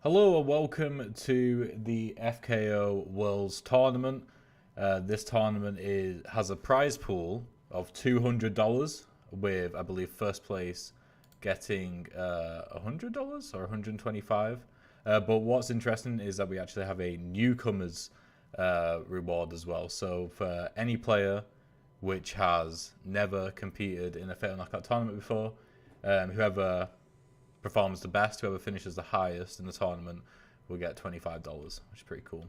Hello and welcome to the FKO Worlds Tournament. This tournament has a prize pool of $200 with, I believe, first place getting $100 or $125. But what's interesting is that we actually have a newcomers reward as well. So for any player which has never competed in a Fatal Knockout tournament before, whoever performs the best, whoever finishes the highest in the tournament will get $25, which is pretty cool.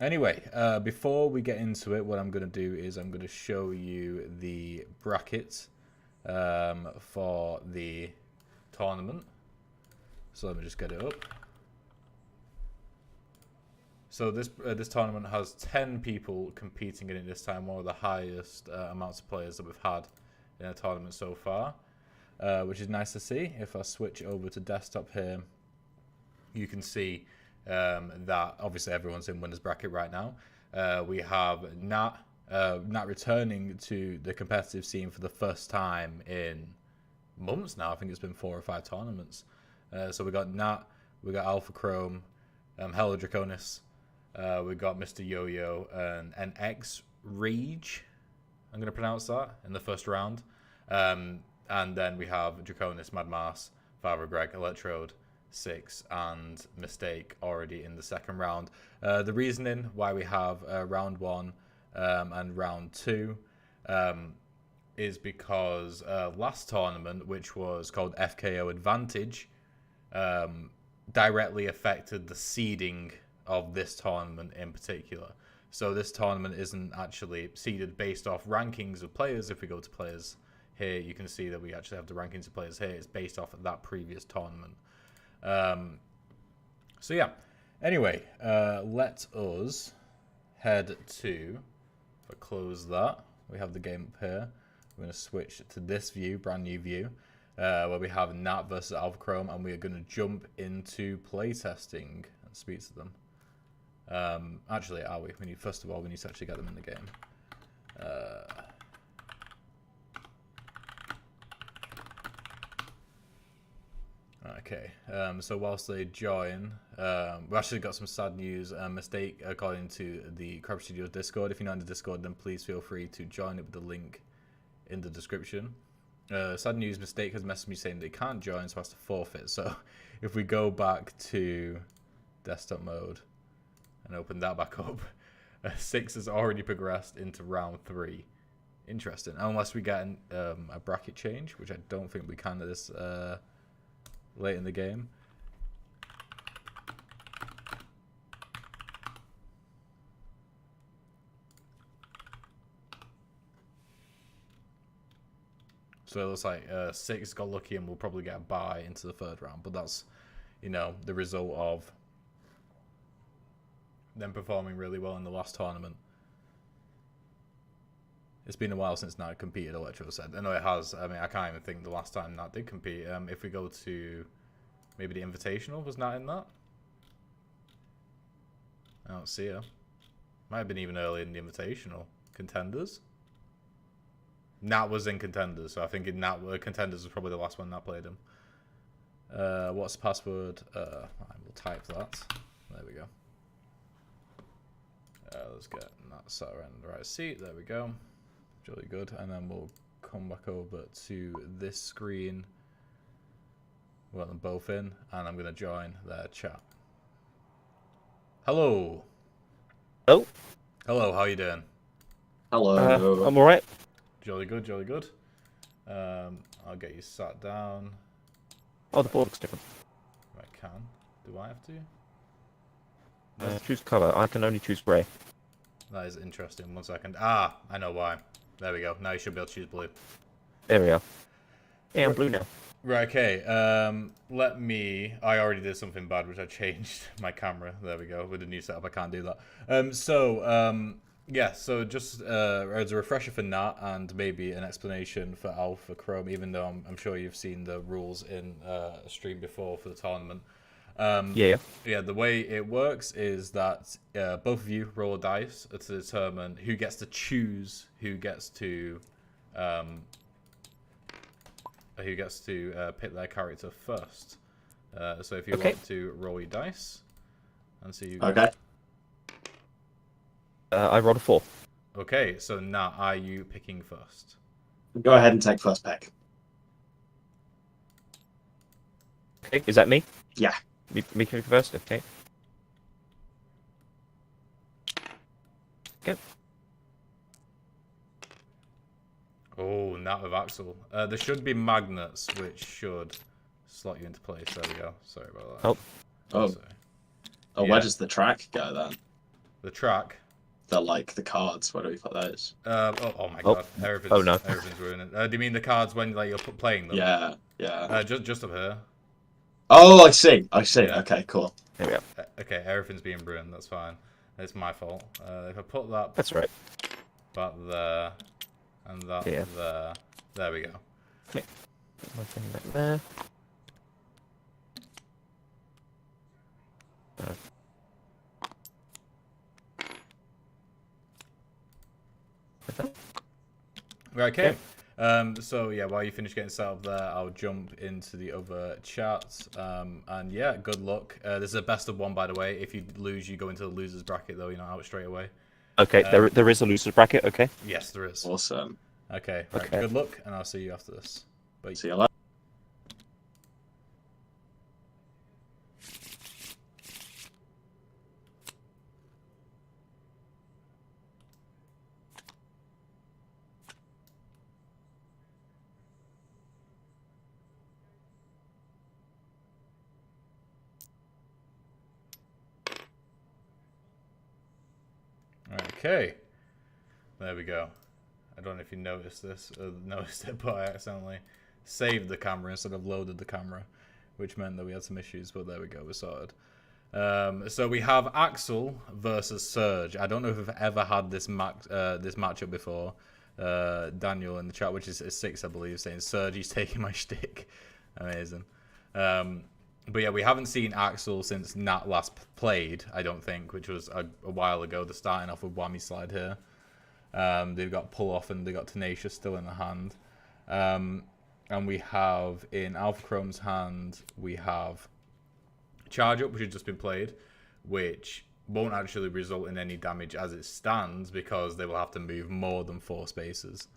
Anyway, before we get into it, what I'm going to do is I'm going to show you the bracket for the tournament. So let me just get it up. So this tournament has 10 people competing in it this time, one of the highest amounts of players that we've had in a tournament so far. Which is nice to see. If I switch over to desktop here, you can see that obviously everyone's in winners bracket right now. We have Nat returning to the competitive scene for the first time in months now. I think it's been 4 or 5 tournaments. So we got Nat, we got Alpha Chrome, Hello Draconis, we got Mr. Yo-Yo and an X Rage. I'm going to pronounce that in the first round. And then we have Draconis, Mad Mars, Father Greg, Electrode, Six, and Mistake already in the second round. The reasoning why we have round 1 and round 2 is because last tournament, which was called FKO Advantage, directly affected the seeding of this tournament in particular. So this tournament isn't actually seeded based off rankings of players. If we go to players here, you can see that we actually have the rankings of players here. It's based off of that previous tournament. So yeah. Anyway, let us head to, if I close that, we have the game up here. We're going to switch to this view, brand new view, where we have Nat versus Alpha Chrome, and we are going to jump into playtesting and speak to them. Actually, are we? First of all, we need to actually get them in the game. Okay, so whilst they join, we've actually got some sad news. Mistake, according to the Crab Studios Discord. If you're not in the Discord, then please feel free to join it with the link in the description. Sad news, Mistake has messaged me saying they can't join, so has to forfeit. So if we go back to desktop mode and open that back up, 6 has already progressed into round 3. Interesting, unless we get a bracket change, which I don't think we can at this late in the game. So it looks like 6 got lucky and we'll probably get a bye into the 3rd round, but that's, the result of them performing really well in the last tournament. It's been a while since Nat competed, Electro said. I know it has. I mean, I can't even think the last time Nat did compete. If we go to maybe the Invitational, was Nat in that? I don't see her. Might have been even early in the Invitational. Contenders? Nat was in Contenders, so I think Contenders was probably the last one Nat played him. What's the password? I will type that. There we go. Let's get Nat sat around the right seat. There we go. Really good. And then we'll come back over to this screen. We'll let them both in, and I'm going to join their chat. Hello. Oh. Hello, how you doing? Hello. I'm alright. Jolly good, jolly good. I'll get you sat down. Oh, the board looks different. If I can. Do I have to? Choose colour. I can only choose grey. That is interesting. 1 second. Ah, I know why. There we go. Now you should be able to choose blue. There we are. Yeah, I'm blue now. Right, okay. I already did something bad, which I changed my camera. There we go. With the new setup, I can't do that. Yeah, so just as a refresher for Nat and maybe an explanation for Alpha Chrome, even though I'm sure you've seen the rules in a stream before for the tournament. Yeah, the way it works is that both of you roll a dice to determine who gets to choose who gets to pick their character first. So if you want to roll your dice and see you. Okay. I rolled a 4. Okay, so now are you picking first? Go ahead and take first pick. Okay, is that me? Yeah. Me picking first? Okay. Okay. Oh, not with Axel. There should be magnets which should slot you into place. There we go. Sorry about that. Oh. Sorry. Oh, Yeah. where does the track go then? The track. The cards. Where do we put those? Oh my god. Everything's, Oh, no. Everything's ruining. Do you mean the cards when like you're playing them? Yeah. Yeah. Just up here. Oh, I see. I see. Yeah. Okay, cool. There we go. Okay, everything's being ruined. That's fine. It's my fault. If I put that That's right. back there and that there, there we go. Okay. Put my thing back there. Right, okay. So yeah, while you finish getting set up there, I'll jump into the other chats. And yeah, good luck. This is a best of 1, by the way. If you lose, you go into the losers bracket, though. You're not out straight away. Okay, there is a loser's bracket. Okay. Yes, there is. Awesome. Okay. Right, Okay. good luck, and I'll see you after this. Bye. See you later. Okay. There we go. I don't know if you noticed this, noticed it, but I accidentally saved the camera instead of loaded the camera, which meant that we had some issues, but there we go, we're sorted. So we have Axel versus Surge. I don't know if we've ever had this matchup before. Daniel in the chat, which is 6, I believe, saying Surge, he's taking my shtick. Amazing. But yeah, we haven't seen Axel since Nat last played, I don't think, which was a while ago. They're starting off with Whammy Slide here. They've got Pull Off and they've got Tenacious still in the hand. And we have, in Alpha Chrome's hand, we have Charge Up, which has just been played, which won't actually result in any damage as it stands because they will have to move more than 4 spaces.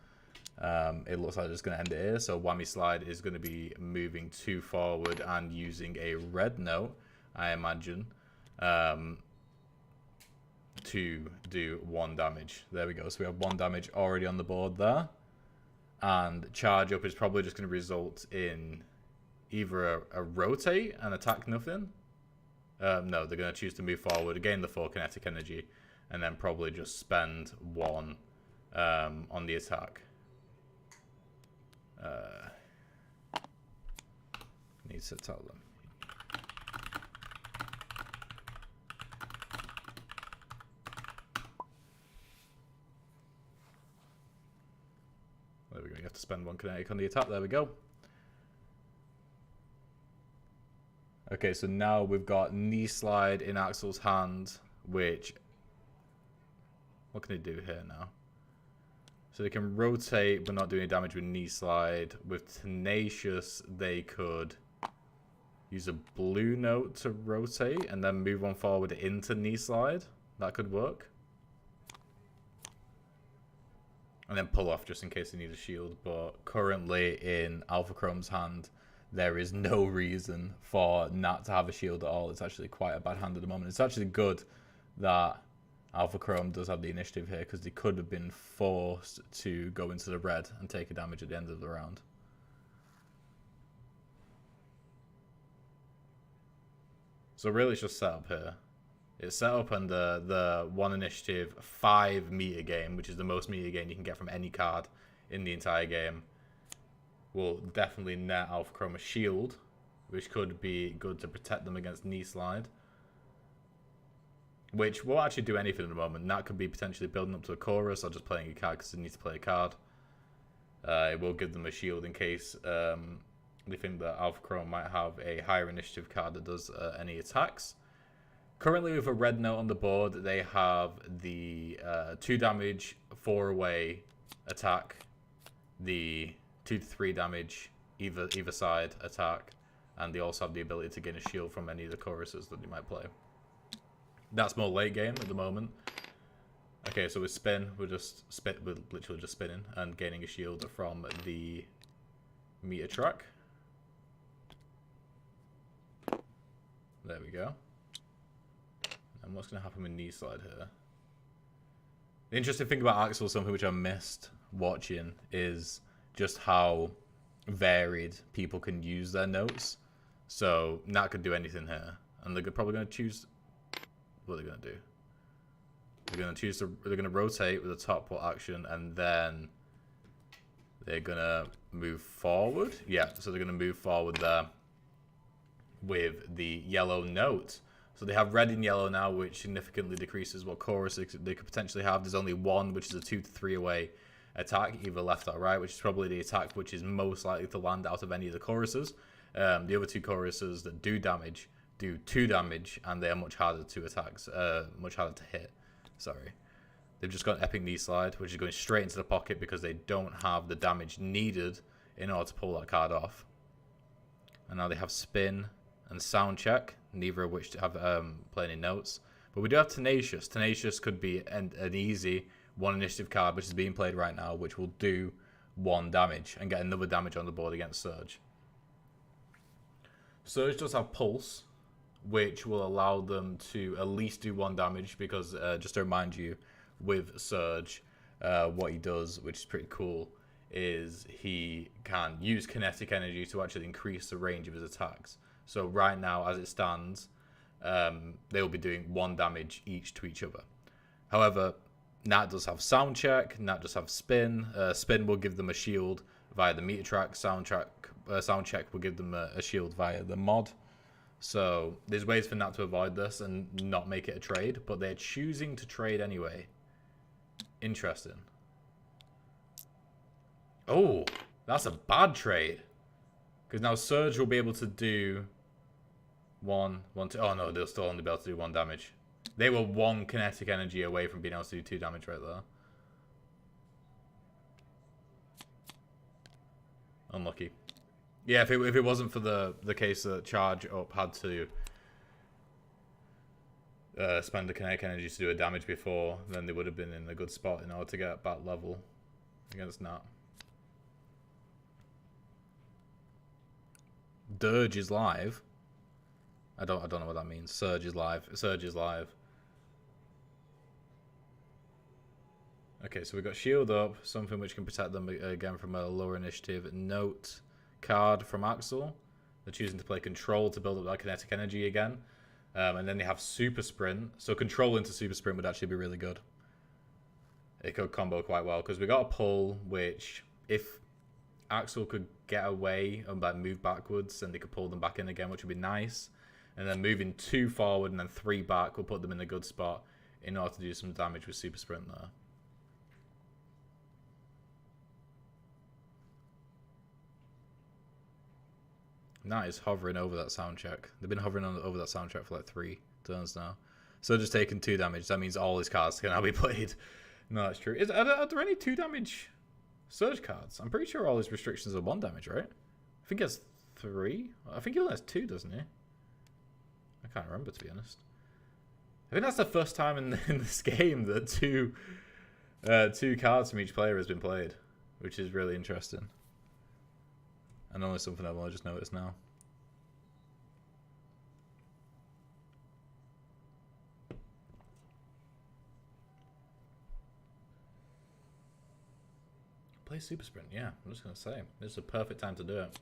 It looks like it's going to end it here. So Whammy Slide is going to be moving 2 forward and using a red note, I imagine, to do 1 damage. There we go. So we have 1 damage already on the board there. And Charge Up is probably just going to result in either a rotate and attack nothing. No, they're going to choose to move forward, gain the 4 kinetic energy, and then probably just spend 1 on the attack. Needs to tell them. There we go. You have to spend 1 kinetic on the attack. There we go. Okay, so now we've got Knee Slide in Axel's hand, which... What can he do here now? So they can rotate, but not do any damage with Knee Slide. With Tenacious, they could use a blue note to rotate and then move 1 forward into Knee Slide. That could work. And then Pull Off just in case they need a shield. But currently in Alpha Chrome's hand, there is no reason for Nat to have a shield at all. It's actually quite a bad hand at the moment. It's actually good that Alpha Chrome does have the initiative here because they could have been forced to go into the red and take a damage at the end of the round. So really it's just set up here. It's set up under the 1 initiative 5 meter game, which is the most meter gain you can get from any card in the entire game. Will definitely net Alpha Chrome a shield, which could be good to protect them against Knee Slide. Which won't actually do anything at the moment. That could be potentially building up to a chorus or just playing a card because they need to play a card. It will give them a shield in case they think that Alpha Chrome might have a higher initiative card that does any attacks. Currently with a red note on the board, they have the 2 damage, 4 away attack, the 2 to 3 damage either side attack, and they also have the ability to gain a shield from any of the choruses that you might play. That's more late game at the moment. Okay, so with spin, we're literally just spinning and gaining a shield from the meter track. There we go. And what's going to happen with knee slide here? The interesting thing about Axel, something which I missed watching, is just how varied people can use their notes. So Nat could do anything here, and they're probably going to choose. What are they going to do? They're going to choose. They're going to rotate with a top put action, and then they're going to move forward. Yeah, so they're going to move forward there with the yellow note. So they have red and yellow now, which significantly decreases what chorus they could potentially have. There's only one, which is a 2 to 3 away attack, either left or right, which is probably the attack which is most likely to land out of any of the choruses. The other two choruses that do damage do 2 damage, and they are much harder to much harder to hit. Sorry. They've just got Epic Knee Slide, which is going straight into the pocket because they don't have the damage needed in order to pull that card off. And now they have Spin and Sound Check, neither of which have playing in notes. But we do have Tenacious. Tenacious could be an easy 1 initiative card, which is being played right now, which will do 1 damage and get another damage on the board against Surge. Surge does have Pulse, which will allow them to at least do 1 damage because, just to remind you, with Surge, what he does, which is pretty cool, is he can use kinetic energy to actually increase the range of his attacks. So right now, as it stands, they will be doing 1 damage each to each other. However, Nat does have Sound Check, Nat does have Spin. Spin will give them a shield via the meter track. Sound Check will give them a shield via the mod. So there's ways for Nat to avoid this and not make it a trade, but they're choosing to trade anyway. Interesting. Oh, that's a bad trade. Because now Surge will be able to do 1, 2. Oh no, they'll still only be able to do 1 damage. They were 1 kinetic energy away from being able to do 2 damage right there. Unlucky. Yeah, if it wasn't for the case that Charge Up had to spend the kinetic energy to do a damage before, then they would have been in a good spot in order to get bat level against Nat. Dirge is live. I don't know what that means. Surge is live. Surge is live. Okay, so we've got Shield Up, something which can protect them again from a lower initiative note card from Axel. They're choosing to play Control to build up that kinetic energy again. And then they have Super Sprint. So Control into Super Sprint would actually be really good. It could combo quite well because we got a pull, which if Axel could get away and like move backwards, and they could pull them back in again, which would be nice. And then moving 2 forward and then 3 back will put them in a good spot in order to do some damage with Super Sprint there. Nat is hovering over that Sound Check. They've been hovering over that Sound Check for like 3 turns now. So just taking 2 damage. That means all his cards can now be played. No, that's true. Are there any 2 damage Surge cards? I'm pretty sure all his restrictions are 1 damage, right? I think he has 3. I think he only has 2, doesn't he? I can't remember, to be honest. I think that's the first time in this game that 2 cards from each player has been played, which is really interesting. And only something I've only just noticed now. Play Super Sprint, yeah. I'm just going to say. This is a perfect time to do it.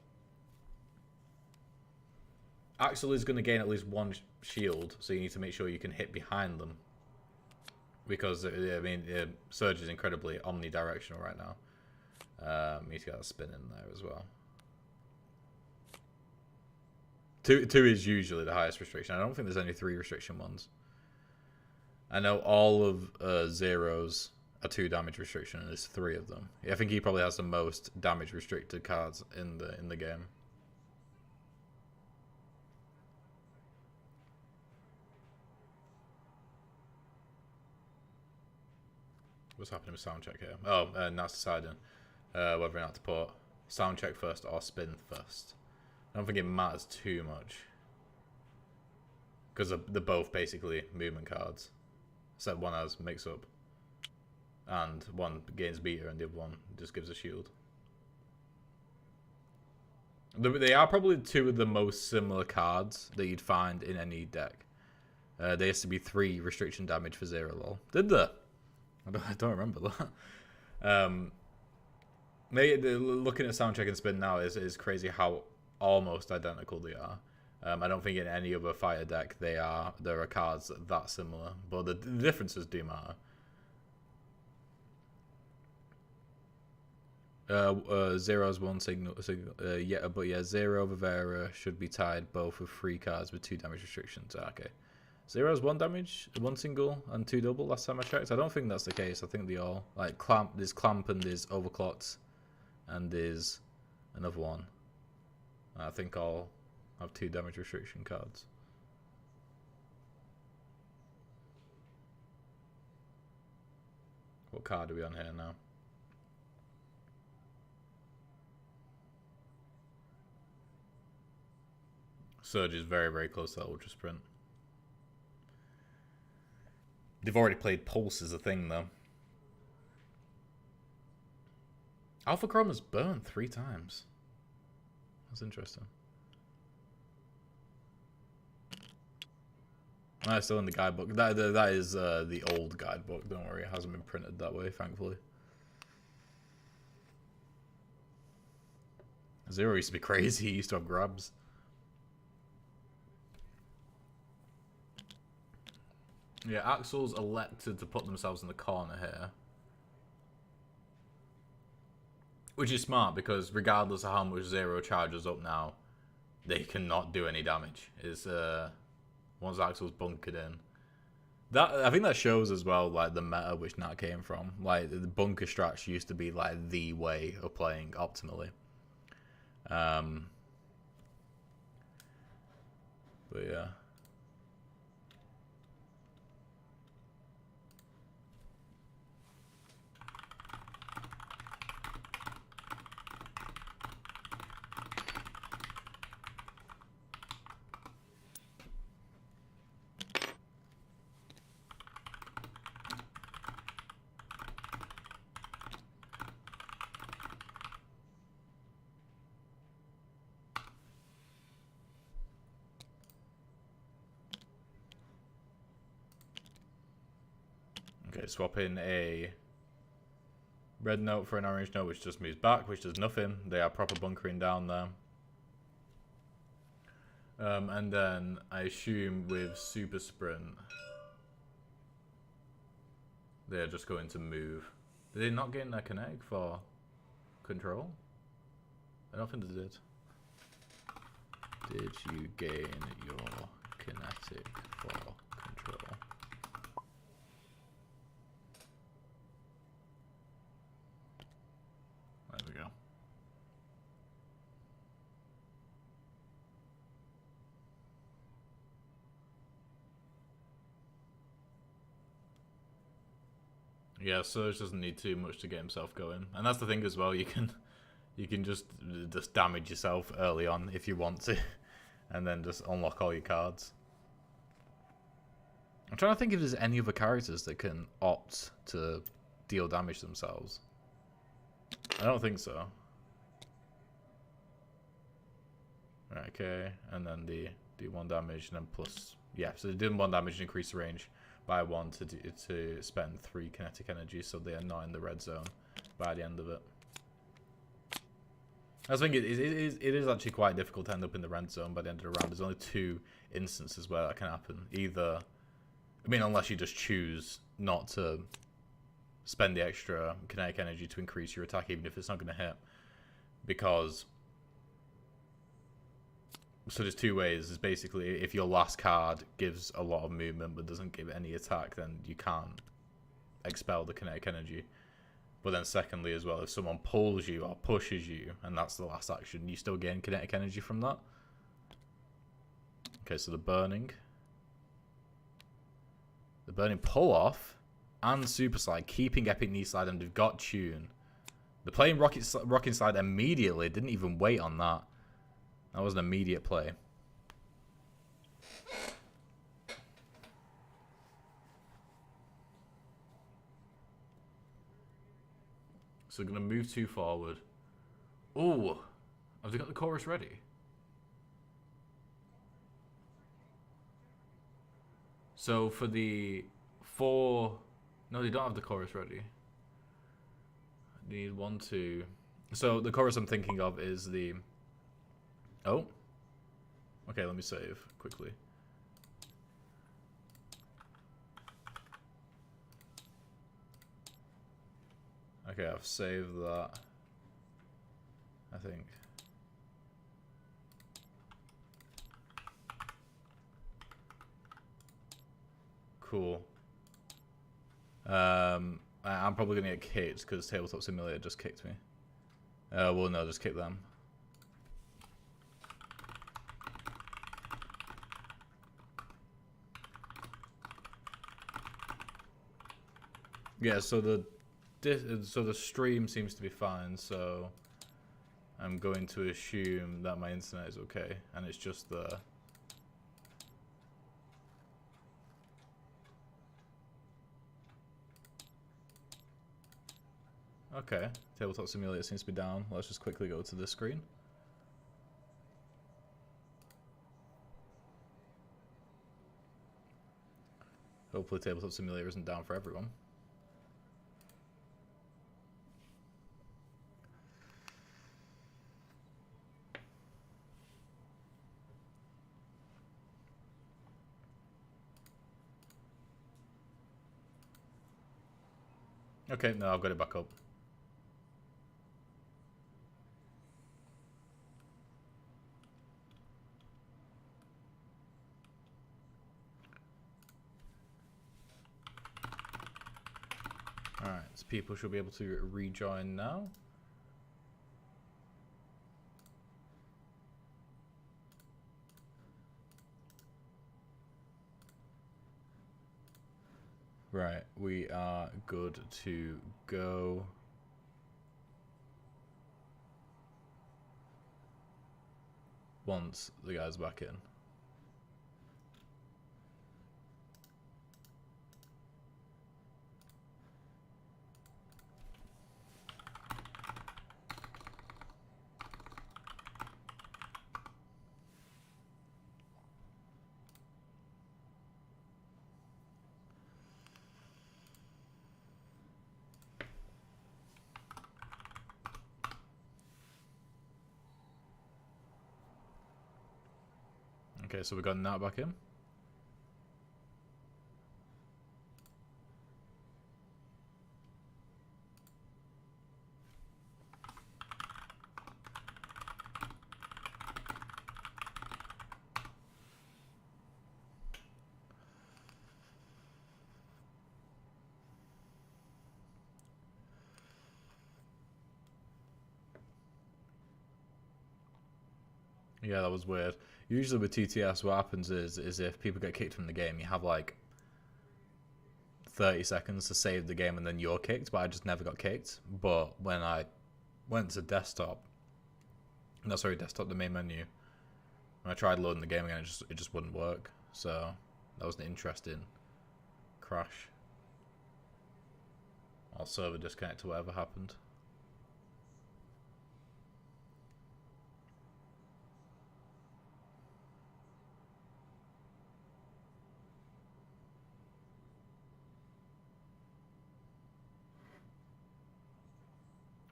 Axel is going to gain at least 1 shield, so you need to make sure you can hit behind them. Because, I mean, Surge is incredibly omnidirectional right now. He's got a spin in there as well. 2 is usually the highest restriction. I don't think there's any 3 restriction ones. I know all of Zero's a 2 damage restriction, and there's 3 of them. I think he probably has the most damage restricted cards in the game. What's happening with Sound Check here? Oh, Nat's deciding whether or not to put Sound Check first or Spin first. I don't think it matters too much. Because they're both basically movement cards. Except one has mix-up. And one gains beta and the other one just gives a shield. They are probably two of the most similar cards that you'd find in any deck. There used to be 3 restriction damage for 0 lol. Did there? I don't remember that. Maybe looking at Soundcheck and Spin now is crazy how almost identical they are. I don't think in any other fire deck there are cards that similar, but the differences do matter. Zero's one signal, but yeah, Zero Vivera should be tied both with 3 cards with 2 damage restrictions. Okay, Zero's 1 damage, 1 single and 2 double. Last time I checked, I don't think that's the case. I think they all like clamp. There's clamp and there's overclocked, and there's another one. I think all have 2 damage restriction cards. What card are we on here now? Surge is very, very close to that Ultra Sprint. They've already played Pulse as a thing, though. Alpha Chrome has burned 3 times. That's interesting. It's still in the guidebook. That is the old guidebook. Don't worry, it hasn't been printed that way, thankfully. Zero used to be crazy. He used to have grabs. Yeah, Axel's elected to put themselves in the corner here. Which is smart, because regardless of how much Zero charges up now, they cannot do any damage. It's, once Axel's bunkered in. I think that shows as well, like, the meta which Nat came from. Like, the bunker strats used to be, like, the way of playing optimally. But yeah. Okay, swap in a red note for an orange note, which just moves back, which does nothing. They are proper bunkering down there. And then I assume with Super Sprint, they're just going to move. Did they not gain their kinetic for control? I don't think they did. Did you gain your kinetic for control? There we go. Yeah, Surge doesn't need too much to get himself going, and that's the thing as well. You can just damage yourself early on if you want to, and then just unlock all your cards. I'm trying to think if there's any other characters that can opt to deal damage themselves. I don't think so. Right, okay, and then they do 1 damage and then plus, yeah, so they do 1 damage and increase the range by 1 to spend 3 kinetic energy, so they are not in the red zone by the end of it. I think it is actually quite difficult to end up in the red zone by the end of the round. There's only 2 instances where that can happen. Either, I mean, unless you just choose not to spend the extra kinetic energy to increase your attack, even if it's not going to hit. Because, so there's 2 ways. It's basically, if your last card gives a lot of movement but doesn't give any attack, then you can't expel the kinetic energy. But then secondly as well, if someone pulls you or pushes you, and that's the last action, you still gain kinetic energy from that. Okay, so the burning pull off and super slide, keeping epic knee slide, and they've got tune. They're playing rocking slide immediately, didn't even wait on that. That was an immediate play. So we're going to move 2 forward. Oh, have they got the chorus ready? So for the 4... No, they don't have the chorus ready. I need 1, 2... So the chorus I'm thinking of is the... Oh. Okay, let me save quickly. Okay, I've saved that. I think. Cool. I'm probably gonna get kicked because Tabletop Simulator just kicked me. Well, no, just kick them. Yeah, so the stream seems to be fine, so I'm going to assume that my internet is okay, and it's just the... Okay, Tabletop Simulator seems to be down. Let's just quickly go to this screen. Hopefully Tabletop Simulator isn't down for everyone. Okay, no, I've got it back up. Alright, so people should be able to rejoin now. Right, we are good to go. Once the guy's back in. Okay, so we got Nat back in. Yeah, that was weird. Usually with TTS, what happens is if people get kicked from the game, you have like 30 seconds to save the game and then you're kicked, but I just never got kicked. But when I went to desktop, no, sorry, desktop, the main menu, when I tried loading the game again, it just wouldn't work. So that was an interesting crash. Or server disconnect or whatever happened.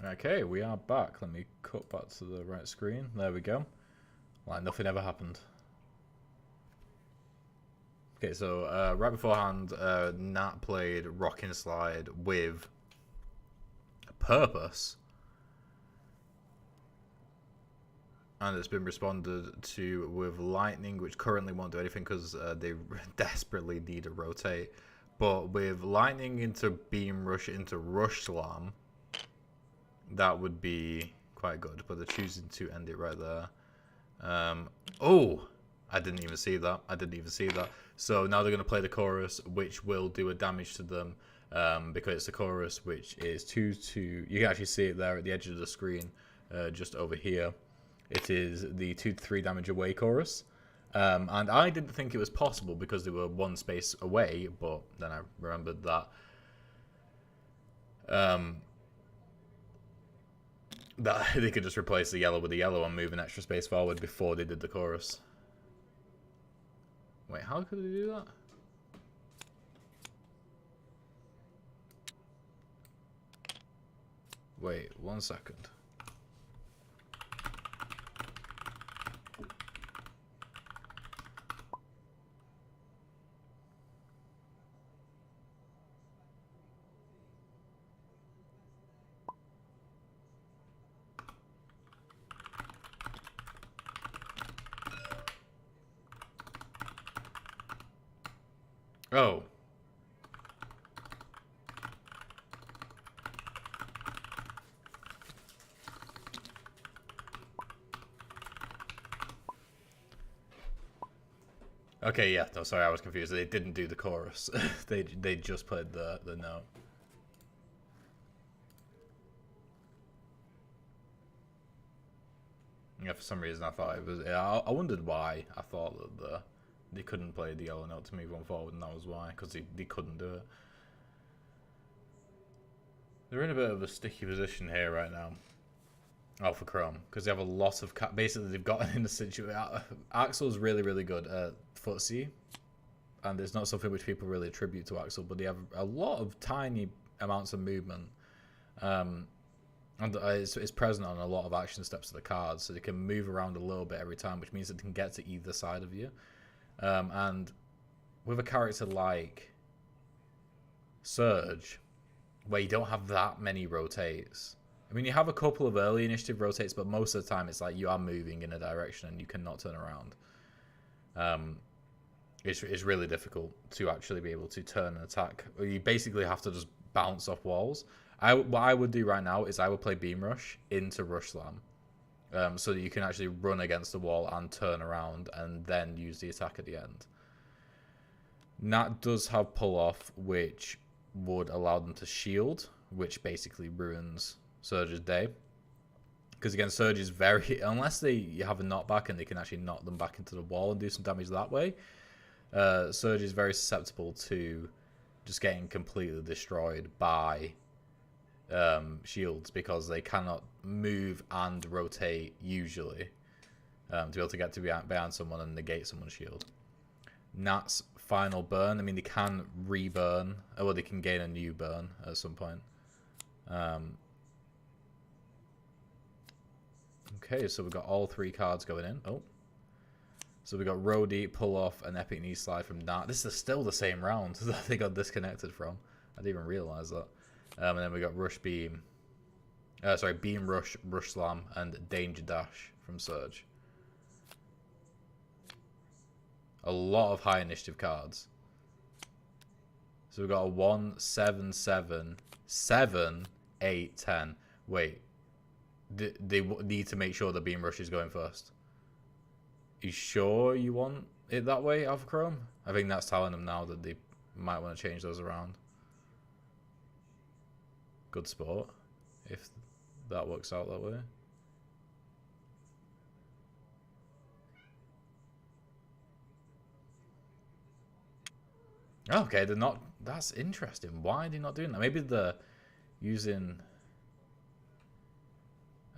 Okay, we are back. Let me cut back to the right screen. There we go. Like nothing ever happened. Okay, so right beforehand, Nat played Rockin' Slide with Purpose. And it's been responded to with Lightning, which currently won't do anything because they desperately need to rotate. But with Lightning into Beam Rush into Rush Slam, that would be quite good, but they're choosing to end it right there. Oh, I didn't even see that. I didn't even see that. So now they're going to play the chorus, which will do a damage to them because it's the chorus, which is 2-2. You can actually see it there at the edge of the screen, just over here. It is the 2 to 3 damage away chorus. And I didn't think it was possible because they were one space away, but then I remembered that that they could just replace the yellow with the yellow and move an extra space forward before they did the chorus. Wait, how could they do that? Wait, 1 second. Oh. Okay, yeah. No, sorry, I was confused. They didn't do the chorus. they just played the note. Yeah, for some reason I thought it was. Yeah, I wondered why I thought that they couldn't play the yellow note to move on forward, and that was why, because they couldn't do it. They're in a bit of a sticky position here right now. Alpha Chrome, because they have a lot of basically they've gotten in a situation. Axel's really good at footsie, and it's not something which people really attribute to Axel, but they have a lot of tiny amounts of movement, and it's present on a lot of action steps of the cards, so they can move around a little bit every time, which means that they can get to either side of you. And with a character like Surge, where you don't have that many rotates. I mean, you have a couple of early initiative rotates, but most of the time it's like you are moving in a direction and you cannot turn around. It's really difficult to actually be able to turn an attack. You basically have to just bounce off walls. What I would do right now is I would play Beam Rush into Rush Slam, so that you can actually run against the wall and turn around and then use the attack at the end. Nat does have Pull Off, which would allow them to shield, which basically ruins Surge's day. Because again, Surge is very, unless you have a knockback and they can actually knock them back into the wall and do some damage that way, Surge is very susceptible to just getting completely destroyed by shields, because they cannot move and rotate usually to be able to get to behind someone and negate someone's shield. Nat's final burn, I mean, they can reburn, or they can gain a new burn at some point. Okay, so we've got all 3 cards going in. Oh. So we got Roadie, Pull Off, and Epic Knee Slide from Nat. This is still the same round that they got disconnected from. I didn't even realize that. And then we got Rush Beam. Beam Rush, Rush Slam, and Danger Dash from Surge. A lot of high initiative cards. So we've got a 1, 7, 7, 7, 8, 10. Wait. They need to make sure the Beam Rush is going first. You sure you want it that way, Alpha Chrome? I think that's telling them now that they might want to change those around. Good sport, if that works out that way. Okay, they're not. That's interesting. Why are they not doing that? Maybe they're using.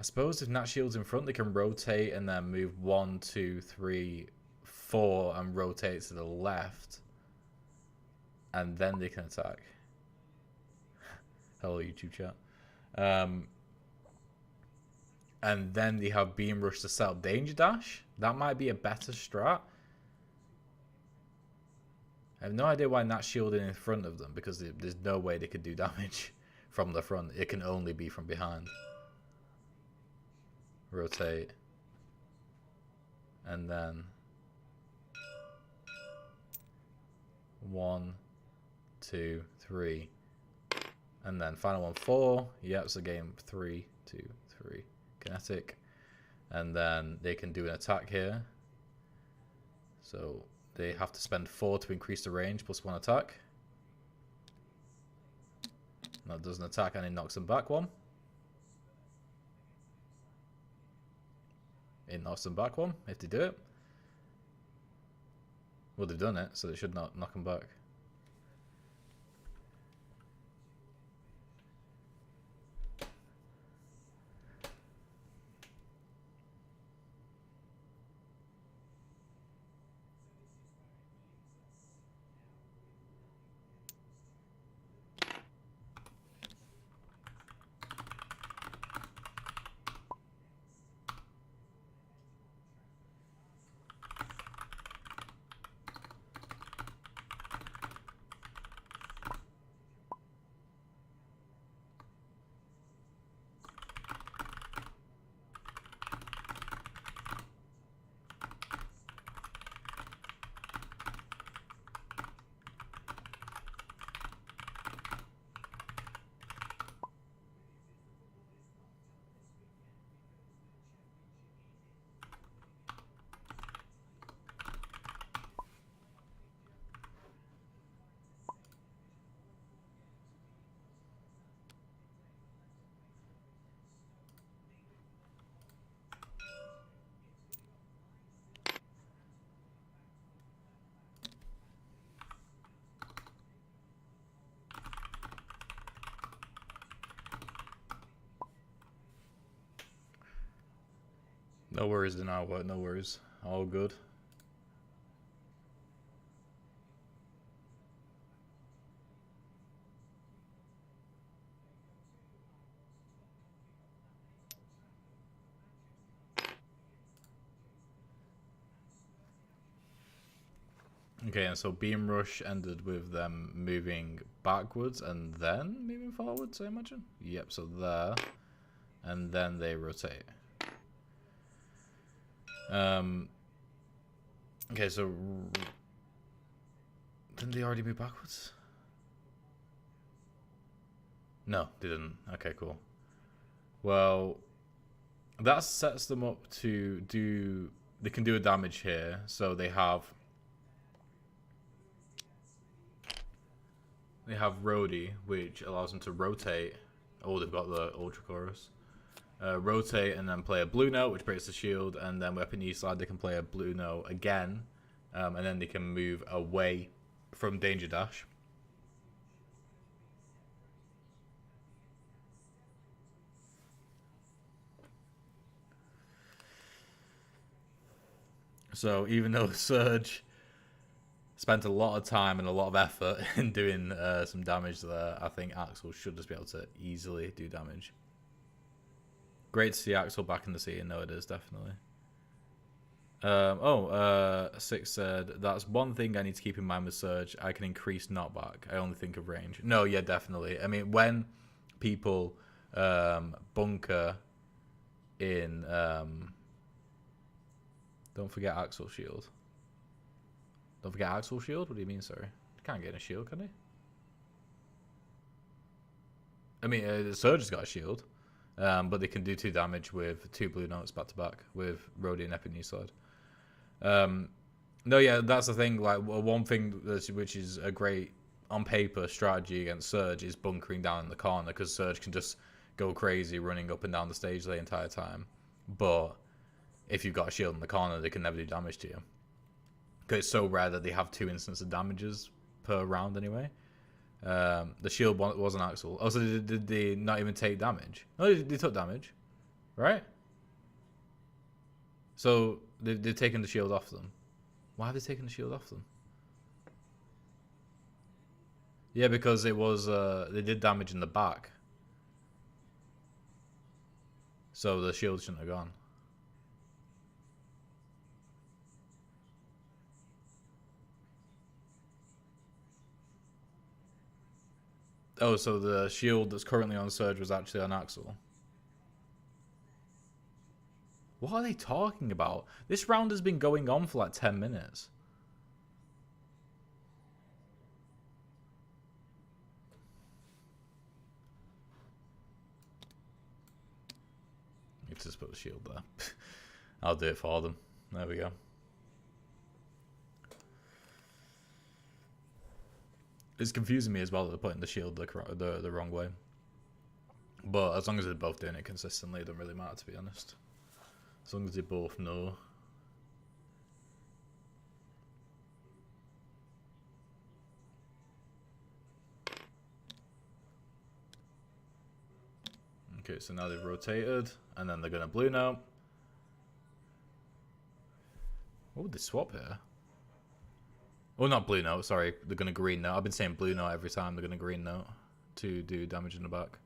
I suppose if Nat Shield's in front, they can rotate and then move 1, 2, 3, 4 and rotate to the left. And then they can attack. Hello, YouTube chat. And then they have Beam Rush to set up Danger Dash. That might be a better strat. I have no idea why Nat's shielding in front of them, because there's no way they could do damage from the front. It can only be from behind. Rotate. And then 1, 2, 3. And then final one, 4. Yep, so game 3, 2, 3. Kinetic. And then they can do an attack here. So they have to spend 4 to increase the range, plus 1 attack. That does an attack and it knocks them back 1. It knocks them back one if they do it. Well, they've done it, so they should not knock them back. No worries in our work, no worries. All good. Okay, and so Beam Rush ended with them moving backwards and then moving forwards, I imagine? Yep, so there. And then they rotate. Okay, so didn't they already move backwards? No, they didn't. Okay, cool. Well, that sets them up to do... They can do a damage here, so they have Rhodey, which allows them to rotate. Oh, they've got the Ultra Chorus. Rotate and then play a blue note, which breaks the shield, and then Weapon E slide, they can play a blue note again, and then they can move away from Danger Dash. So even though Surge spent a lot of time and a lot of effort in doing some damage there, I think Axel should just be able to easily do damage. Great to see Axel back in the scene. No, it is definitely. Six said, that's one thing I need to keep in mind with Surge. I can increase knockback. I only think of range. No, yeah, definitely. I mean, when people bunker in... don't forget Axel Shield. Don't forget Axel Shield? What do you mean, sorry? You can't get a shield, can he? I mean, Surge has got a shield. But they can do 2 damage with 2 blue notes back to back with Rhodey and Epic Slide. No, yeah, that's the thing. Like, one thing which is a great on paper strategy against Surge is bunkering down in the corner, because Surge can just go crazy running up and down the stage the entire time. But if you've got a shield in the corner, they can never do damage to you, because it's so rare that they have 2 instances of damages per round anyway. The shield wasn't Axel. Also, did they not even take damage? No, they took damage, right? So they've taken the shield off them. Why have they taken the shield off them? Yeah, because it was they did damage in the back, so the shield shouldn't have gone. Oh, so the shield that's currently on Surge was actually on Axel. What are they talking about? This round has been going on for like 10 minutes. Need to just put the shield there. I'll do it for them. There we go. It's confusing me as well that they're putting the shield the wrong way. But as long as they're both doing it consistently, it doesn't really matter, to be honest. As long as they both know. Okay, so now they've rotated, and then they're going to blue note. What would they swap here? Oh, not blue note, sorry. They're going to green note. I've been saying blue note every time. They're going to green note to do damage in the back.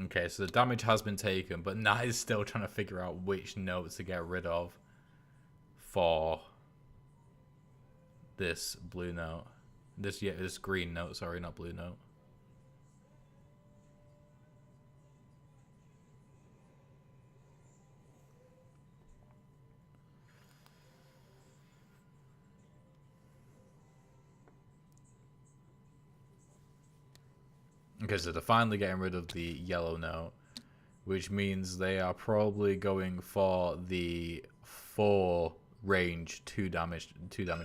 Okay, so the damage has been taken, but Nat is still trying to figure out which notes to get rid of for this blue note. This green note, sorry, not blue note. Okay, so they're finally getting rid of the yellow note, which means they are probably going for the 4 range 2 damage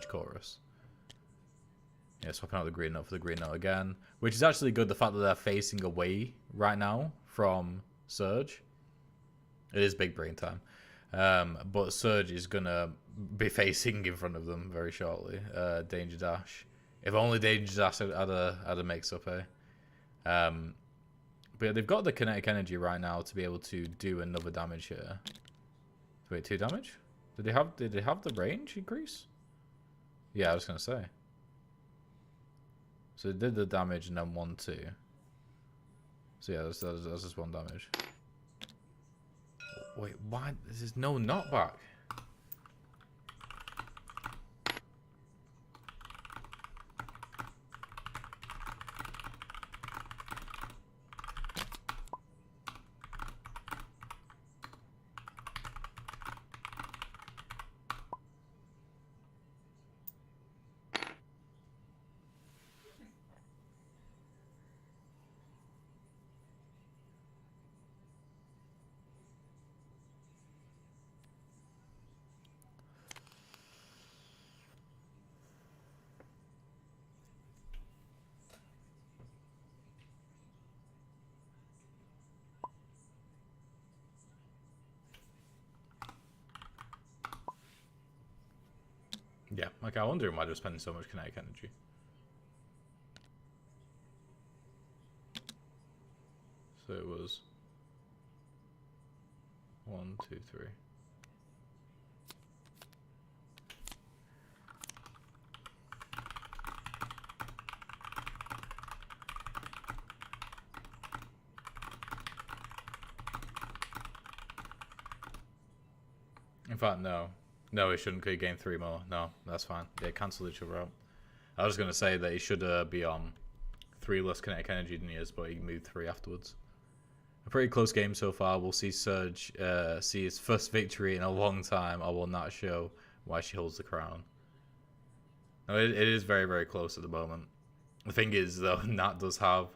chorus. Yeah, swapping out the green note for the green note again, which is actually good. The fact that they're facing away right now from Surge, it is big brain time. But Surge is gonna be facing in front of them very shortly. Danger Dash. If only Danger Dash had a mix-up, eh? But yeah, they've got the kinetic energy right now to be able to do another damage here. Wait, 2 damage? Did they have the range increase? Yeah, I was gonna say. So they did the damage and then 1, 2. So yeah, that's just 1 damage. Wait, why? There's no knockback. Yeah, like I wonder why they're spending so much kinetic energy. So it was 1, 2, 3. In fact, no. No, he shouldn't, because he gained 3 more. No, that's fine. They cancel each other out. I was going to say that he should be on 3 less kinetic energy than he is, but he moved 3 afterwards. A pretty close game so far. We'll see Surge see his first victory in a long time, or will not show why she holds the crown. No, it is very, very close at the moment. The thing is, though, Nat does have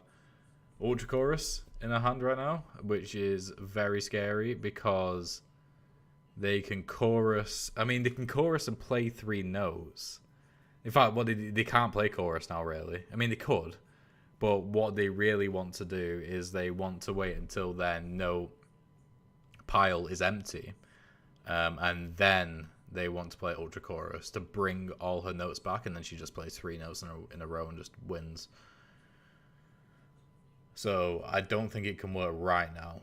Ultra Chorus in her hand right now, which is very scary because they can chorus. I mean, they can chorus and play 3 notes. In fact, well, they can't play chorus now, really. I mean, they could. But what they really want to do is they want to wait until their note pile is empty. And then they want to play Ultra Chorus to bring all her notes back. And then she just plays 3 notes in a row and just wins. So I don't think it can work right now.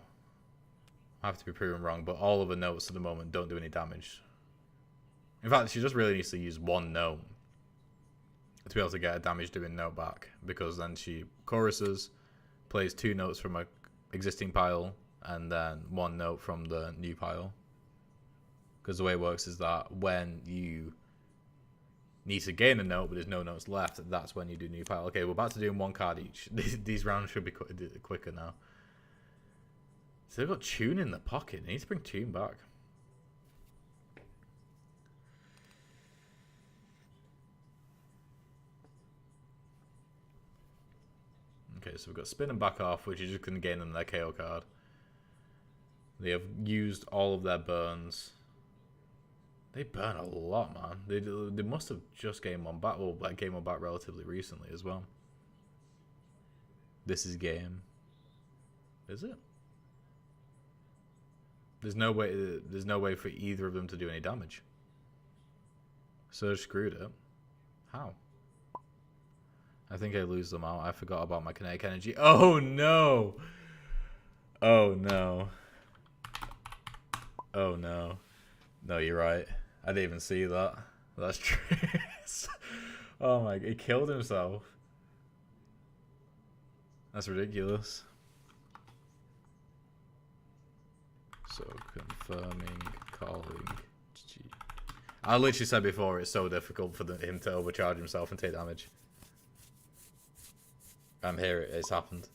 I have to be proven wrong, but all of the notes at the moment don't do any damage. In fact, she just really needs to use 1 note to be able to get a damage doing note back, because then she choruses, plays 2 notes from a existing pile, and then 1 note from the new pile. Because the way it works is that when you need to gain a note but there's no notes left, that's when you do new pile. Okay, we're back to doing 1 card each. These rounds should be quicker now. So they've got Tune in the pocket. They need to bring Tune back. Okay, so we've got spin and back off, which is just going to gain them their KO card. They have used all of their burns. They burn a lot, man. They must have just gained one back, or like gained one back relatively recently as well. This is game. Is it? There's no way. There's no way for either of them to do any damage. Surge screwed it. How? I think I lose them out. I forgot about my kinetic energy. Oh no! Oh no! Oh no! No, you're right. I didn't even see that. That's true. Oh my! He killed himself. That's ridiculous. So confirming, calling. I literally said before it's so difficult for him to overcharge himself and take damage. I'm here. It's happened.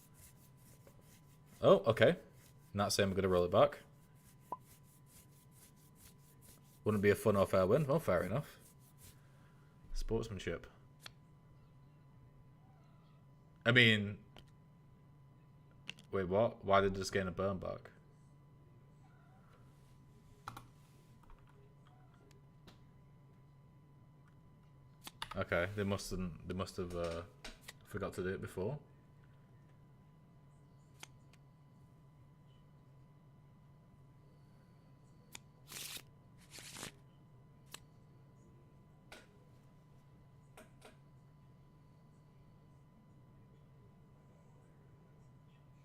Oh, okay. Not saying I'm gonna roll it back. Wouldn't be a fun or fair win. Well, fair enough. Sportsmanship. I mean, wait, what? Why did this gain a burn back? Okay, they must have forgot to do it before.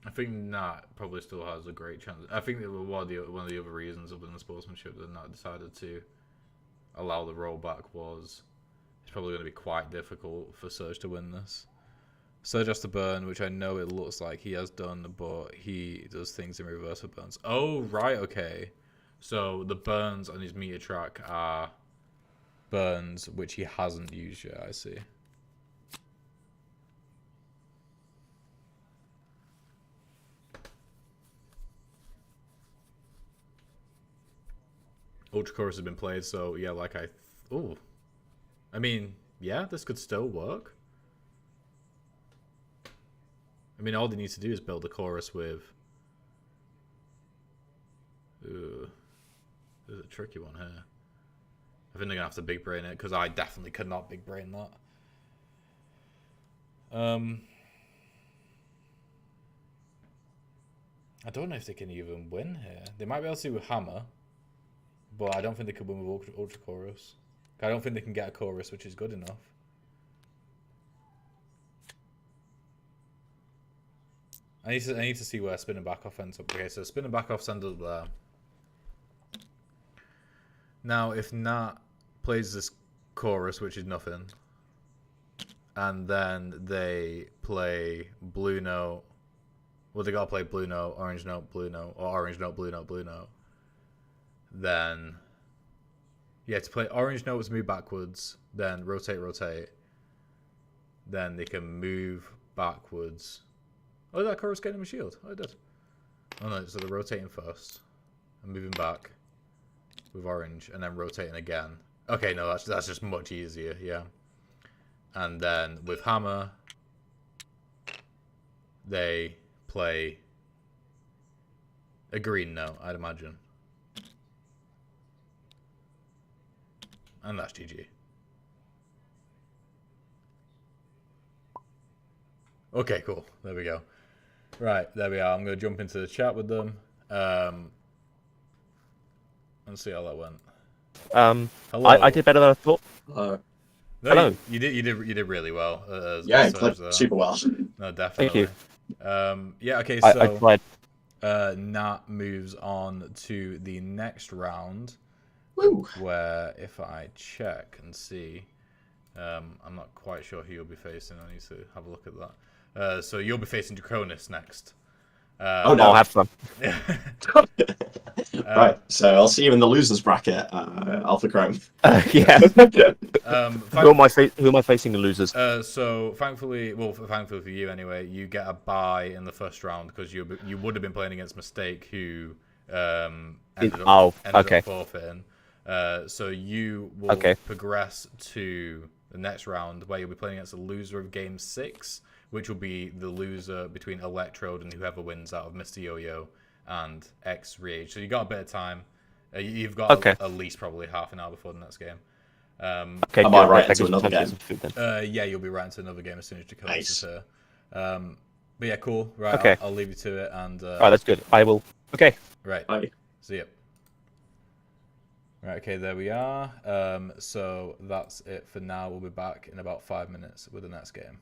I think Nat probably still has a great chance. I think that one of the other reasons other than the sportsmanship that Nat decided to allow the rollback was it's probably going to be quite difficult for Surge to win this. Surge has to burn, which I know it looks like he has done, but he does things in reverse for burns. Oh, right, okay. So the burns on his meter track are burns which he hasn't used yet, I see. Ultra Chorus has been played, so yeah, like I mean, yeah, this could still work. I mean, all they need to do is build a chorus with... Ooh, there's a tricky one here. I think they're going to have to big brain it, because I definitely could not big brain that. I don't know if they can even win here. They might be able to with Hammer, but I don't think they could win with Ultra Chorus. I don't think they can get a chorus which is good enough. I need to see where spinning back off ends up. Okay, so spinning back off ends up there. Now, if Nat plays this chorus, which is nothing, and then they play blue note, well, they gotta play blue note, orange note, blue note, or orange note, blue note, blue note. Then, yeah, to play orange notes, move backwards, then rotate, rotate. Then they can move backwards. Oh, did that chorus get him a shield? Oh, it did. Oh no, so they're rotating first and moving back with orange, and then rotating again. Okay, no, that's just much easier, yeah. And then with Hammer, they play a green note, I'd imagine. And that's GG. Okay, cool. There we go. Right, there we are. I'm going to jump into the chat with them. And see how that went. Hello. I did better than I thought. Hello. No, Hello. You did really well. Yeah, you played super well. No, definitely. Thank you. Yeah, okay, so I tried. Nat moves on to the next round. Woo. Where if I check and see, I'm not quite sure who you'll be facing. I need to have a look at that. So you'll be facing Draconis next. Oh no, I'll have fun. Right, so I'll see you in the losers bracket, Alpha Chrome. Yeah. Who am I facing the losers? So thankfully for you anyway, you get a bye in the first round because you would have been playing against Mistake, who ended up forfeiting. So you will progress to the next round where you'll be playing against the loser of Game 6, which will be the loser between Electrode and whoever wins out of Mr. Yo-Yo and X Rage. So you got a bit of time. You've got at least probably half an hour before the next game. Okay, Am I right into another game? Yeah, you'll be right into another game as soon as Jacob is here. But yeah, cool. Right, Okay. I'll leave you to it. And alright, that's good. I will. Okay. Right. Bye. See ya. Right, okay, there we are. So that's it for now. We'll be back in about 5 minutes with the next game.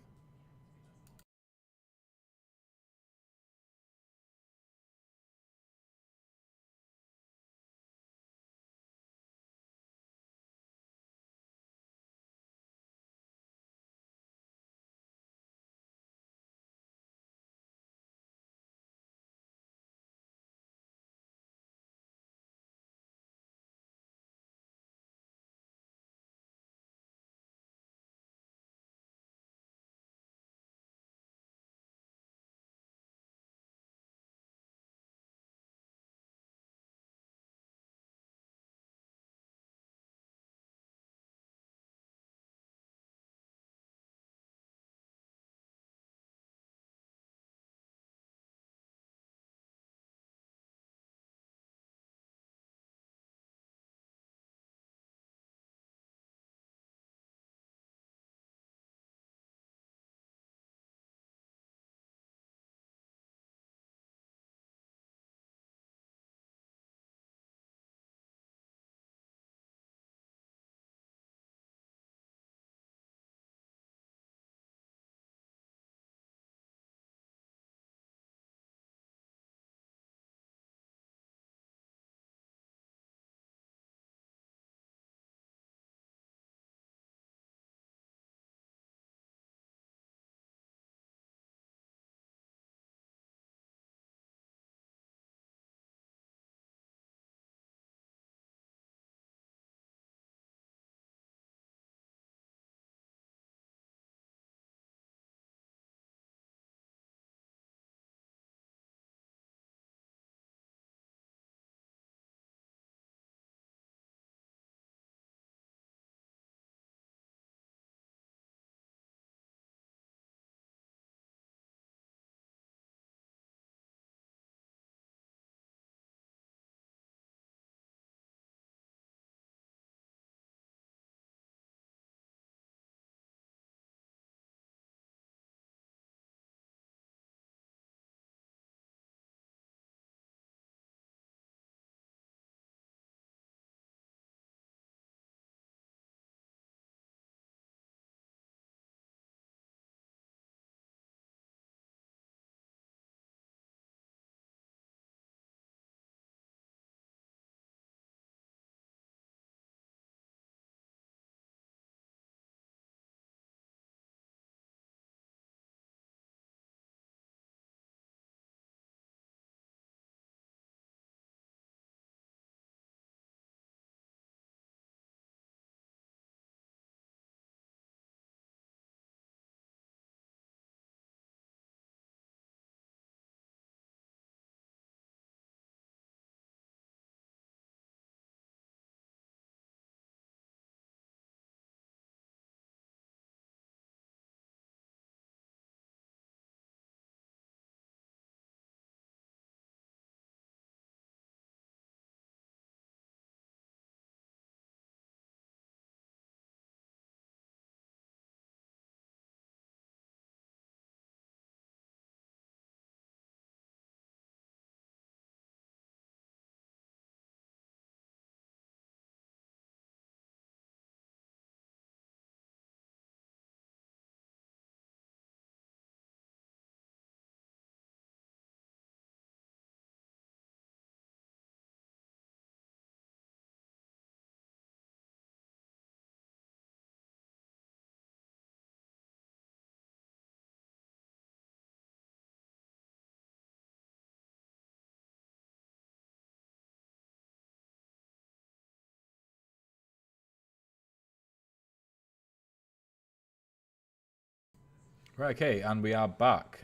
Right, okay, and we are back.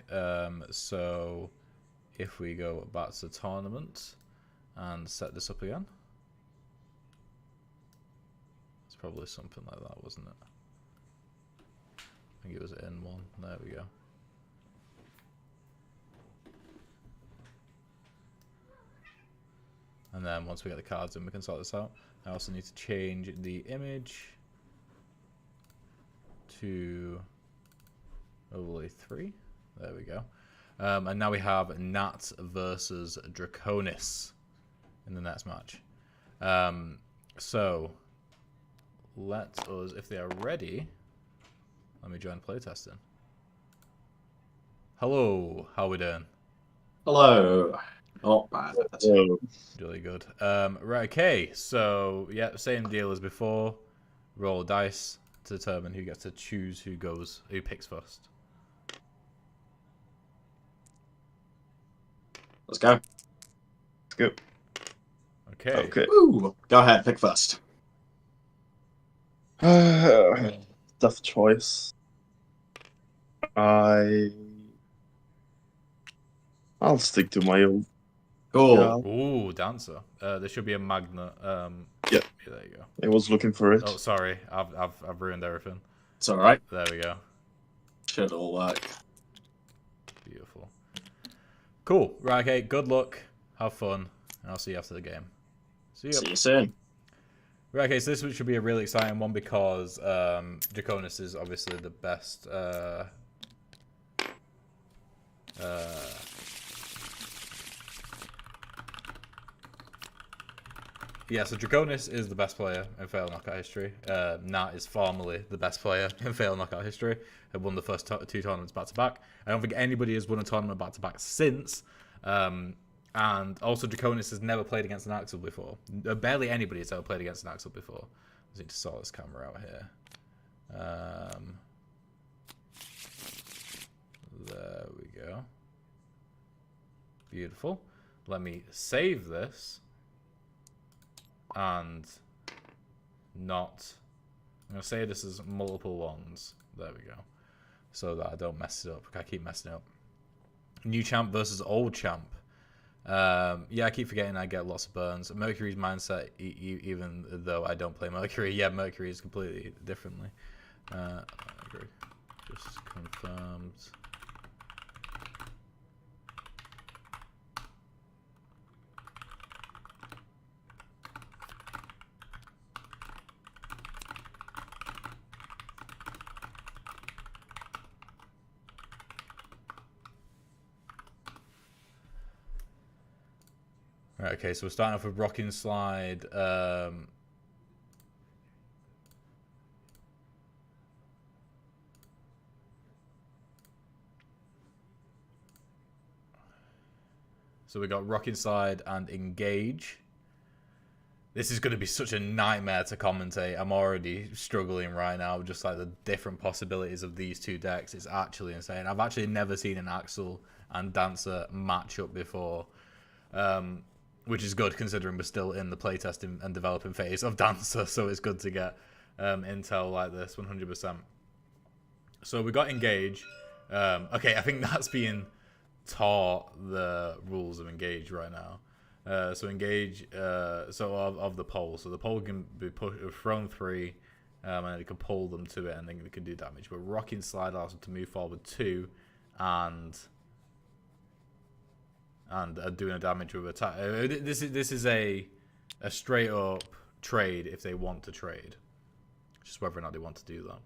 So if we go back to the tournament and set this up again. It's probably something like that, wasn't it? I think it was in one. There we go. then once we get the cards in, we can sort this out. I also need to change the image to overlay 3. There we go. And now we have Nat versus Draconis in the next match. So let us, if they are ready, let me join playtesting. Hello, how we doing? Hello. Not bad. Really good. Right, okay. So yeah, same deal as before. Roll dice to determine who gets to choose who picks first. Let's go. Let's go. Okay. Okay. Woo! Go ahead, pick first. Tough choice. I'll stick to my old. Cool. Yeah. Ooh, dancer. There should be a magnet. Yeah. There you go. I was looking for it. Oh, sorry. I've ruined everything. It's all right. There we go. Should all work. Beautiful. Cool. Right. Okay. Good luck. Have fun. And I'll see you after the game. See you. See you soon. Right. Okay. So this should be a really exciting one because Draconis is obviously the best. Yeah, so Draconis is the best player in Fail Knockout history. Nat is formerly the best player in Fail Knockout history. Have won the first 2 tournaments back to back. I don't think anybody has won a tournament back to back since. And also Draconis has never played against an Axel before. Barely anybody has ever played against an Axel before. I need to sort this camera out here. There we go. Beautiful. Let me save this. And not, I'm going to say this is multiple ones. There we go. So that I don't mess it up. I keep messing it up. New champ versus old champ. Yeah, I keep forgetting I get lots of burns. Mercury's mindset, even though I don't play Mercury. Yeah, Mercury is completely differently. I agree. Just confirmed. Right, okay, so we're starting off with Rocking Slide. So we got Rocking Slide and Engage. This is going to be such a nightmare to commentate. I'm already struggling right now, just like the different possibilities of these two decks. It's actually insane. I've actually never seen an Axel and Dancer match up before. Which is good considering we're still in the playtesting and developing phase of Dancer, so it's good to get intel like this, 100%. So we got Engage. Okay, I think that's being taught the rules of Engage right now. So Engage, of the pole. So the pole can be thrown 3, and it can pull them to it, and then it can do damage. But Rocking Slide allows them to move forward 2, and doing a damage with attack. This is a straight up trade if they want to trade. Just whether or not they want to do that.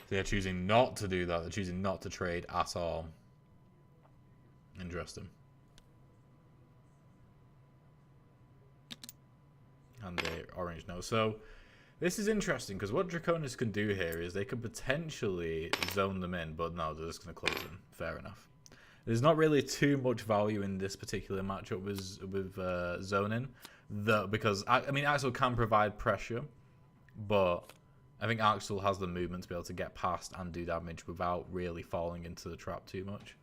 They're choosing not to do that. They're choosing not to trade at all. Interesting. And the orange no. So this is interesting because what Draconis can do here is they could potentially zone them in, but no, they're just going to close in. Fair enough. There's not really too much value in this particular matchup with zoning, because I mean Axel can provide pressure, but I think Axel has the movement to be able to get past and do damage without really falling into the trap too much.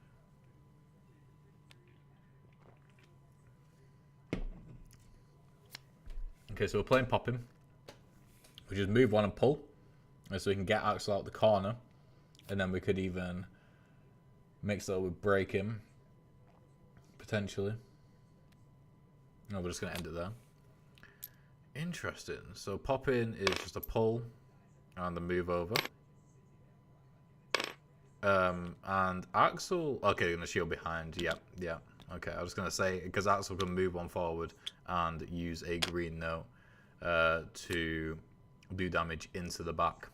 Okay, so we're playing Popping. We just move 1 and pull, so we can get Axel out the corner, and then we could even mix that with Break him, potentially. No, we're just going to end it there. Interesting. So Popping is just a pull and a move over. And Axel... Okay, going to shield behind. Yep, yeah. Okay, I was going to say, because Axel can move one forward and use a green note to do damage into the back.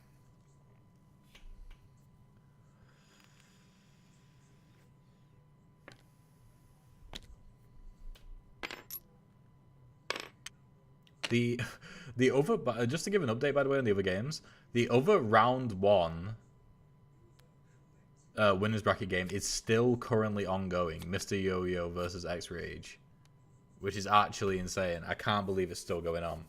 The other, just to give an update by the way on the other games, the other round 1 winners bracket game is still currently ongoing. Mr. Yo-Yo versus X-Rage, which is actually insane. I can't believe it's still going on.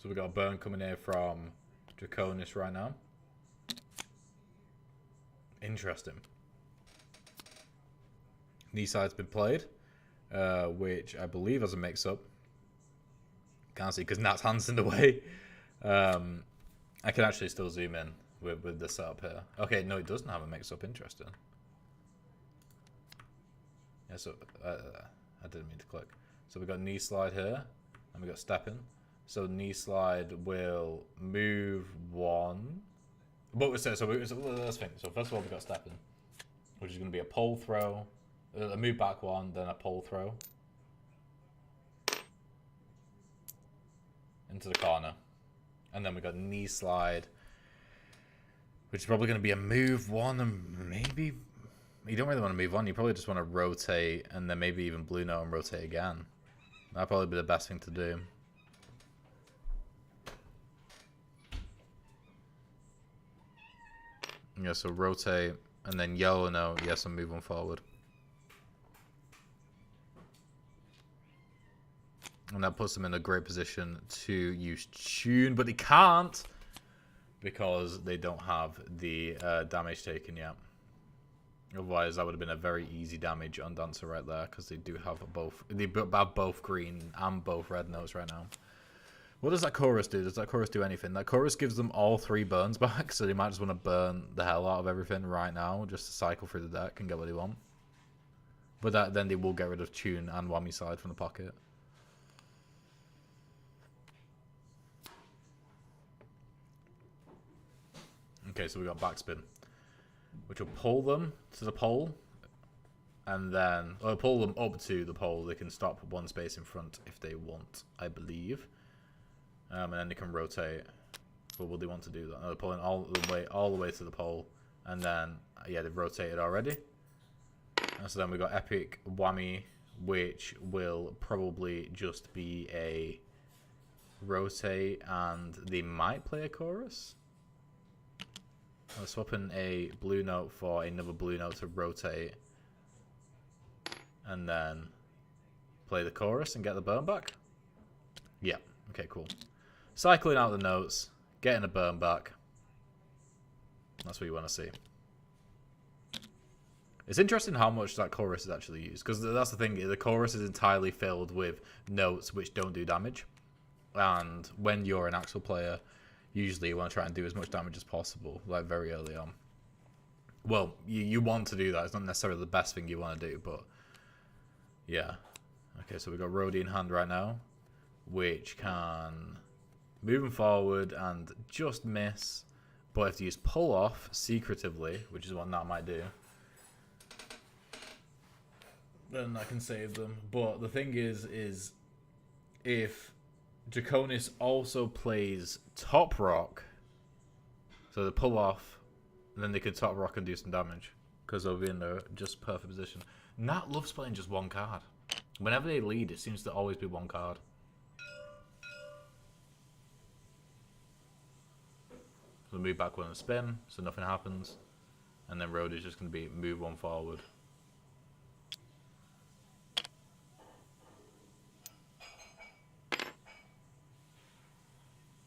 So we got a burn coming here from Draconis right now. Interesting. Knee side's been played, which I believe has a mix-up. Can't see because Nat's hand's in the way. I can actually still zoom in with this setup here. Okay, no, it doesn't have a mix-up. Interesting. Yeah, so I didn't mean to click. So we got knee slide here, and we got step in. So knee slide will move 1. But let's think. So first of all, we got step in, which is going to be a pole throw, a move back 1, then a pole throw into the corner, and then we got knee slide, which is probably going to be a move 1, and maybe you don't really want to move 1. You probably just want to rotate, and then maybe even blue note and rotate again. That'd probably be the best thing to do. Yeah, so rotate, and then yellow note, yes, and move on forward. And that puts them in a great position to use Tune, but they can't because they don't have the damage taken yet. Otherwise, that would have been a very easy damage on Dancer right there because they do have both. They have both green and both red notes right now. What does that chorus do? Does that chorus do anything? That chorus gives them all 3 burns back, so they might just want to burn the hell out of everything right now just to cycle through the deck and get what they want. But then they will get rid of Tune and Whammy Side from the pocket. Okay, so we got backspin, which will pull them to the pole, and then pull them up to the pole. They can stop 1 space in front if they want, I believe. And then they can rotate. But will they want to do that? No, they're pulling all the way to the pole, and then yeah, they've rotated already. And so then we got Epic Whammy, which will probably just be a rotate, and they might play a chorus. I'll swap in a blue note for another blue note to rotate, and then play the chorus and get the burn back. Yeah. Okay. Cool. Cycling out the notes, getting a burn back. That's what you want to see. It's interesting how much that chorus is actually used, because that's the thing. The chorus is entirely filled with notes which don't do damage, and when you're an actual player, usually you want to try and do as much damage as possible, like very early on. Well, you want to do that. It's not necessarily the best thing you want to do, but yeah. Okay, so we've got Rhodey in hand right now, which can move him forward and just miss, but if you use pull off secretively, which is what Nat might do, then I can save them. But the thing is if Draconis also plays top rock, so they pull off, and then they can top rock and do some damage because they'll be in the just perfect position. Nat loves playing just 1 card. Whenever they lead, it seems to always be 1 card. So move back 1 and spin, so nothing happens, and then road is just going to be move 1 forward.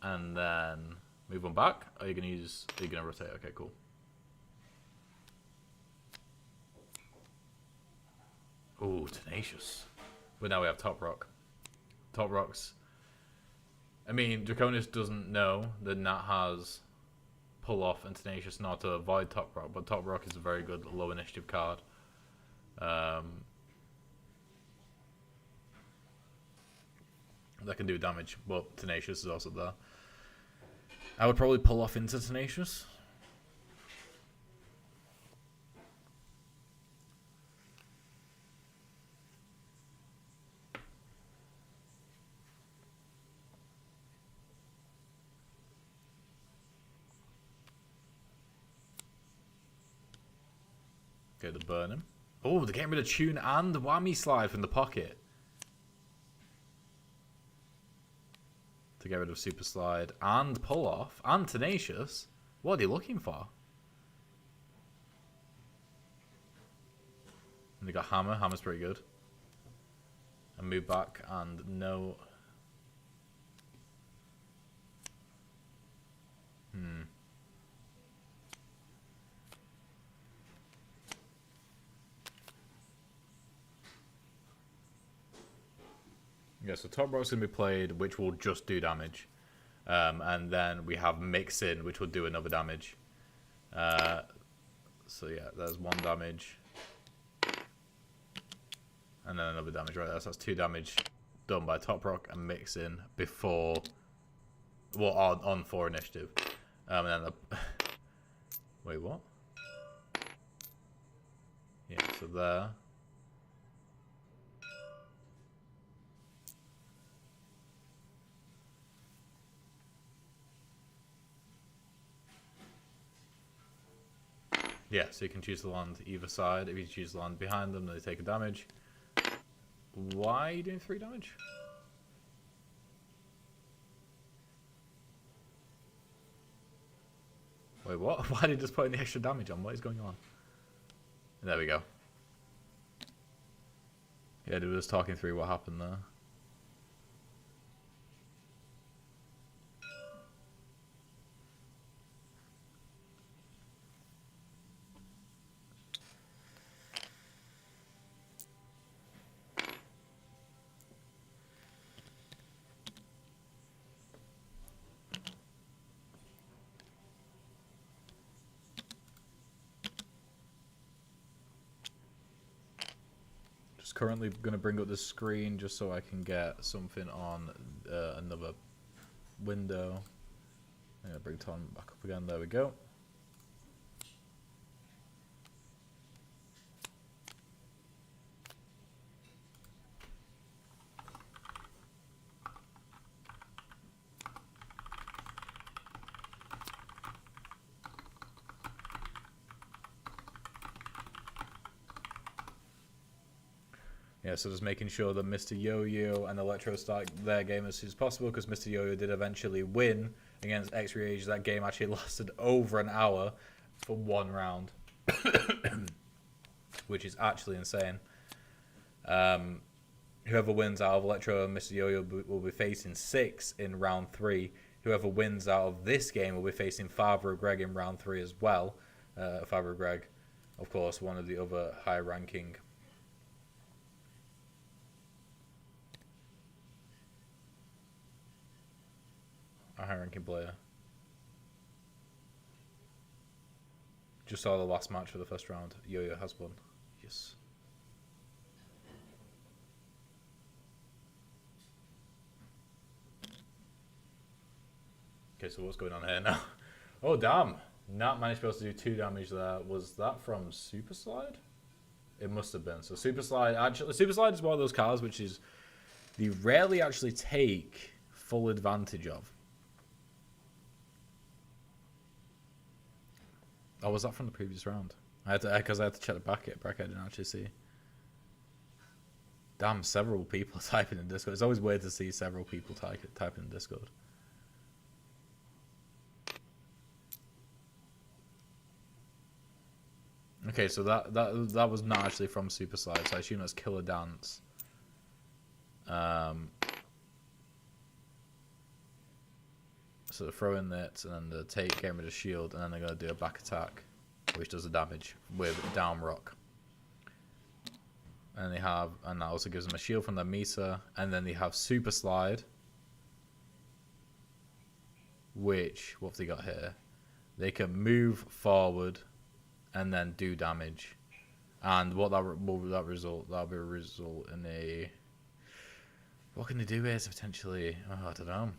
And then move 1 back. Are you going to rotate? Okay, cool. Ooh, tenacious. But now we have top rock. Top rocks. I mean, Draconis doesn't know that Nat has pull off and tenacious not to avoid top rock, but top rock is a very good low initiative card That can do damage, but Tenacious is also there. I would probably pull off into Tenacious. Okay, to burn him. Oh, they're getting rid of Tune and Whammy Slide from the pocket. To get rid of Super Slide and Pull Off and Tenacious. What are they looking for? And they got Hammer. Hammer's pretty good. And move back and no. Yeah, so Top Rock's going to be played, which will just do damage. And then we have Mix In, which will do another damage. So yeah, there's 1 damage. And then another damage right there. So that's 2 damage done by Top Rock and Mix In before... Well, on 4 initiative. And then the... Wait, what? Yeah, so there... Yeah, so you can choose to land either side. If you choose to land behind them, then they take a damage. Why are you doing 3 damage? Wait, what? Why did he just put the extra damage on? What is going on? There we go. Yeah, they were just talking through what happened there. Currently going to bring up the screen just so I can get something on another window. I'm going to bring Tom back up again. There we go. Yeah, so just making sure that Mr. Yo-Yo and Electro start their game as soon as possible, because Mr. Yo-Yo did eventually win against X-Rage. That game actually lasted over an hour for 1 round, which is actually insane. Whoever wins out of Electro and Mr. Yo-Yo will be facing 6 in round 3. Whoever wins out of this game will be facing Father of Greg in round 3 as well. Father of Greg, of course, one of the other high-ranking player. Just saw the last match for the first round. Yo-Yo has won. Yes. Okay, so what's going on here now? Oh, damn. Nat managed to be able to do 2 damage there. Was that from Super Slide? It must have been. So Super Slide, actually, Super Slide is one of those cards which is they rarely actually take full advantage of. Oh, was that from the previous round? Because I had to check the bracket. I didn't actually see. Damn, several people typing in Discord. It's always weird to see several people typing in Discord. Okay, so that was not actually from Super Slide, so I assume that's Killer Dance. So they throw in that, and then they take game with a shield, and then they're going to do a back attack, which does the damage with down rock. And they have, and that also gives them a shield from their meter, and then they have Super Slide, which, what have they got here? They can move forward, and then do damage. And what will that result? That'll be a result in a... What can they do here to potentially... Oh, I don't know.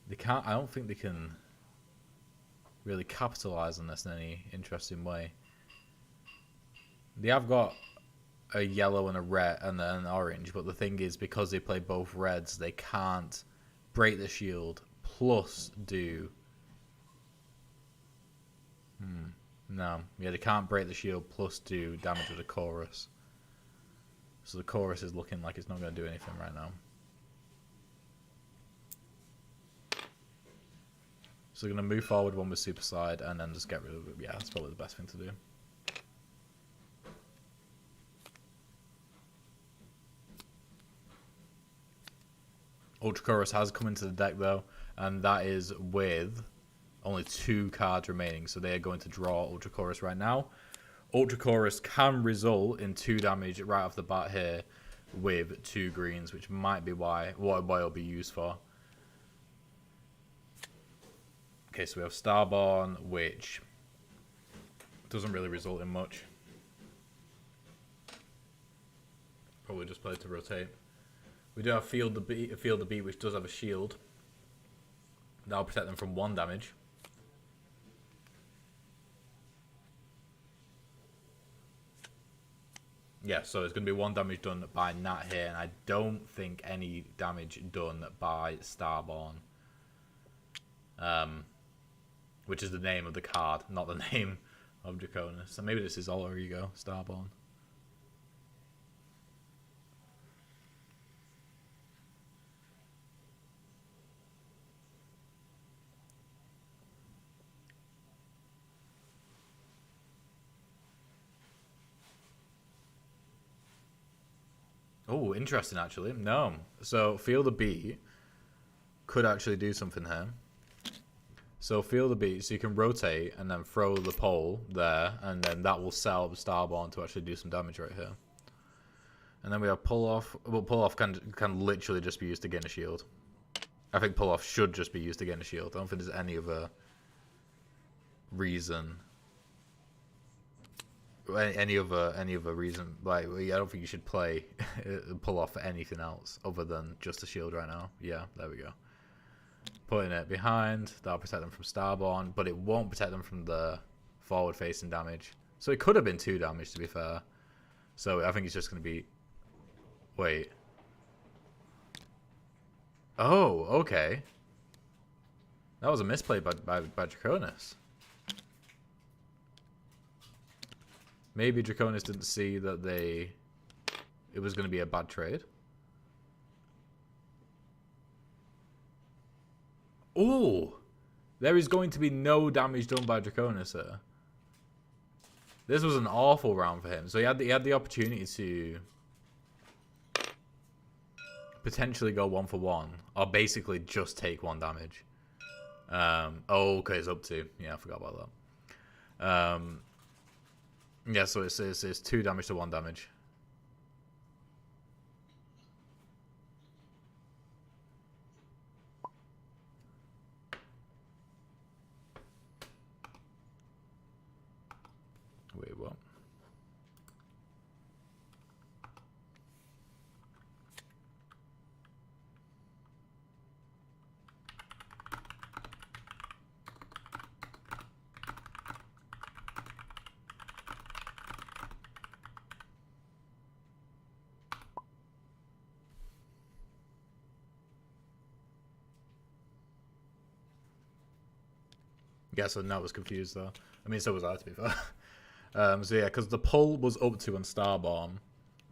They can't... I don't think they can really capitalise on this in any interesting way. They have got a yellow and a red and then an orange, but the thing is, because they play both reds, they can't break the shield plus do... No. Yeah, they can't break the shield plus do damage with the chorus. So the chorus is looking like it's not going to do anything right now. So they're going to move forward one with Super Slide and then just get rid of it. Yeah, that's probably the best thing to do. Ultra Chorus has come into the deck though, and that is with only 2 cards remaining, so they are going to draw Ultra Chorus right now. Ultra Chorus can result in 2 damage right off the bat here with 2 greens, which might be what it'll be used for. Okay, so we have Starborn, which doesn't really result in much. Probably just played to rotate. We do have Field the Beat, which does have a shield. That'll protect them from 1 damage. Yeah, so it's going to be 1 damage done by Nat here, and I don't think any damage done by Starborn. Which is the name of the card, not the name of Draconis. So maybe this is Alter Ego, Starborn. Oh, interesting, actually. No. So, Feel the Beat could actually do something here. So, Feel the Beat, so you can rotate and then throw the pole there, and then that will set up Starborn to actually do some damage right here. And then we have Pull Off. Well, Pull Off can literally just be used to gain a shield. I think Pull Off should just be used to gain a shield. I don't think there's any other reason. Any other reason, like, I don't think you should play Pull Off for anything else other than just a shield right now. Yeah, there we go. Putting it behind, that'll protect them from Starborn, but it won't protect them from the forward facing damage. So it could have been 2 damage, to be fair. So I think it's just going to be... Wait. Oh, okay. That was a misplay by Draconis. Maybe Draconis didn't see that it was going to be a bad trade. Oh! There is going to be no damage done by Draconis here. This was an awful round for him. So he had the opportunity to potentially go 1 for 1. Or basically just take 1 damage. Oh, okay, it's up to. Yeah, I forgot about that. Yeah, so it's 2 damage to 1 damage. Wait, what? Yeah, so now I was confused though. I mean, so was I, to be fair. So yeah, because the pull was up to on Starborn,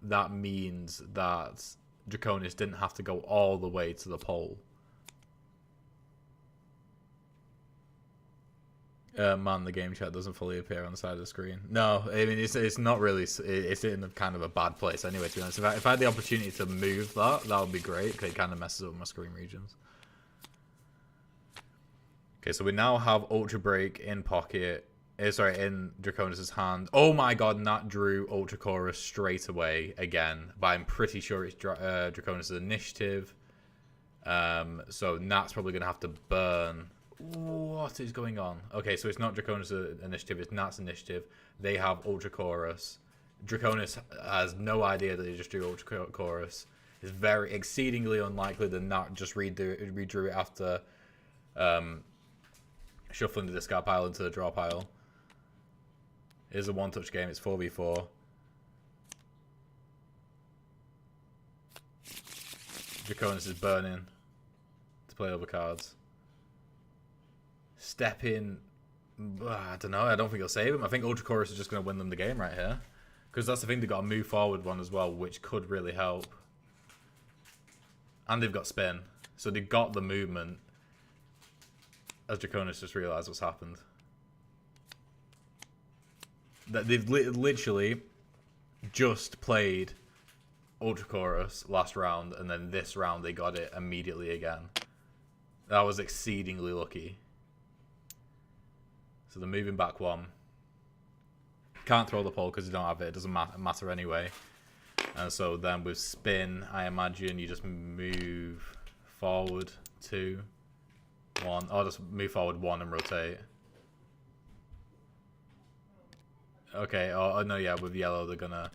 that means that Draconis didn't have to go all the way to the pole. Man, the game chat doesn't fully appear on the side of the screen. No, I mean, it's not really... It's in a kind of a bad place anyway, to be honest. If I had the opportunity to move that would be great, because it kind of messes up my screen regions. Okay, so we now have Ultra Break in pocket. Sorry, in Draconis' hand. Oh my god, Nat drew Ultra Chorus straight away again. But I'm pretty sure it's Draconis' initiative. So Nat's probably going to have to burn What is going on? Okay, so it's not Draconis' initiative, it's Nat's initiative. They have Ultra Chorus. Draconis has no idea that they just drew Ultra Chorus. It's very exceedingly unlikely that Nat just redrew it after shuffling the discard pile into the draw pile. It is a one-touch game, it's 4v4. Draconis is burning to play over cards. Step in. I don't know. I don't think he'll save him. I think Ultra Chorus is just going to win them the game right here. Because that's the thing. They've got a move forward one as well, which could really help. And they've got spin. So they've got the movement. As Draconis just realised what's happened. That they've literally just played Ultra Chorus last round, and then this round they got it immediately again. That was exceedingly lucky. So they're moving back one. Can't throw the pole because you don't have it. It doesn't matter anyway. And so then with spin, I imagine you just move forward 2, 1. Or just move forward 1 and rotate. Okay, oh no, yeah, with yellow they're gonna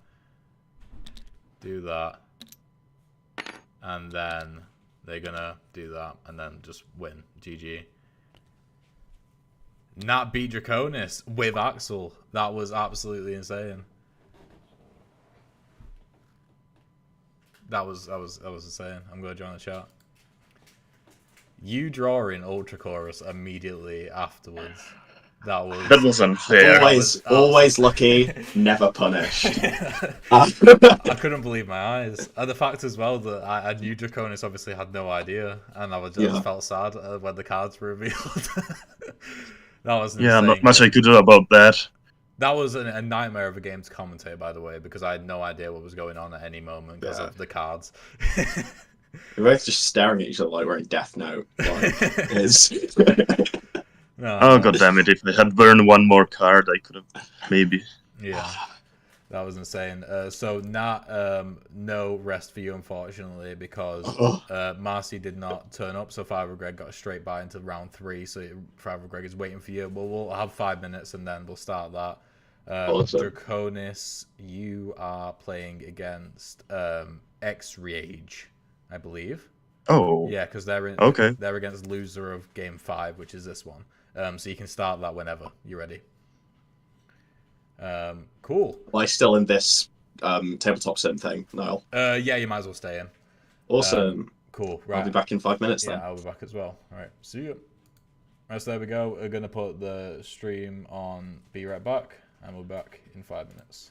do that. And then they're gonna do that and then just win. GG. Nat beat Draconis with Axel. That was absolutely insane. That was insane. I'm gonna join the chat. You drawing Ultra Chorus immediately afterwards. That was unfair. Always lucky, never punished. I couldn't believe my eyes. And the fact as well that I knew Draconis obviously had no idea, and I just felt sad when the cards were revealed. That was insane. Yeah, not much I could do about that. That was a nightmare of a game to commentate, by the way, because I had no idea what was going on at any moment because of the cards. We're both just staring at each other like we're in Death Note. Like, No, god damn it! If they had burned one more card, I could have maybe. Yeah, that was insane. So Nat, no rest for you unfortunately because Marcy did not turn up. So Father Greg got a straight bye into round 3. So Father Greg is waiting for you. But we'll have 5 minutes and then we'll start that. Draconis, you are playing against X-Rage, I believe. Oh. Yeah, because they're against loser of game 5, which is this one. So you can start that whenever you're ready. Cool. Am I still in this tabletop sim thing, Niall? Yeah, you might as well stay in. Awesome. Cool. Right. I'll be back in 5 minutes then. Yeah, I'll be back as well. All right. See you. Right, so there we go. We're gonna put the stream on. Be right back, and we'll be back in 5 minutes.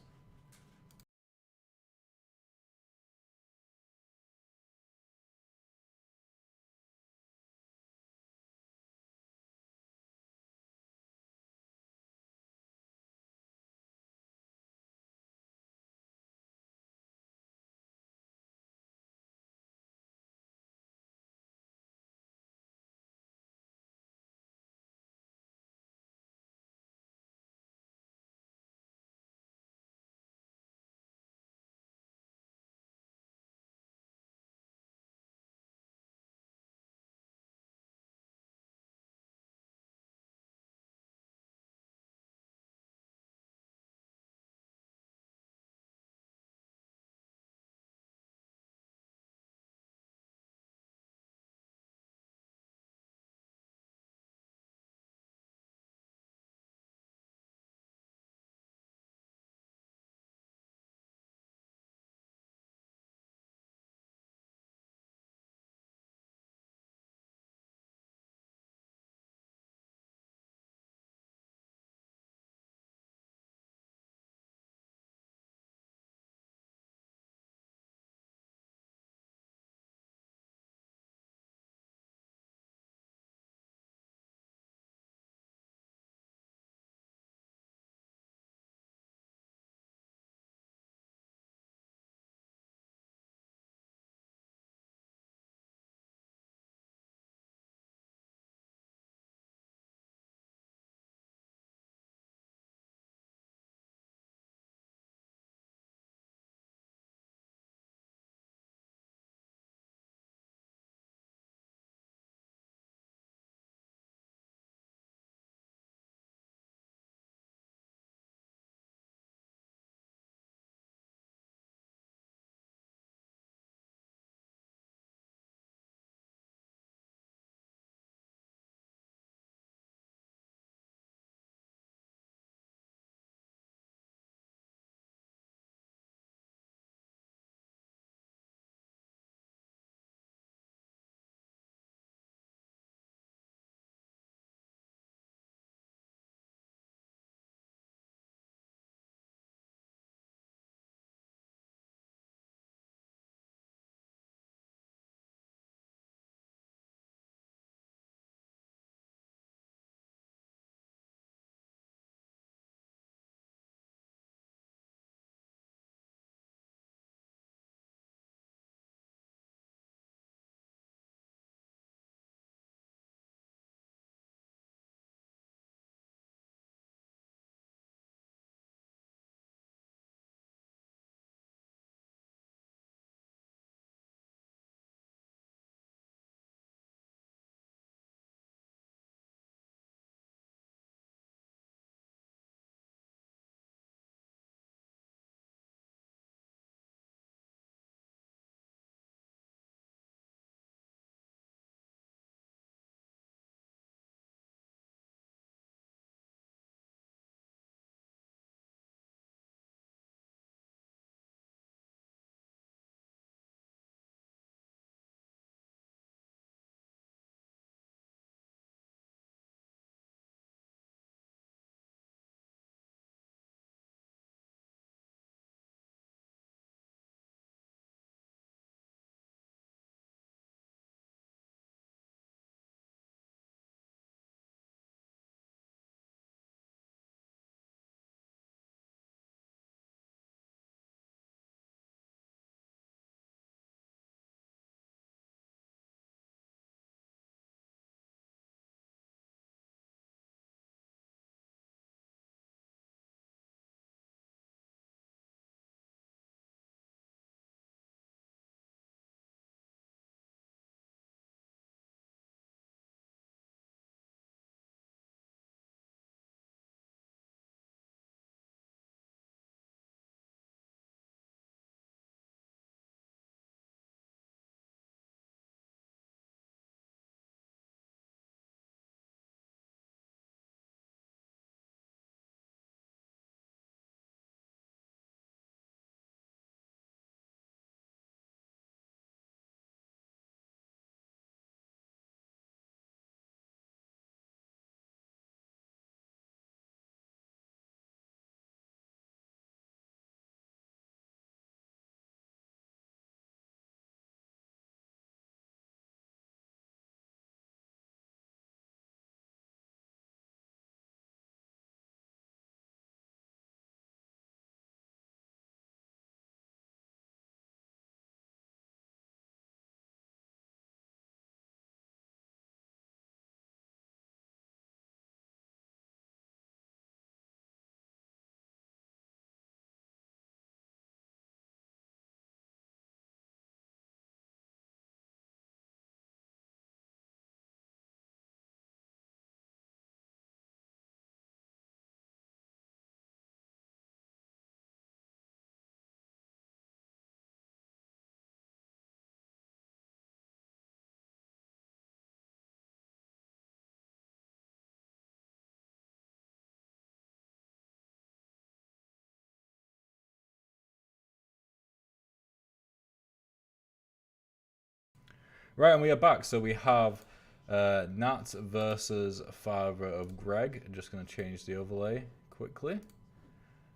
Right, and we are back. So we have Nat versus Father of Greg. I'm just going to change the overlay quickly.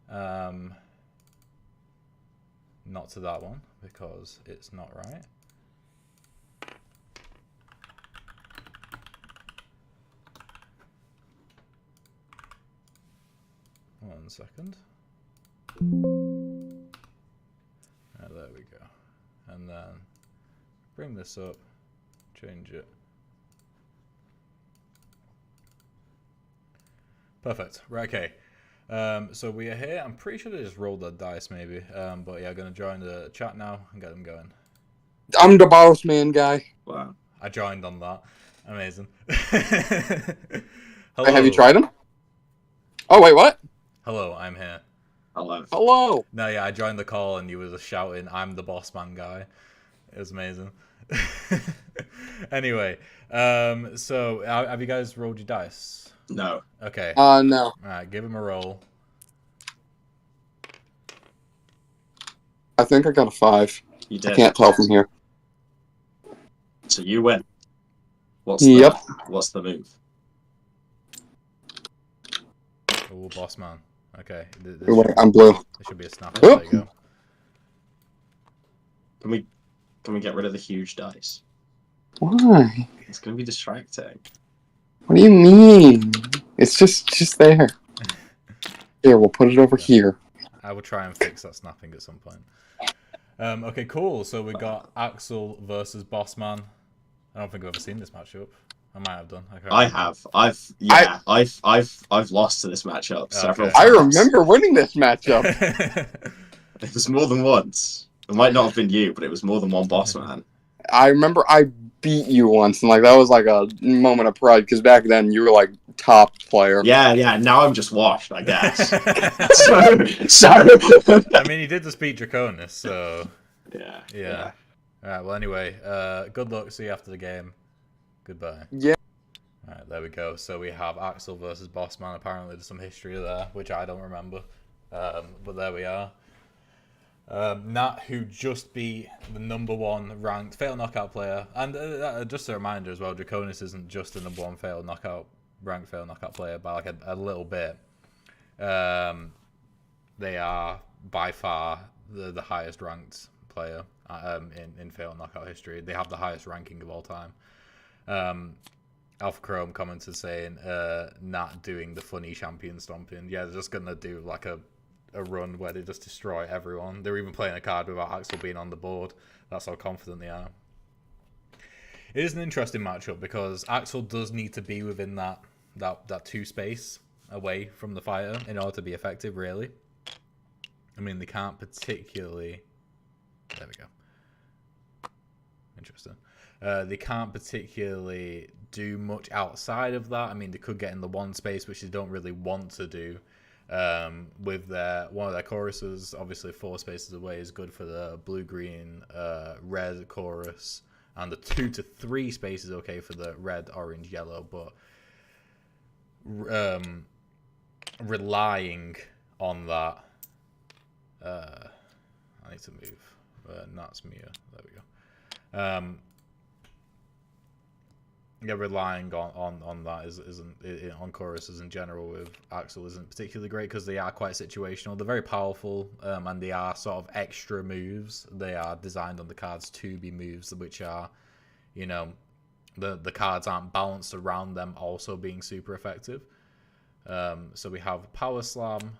Not to that one, because it's not right. One second. There we go. And then bring this up, change it. Perfect. Right, okay. So we are here. I'm pretty sure they just rolled the dice, maybe. But yeah, I'm going to join the chat now and get them going. I'm the boss man guy. Wow. I joined on that. Amazing. Wait, have you tried them? Oh, wait, what? Hello, I'm here. Hello. Hello. No, yeah, I joined the call and you were just shouting, "I'm the boss man guy." It was amazing. Anyway, so have you guys rolled your dice? No. Okay. No. All right, give him a roll. I think I got a 5. You did. I can't tell from here. So you win. What's the move? Oh, boss man. Okay. I'm blue. There should be a snap. There you go. Can we get rid of the huge dice? Why? It's gonna be distracting. What do you mean? It's just there. Here, we'll put it over here. I will try and fix that snapping at some point. Okay, cool. So we got Axel versus Bossman. I don't think I've ever seen this matchup. I might have done. I have. I've lost to this matchup several I times. remember winning this matchup. It was more than once. It might not have been you, but it was more than one boss man. I remember I beat you once, and that was like a moment of pride because back then you were like top player. Yeah. Now I'm just washed, I guess. so. I mean, you did just beat Draconis, so Yeah. All right. Well, anyway, good luck. See you after the game. Goodbye. Yeah. All right, there we go. So we have Axel versus Bossman. Apparently, there's some history there, which I don't remember. But there we are. Nat, who just beat the #1 ranked Fatal Knockout player. And just a reminder as well, Draconis isn't just the #1 ranked Fatal Knockout player by like a little bit. They are by far the highest ranked player in Fatal Knockout history. They have the highest ranking of all time. Alpha Chrome commented saying Nat doing the funny champion stomping. Yeah, they're just going to do like a run where they just destroy everyone. They're even playing a card without Axel being on the board. That's how confident they are. It is an interesting matchup because Axel does need to be within that 2 space away from the fighter in order to be effective, really. I mean, they can't particularly... There we go. Interesting. They can't particularly do much outside of that. I mean, they could get in the 1 space, which they don't really want to do. With one of their choruses, obviously 4 spaces away is good for the blue-green red chorus, and the 2 to 3 spaces okay for the red, orange, yellow. But relying on that, I need to move. Nat's Mia. There we go. Yeah, relying on that isn't on choruses in general with Axel isn't particularly great because they are quite situational. They're very powerful, and they are sort of extra moves. They are designed on the cards to be moves, which are, the cards aren't balanced around them also being super effective. So we have Power Slam.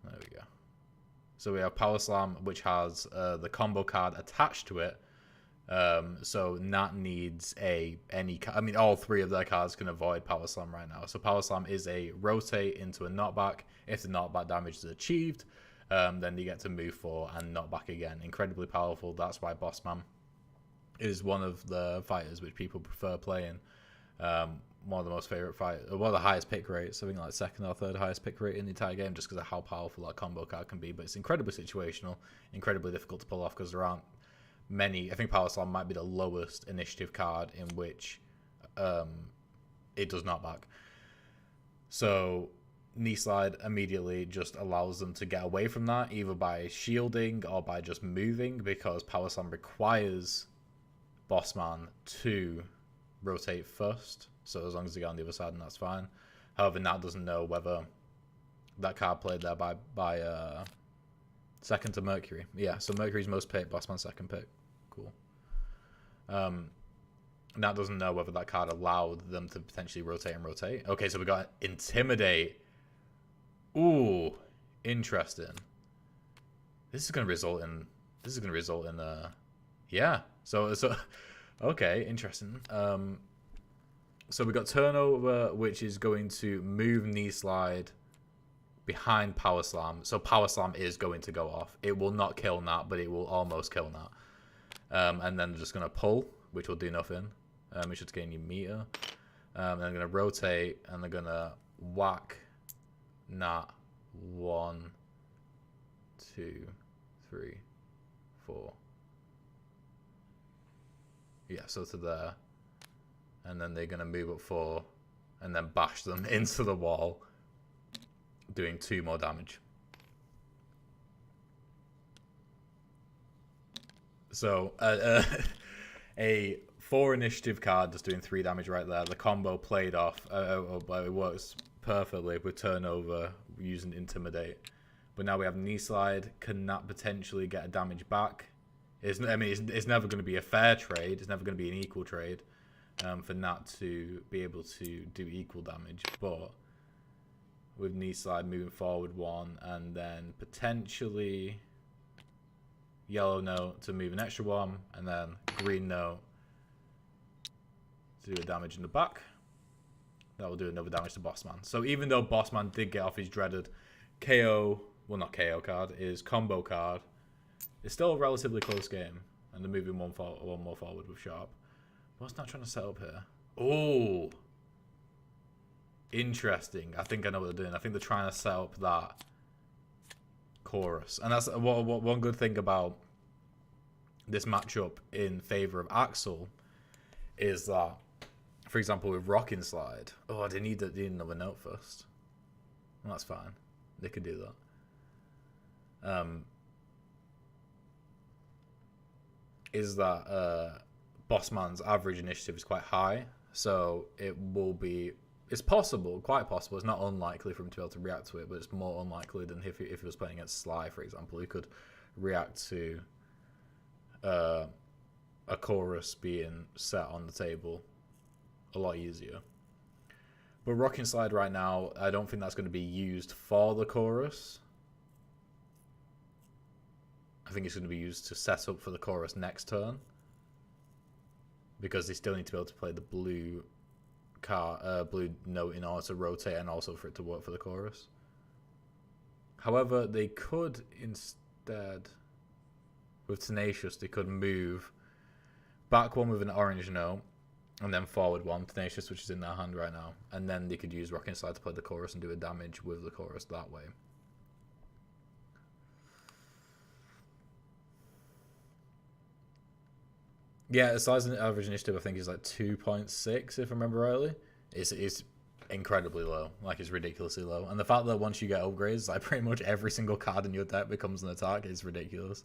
There we go. So we have Power Slam, which has the combo card attached to it. So Nat needs all 3 of their cards can avoid Power Slam right now. So Power Slam is a rotate into a knockback. If the knockback damage is achieved, then you get to move 4 and knockback again. Incredibly powerful. That's why Bossman is one of the fighters which people prefer playing. One of the most favorite fighters, one of the highest pick rates. I think like 2nd or 3rd highest pick rate in the entire game, just because of how powerful that combo card can be. But it's incredibly situational, incredibly difficult to pull off because there aren't many. I think Power Slam might be the lowest initiative card in which it does not back. So Knee Slide immediately just allows them to get away from that, either by shielding or by just moving, because Power Slam requires Bossman to rotate first. So as long as they get on the other side, and that's fine. However, Nat doesn't know whether that card played there by second to Mercury. Yeah, so Mercury's most pick, Bossman's second pick. Cool. Nat doesn't know whether that card allowed them to potentially rotate and rotate. Okay, so we got Intimidate. Ooh, interesting. This is gonna result in. Yeah. So okay, interesting. So we got Turnover, which is going to move Knee Slide behind Power Slam. So Power Slam is going to go off. It will not kill Nat, but it will almost kill Nat. And then they're just gonna pull, which will do nothing. Which should gain you meter. And they're gonna rotate, and they're gonna whack Nat 1, 2, 3, 4. Yeah, so to there. And then they're gonna move up 4 and then bash them into the wall, doing 2 more damage. So a 4 initiative card just doing 3 damage right there. The combo played off. It works perfectly with Turnover using Intimidate. But now we have Knee Slide. Can that potentially get a damage back? It's never going to be a fair trade. It's never going to be an equal trade for Nat to be able to do equal damage. But with Knee Slide moving forward 1, and then potentially Yellow Note to move an extra 1, and then Green Note to do a damage in the back. That will do another damage to Bossman. So even though Bossman did get off his dreaded KO, well not KO card, his combo card, it's still a relatively close game. And they're moving one more forward with Sharp. What's Nat trying to set up here? Oh, interesting. I think I know what they're doing. I think they're trying to set up that chorus. And that's what one good thing about this matchup in favor of Axel is that, for example, with Rocking Slide, they need another note first. Well, that's fine. They could do that. Is that Bossman's average initiative is quite high, so it's possible, quite possible. It's not unlikely for him to be able to react to it, but it's more unlikely than if he was playing against Sly, for example. He could react to a chorus being set on the table a lot easier. But Rocking Slide right now, I don't think that's going to be used for the chorus. I think it's going to be used to set up for the chorus next turn, because they still need to be able to play the blue note in order to rotate and also for it to work for the chorus. However, they could instead, with Tenacious, they could move back 1 with an orange note, and then forward 1, Tenacious, which is in their hand right now, and then they could use Rocking Slide to play the chorus and do a damage with the chorus that way. Yeah, Sly's average initiative I think is like 2.6 if I remember rightly. It's incredibly low, like it's ridiculously low. And the fact that once you get upgrades, like pretty much every single card in your deck becomes an attack is ridiculous.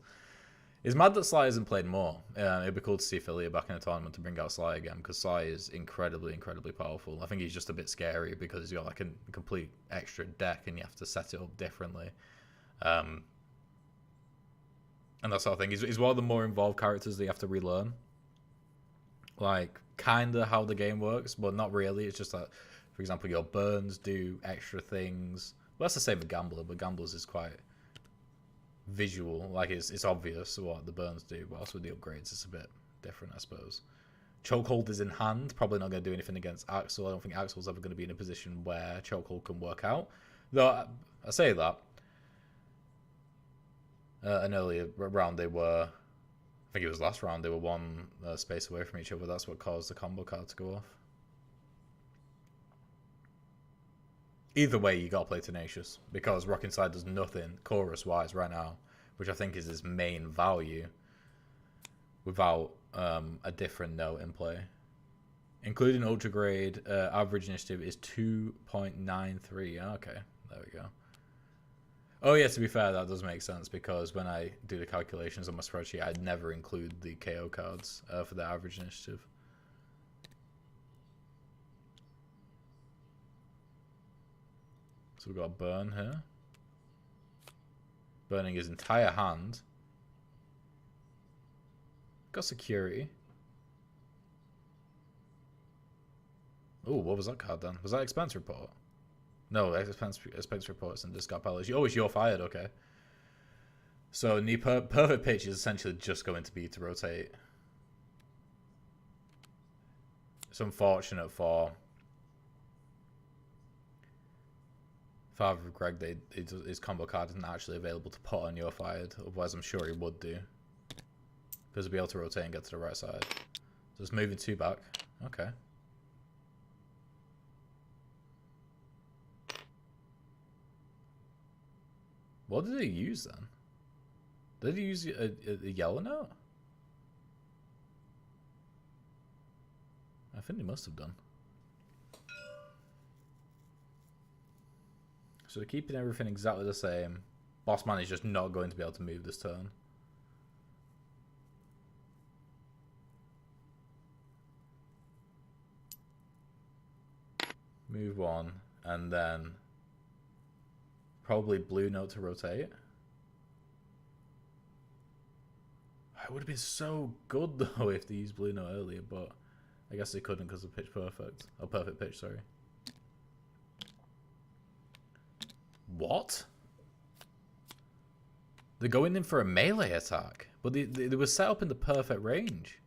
It's mad that Sly hasn't played more. It'd be cool to see Philia back in the tournament to bring out Sly again, because Sly is incredibly, incredibly powerful. I think he's just a bit scary because he's got like a complete extra deck and you have to set it up differently. And that sort of thing. He's one of the more involved characters that you have to relearn. Like, kind of how the game works, but not really. It's just that, for example, your burns do extra things. Well, that's the same with Gambler, but Gambler's is quite visual. Like, it's obvious what the burns do, but also with the upgrades, it's a bit different, I suppose. Chokehold is in hand. Probably not going to do anything against Axel. I don't think Axel's ever going to be in a position where Chokehold can work out. Though, I say that. An earlier round, they were... I think it was last round, they were 1 space away from each other. That's what caused the combo card to go off. Either way, you gotta play Tenacious, because Rocking Slide does nothing chorus-wise right now, which I think is his main value, without a different note in play. Including Ultra Grade, average initiative is 2.93. Okay, There we go. Oh yeah, to be fair, that does make sense because when I do the calculations on my spreadsheet, I'd never include the KO cards for the average initiative. So we've got Burn here. Burning his entire hand. Got Security. Oh, what was that card then? Was that Expense Report? No, expense reports and discard palace. Oh, it's you're fired, okay. So perfect pitch is essentially just going to be to rotate. It's unfortunate for Father of Greg that his combo card isn't actually available to put on you're fired. Otherwise, I'm sure he would do. Because he'll be able to rotate and get to the right side. Just moving 2 back. Okay. What did he use then? Did he use a yellow note? I think he must have done. So they're keeping everything exactly the same. Boss man is just not going to be able to move this turn. Move 1, and then probably blue note to rotate. It would have been so good though if they used blue note earlier, but I guess they couldn't because of pitch perfect. Oh, perfect pitch, sorry. What? They're going in for a melee attack, but they were set up in the perfect range.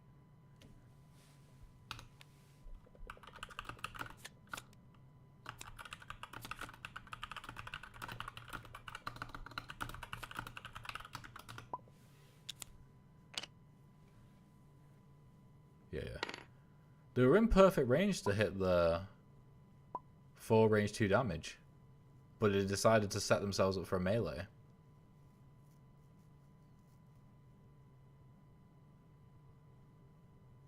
Yeah. They were in perfect range to hit the 4 range 2 damage, but they decided to set themselves up for a melee.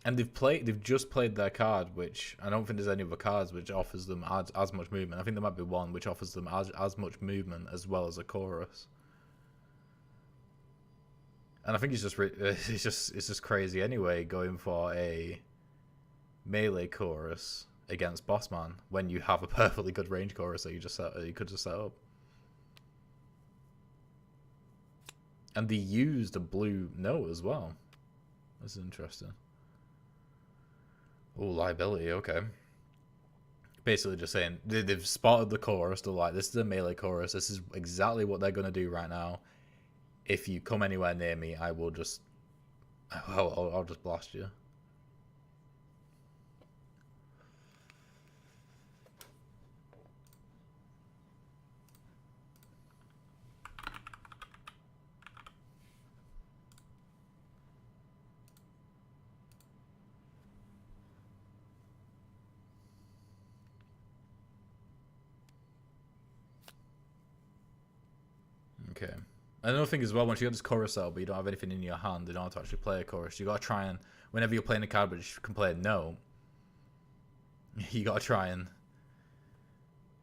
And they've just played their card, which I don't think there's any other cards which offers them as much movement. I think there might be one which offers them as much movement as well as a chorus. And I think it's just crazy anyway, going for a melee chorus against Bossman when you have a perfectly good range chorus that you could just set up. And they used a blue note as well. This is interesting. Oh, liability, okay. Basically just saying, they've spotted the chorus, they're like, this is a melee chorus, this is exactly what they're going to do right now. If you come anywhere near me, I will just... I'll just blast you. Okay. Another thing as well, once you get this chorus out, but you don't have anything in your hand in order to actually play a chorus, you gotta try and, whenever you're playing a card which can play a note, you gotta try and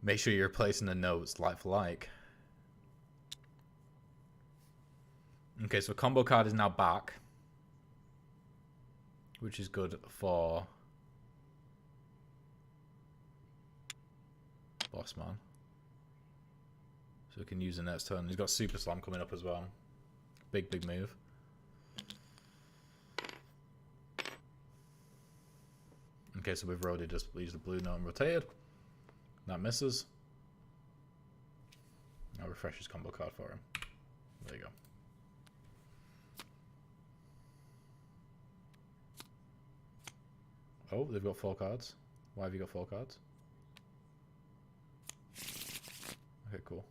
make sure you're replacing the notes like for like. Okay, so combo card is now back, which is good for Bossman. So we can use the next turn. He's got Super Slam coming up as well. Big move. Okay, so we've already just used the blue note and rotated. That misses. I'll refresh his combo card for him. There you go. Oh, they've got 4 cards. Why have you got 4 cards? Okay, cool.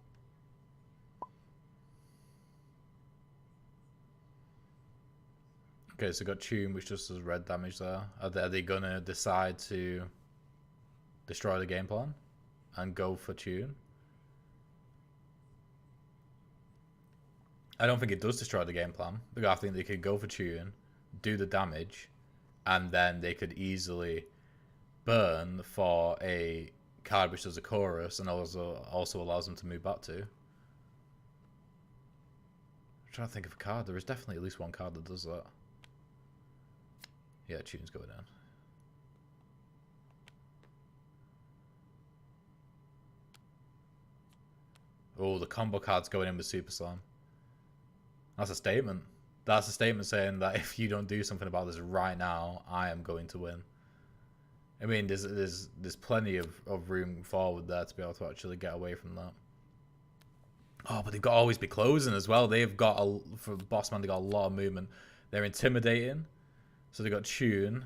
Okay, so got Tune, which just does red damage there. Are they gonna decide to destroy the game plan and go for Tune? I don't think it does destroy the game plan, because I think they could go for Tune, do the damage, and then they could easily burn for a card which does a chorus and also allows them to move back to. I'm trying to think of a card. There is definitely at least one card that does that. Yeah, tune's going in. Oh, the combo card's going in with Super Slam. That's a statement. That's a statement saying that if you don't do something about this right now, I am going to win. I mean, there's plenty of room forward there to be able to actually get away from that. Oh, but they've got to always be closing as well. They've got, for Bossman, they've got a lot of movement. They're intimidating. So they've got Tune.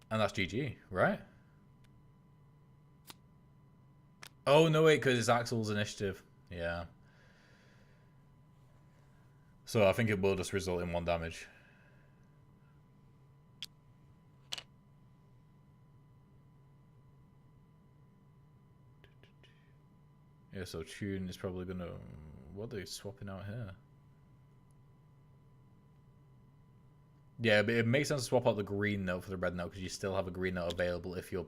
And that's GG, right? Oh, no, wait, because it's Axel's initiative. Yeah. So I think it will just result in 1 damage. Yeah, so Tune is probably going to... What are they swapping out here? Yeah, but it makes sense to swap out the green note for the red note because you still have a green note available if you're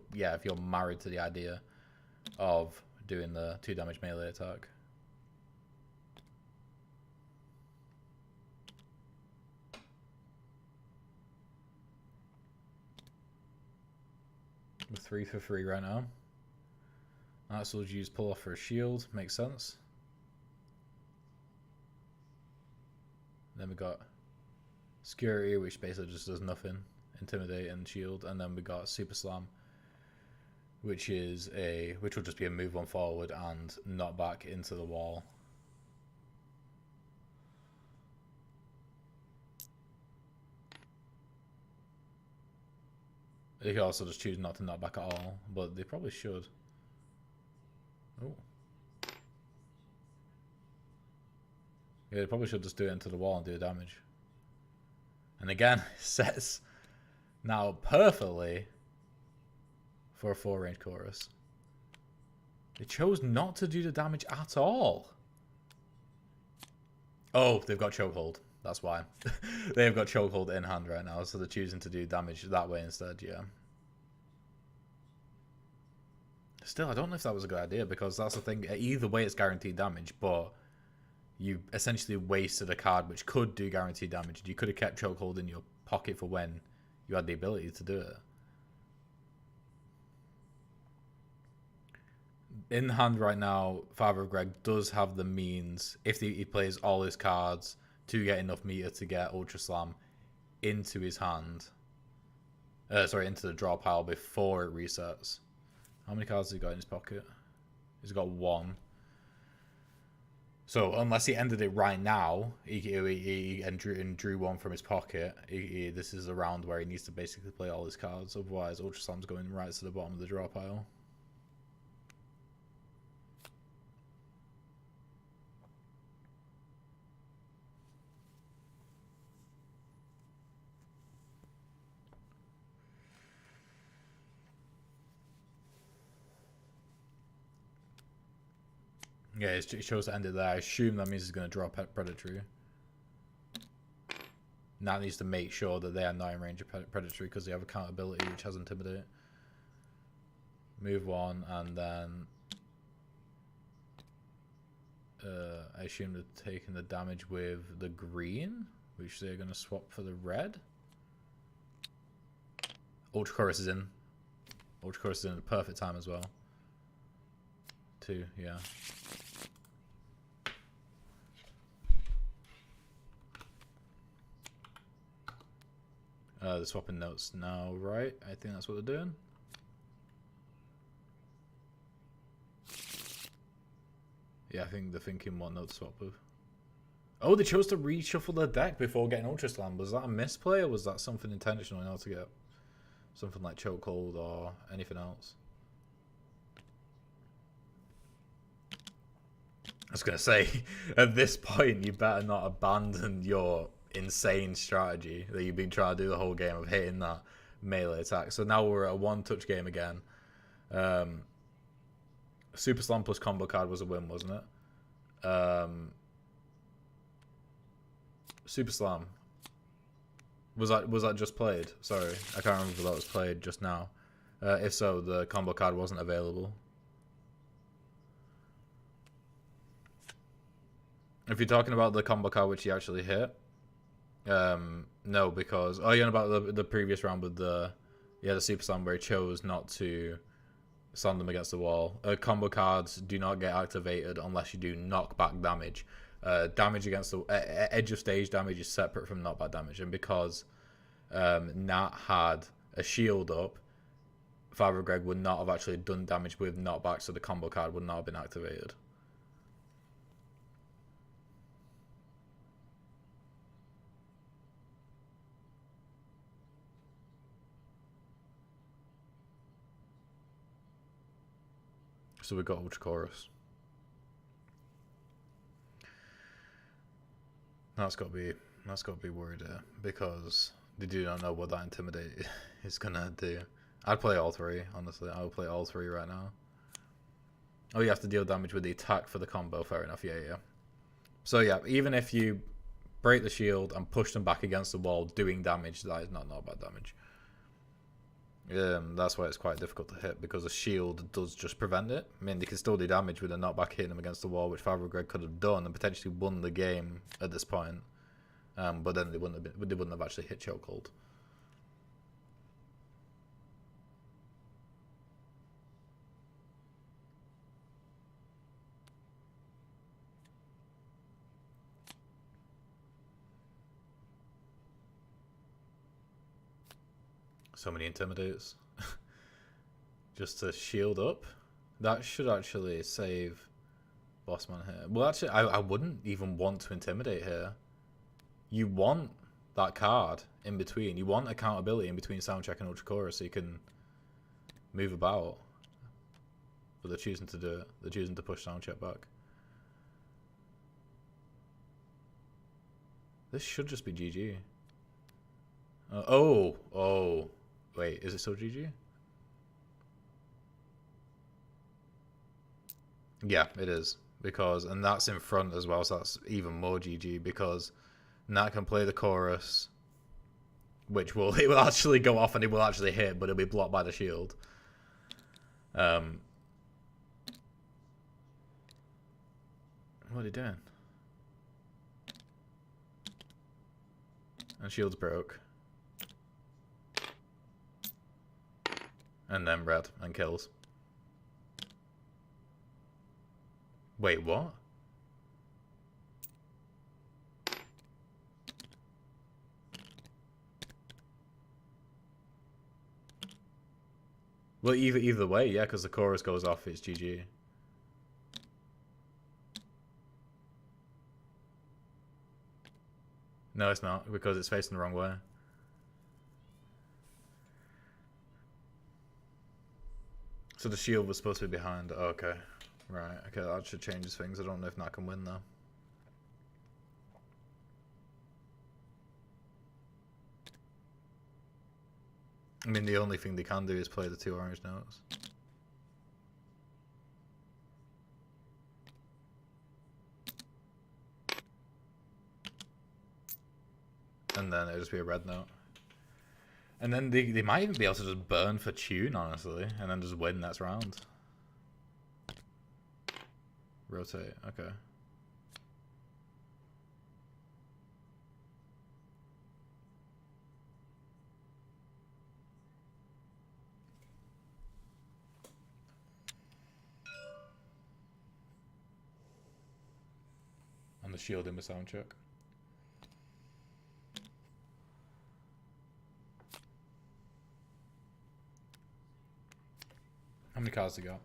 married to the idea of doing the 2 damage melee attack. We're 3 for 3 right now. Axel's use pull off for a shield, makes sense. Then we got Security, which basically just does nothing. Intimidate and shield, and then we got Super Slam, which will just be a move 1 forward and not back into the wall. They could also just choose not to knock back at all, but they probably should. Oh. Yeah, they probably should just do it into the wall and do damage. And again, it sets now perfectly for a 4-range chorus. They chose not to do the damage at all. Oh, they've got chokehold. That's why. They've got chokehold in hand right now, so they're choosing to do damage that way instead, yeah. Still, I don't know if that was a good idea, because that's the thing. Either way, it's guaranteed damage, but you essentially wasted a card which could do guaranteed damage. You could have kept chokehold in your pocket for when you had the ability to do it. In hand right now, Father of Greg does have the means, if he plays all his cards, to get enough meter to get Ultra Slam into his hand. Into the draw pile before it resets. How many cards has he got in his pocket? He's got 1. So unless he ended it right now, he drew 1 from his pocket. This is a round where he needs to basically play all his cards. Otherwise, Ultra Slam's going right to the bottom of the draw pile. Yeah, it chose to end it there. I assume that means he's going to draw Predatory. Now needs to make sure that they are not in range of Predatory because they have accountability, which has Intimidate. Move 1, and then I assume they're taking the damage with the green, which they're going to swap for the red. Ultra Chorus is in. Ultra Chorus is in at the perfect time as well. 2, yeah. They're swapping notes now, right? I think that's what they're doing. Yeah, I think they're thinking what note to swap with. Oh, they chose to reshuffle their deck before getting Ultra Slam. Was that a misplay, or was that something intentional in order to get something like Chokehold or anything else? I was going to say, at this point, you better not abandon your insane strategy that you've been trying to do the whole game of hitting that melee attack. So now we're at a 1-touch game again. Super Slam plus combo card was a win, wasn't it? Super Slam. Was that just played? Sorry, I can't remember if that was played just now. If so, the combo card wasn't available. If you're talking about the combo card which he actually hit, no, because you're on about the previous round with the Super Slam where he chose not to slam them against the wall. Combo cards do not get activated unless you do knockback damage. Damage against the edge of stage damage is separate from knockback damage, and because Nat had a shield up, Father Greg would not have actually done damage with knockback, so the combo card would not have been activated. So we got Ultra Chorus. That's got to be worried because they do not know what that Intimidate is gonna do. I'd play all three, honestly. I would play all three right now. Oh, you have to deal damage with the attack for the combo. Fair enough. Yeah. So yeah, even if you break the shield and push them back against the wall, doing damage, that is not bad damage. That's why it's quite difficult to hit, because a shield does just prevent it. I mean, they can still do damage with a knockback hitting them against the wall, which Father Greg could have done and potentially won the game at this point. But then they wouldn't have actually hit chokehold. So many Intimidators. Just to shield up. That should actually save Bossman here. Well, actually, I wouldn't even want to Intimidate here. You want that card in between. You want accountability in between Soundcheck and Ultra Chorus so you can move about. But they're choosing to do it. They're choosing to push Soundcheck back. This should just be GG. Oh. Wait, is it still GG? Yeah, it is. And that's in front as well, so that's even more GG, because Nat can play the chorus, which it will actually go off and it will actually hit, but it'll be blocked by the shield. What are they doing? And shield's broke. And then red and kills. Wait, what? Well, either way, yeah, because the chorus goes off, it's GG. No, it's not, because it's facing the wrong way. So the shield was supposed to be behind. Oh, okay. Right. Okay, that should change things. I don't know if Nat can win, though. I mean, the only thing they can do is play the 2 orange notes. And then it'll just be a red note. And then they might even be able to just burn for tune, honestly, and then just win next round. Rotate, okay. And the shield in the sound check. How many cards they got?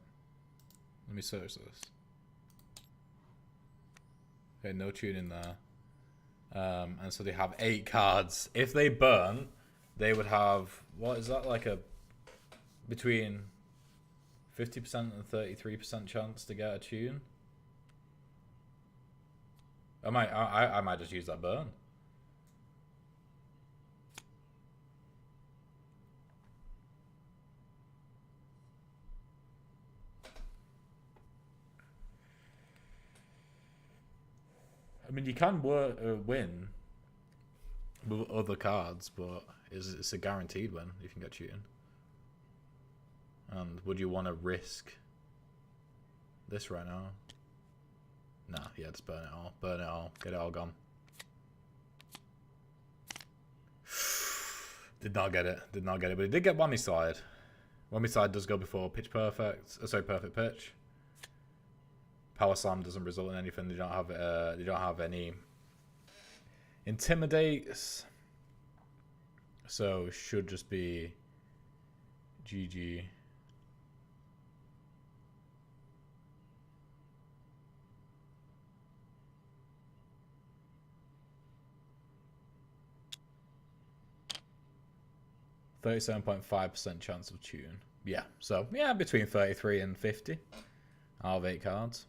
Let me search this. Okay, no tune in there. And so they have 8 cards. If they burn, they would have, what is that, like a between 50% and 33% chance to get a tune? I might just use that burn. I mean, you can win with other cards, but it's a guaranteed win if you can get cheating. And would you want to risk this right now? Nah, yeah, just burn it all. Burn it all. Get it all gone. Did not get it. Did not get it, but he did get whammy slide. Whammy slide does go before pitch perfect. Sorry, perfect pitch. Power slam doesn't result in anything. They don't have any intimidates. So it should just be GG. %37.5% chance of tune. Yeah, so yeah, between 33 and 50 out of 8 cards.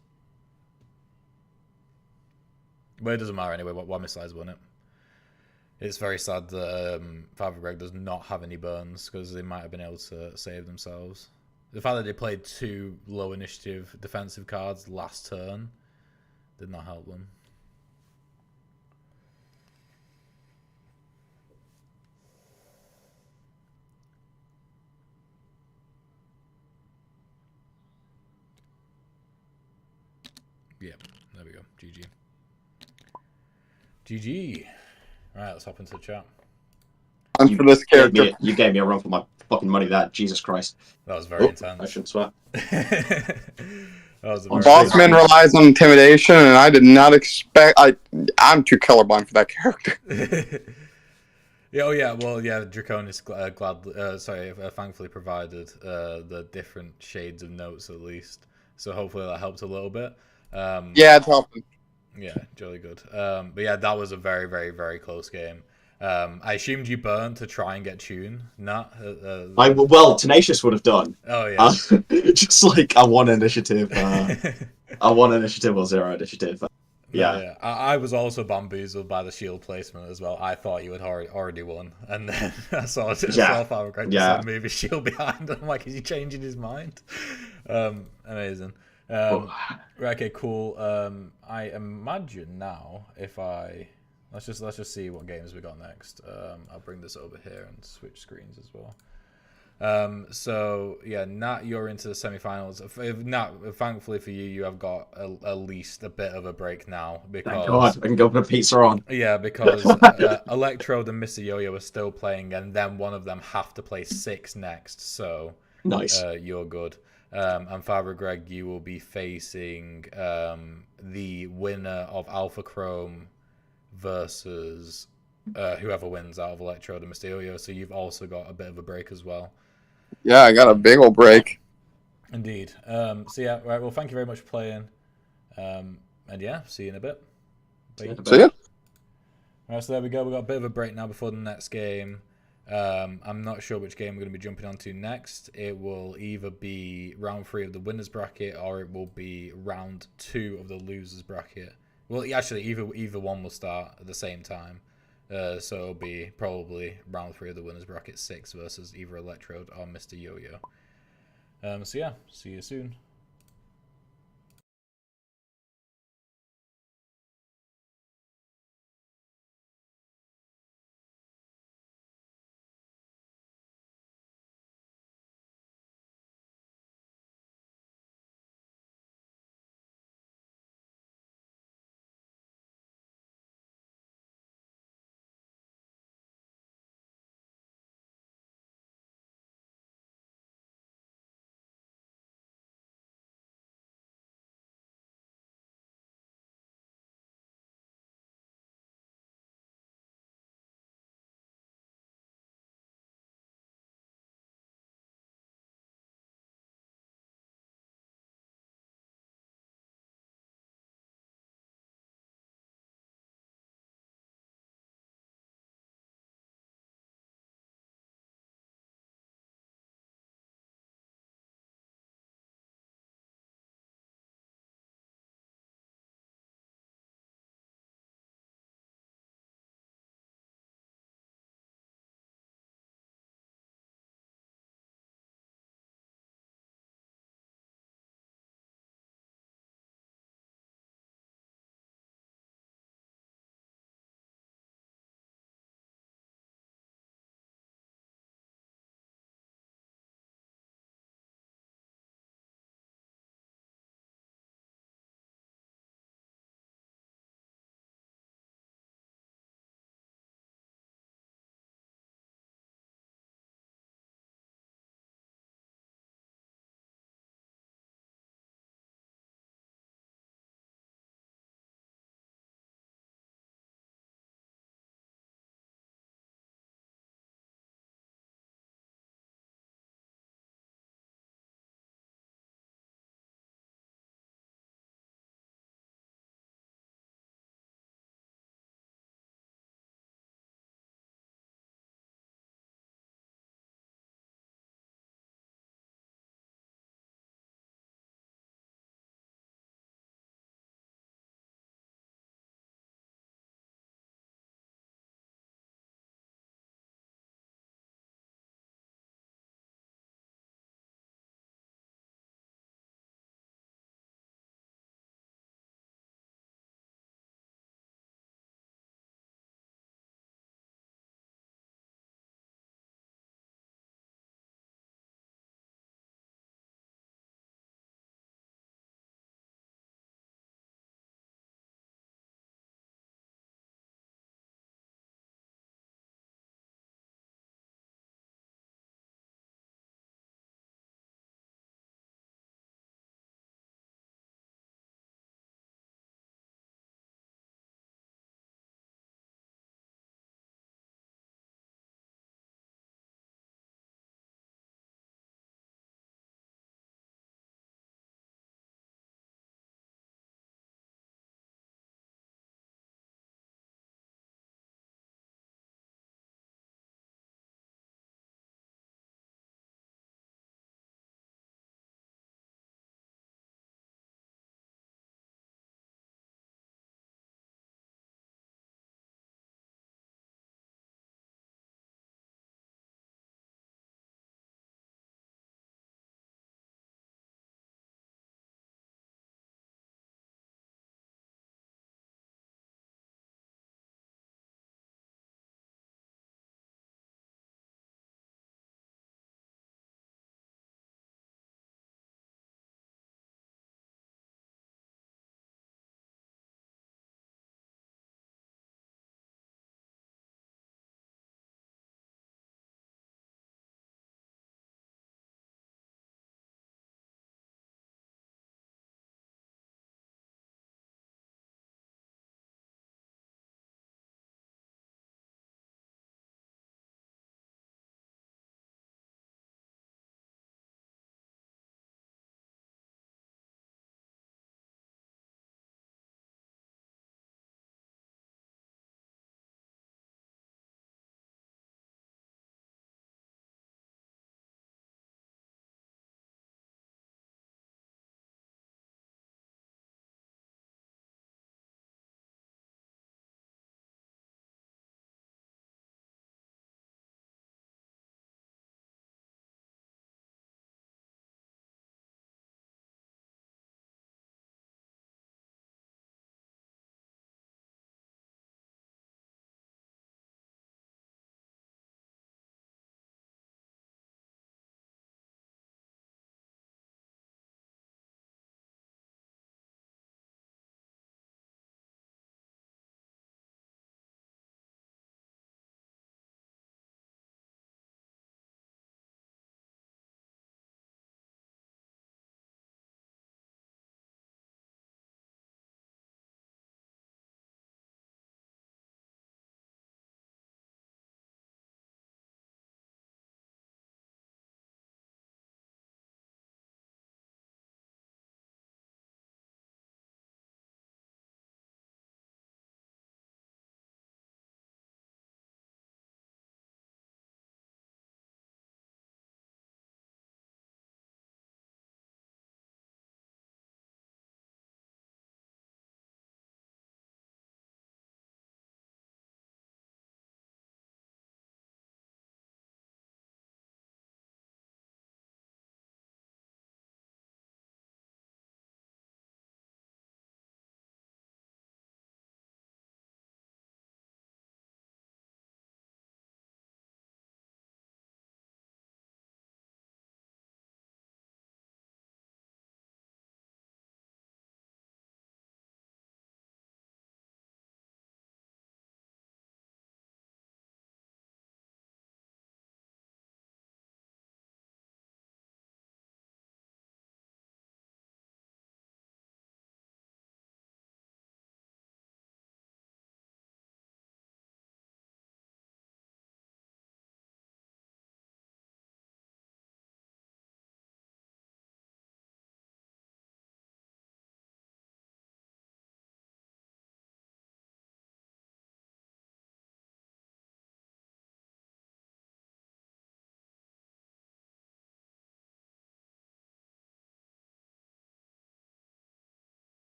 But it doesn't matter anyway. Whammy slide's won it. It's very sad that Father Greg does not have any burns because they might have been able to save themselves. The fact that they played 2 low initiative defensive cards last turn did not help them. Yeah, there we go. GG. GG. Right, let's hop into the chat. And for this character, You gave me a run for my fucking money. That Jesus Christ. That was very intense. I shouldn't swear. That was a very Bossman relies on intimidation, and I did not expect. I'm too colorblind for that character. Yeah, oh yeah, well, yeah, Draconis thankfully provided the different shades of notes at least, so hopefully that helped a little bit. Yeah, it's helping. Yeah, jolly good. But yeah, that was a very, very, very close game. I assumed you burned to try and get tune. Well, Tenacious would have done. Oh yeah, just like I won initiative. I won initiative or 0 initiative. Yeah. I was also bamboozled by the shield placement as well. I thought you had already won, and then I saw Father Greg move his shield behind. I'm like, is he changing his mind? Amazing. Right, okay, cool. I imagine now if I let's just see what games we got next. I'll bring this over here and switch screens as well. So yeah, Nat, you're into the semifinals. Nat, thankfully for you, you have got at least a bit of a break now because thank God, I can go put a pizza on. Yeah, because Electrode and Mr. Yo-Yo are still playing, and then one of them have to play 6 next. So nice. You're good. And Father Greg, you will be facing the winner of Alpha Chrome versus whoever wins out of Electrode and Mr. Yo-Yo. So you've also got a bit of a break as well. Yeah, I got a big old break. Indeed. So yeah, right. Well, thank you very much for playing. And yeah, see you in a bit. Bye. See ya. Right, so there we go. We've got a bit of a break now before the next game. I'm not sure which game we're going to be jumping onto next. It will either be round 3 of the winners bracket or it will be round 2 of the losers bracket. Well, actually, either one will start at the same time. So it'll be probably round 3 of the winners bracket 6 versus either Electrode or Mr. Yo-Yo. So yeah, see you soon.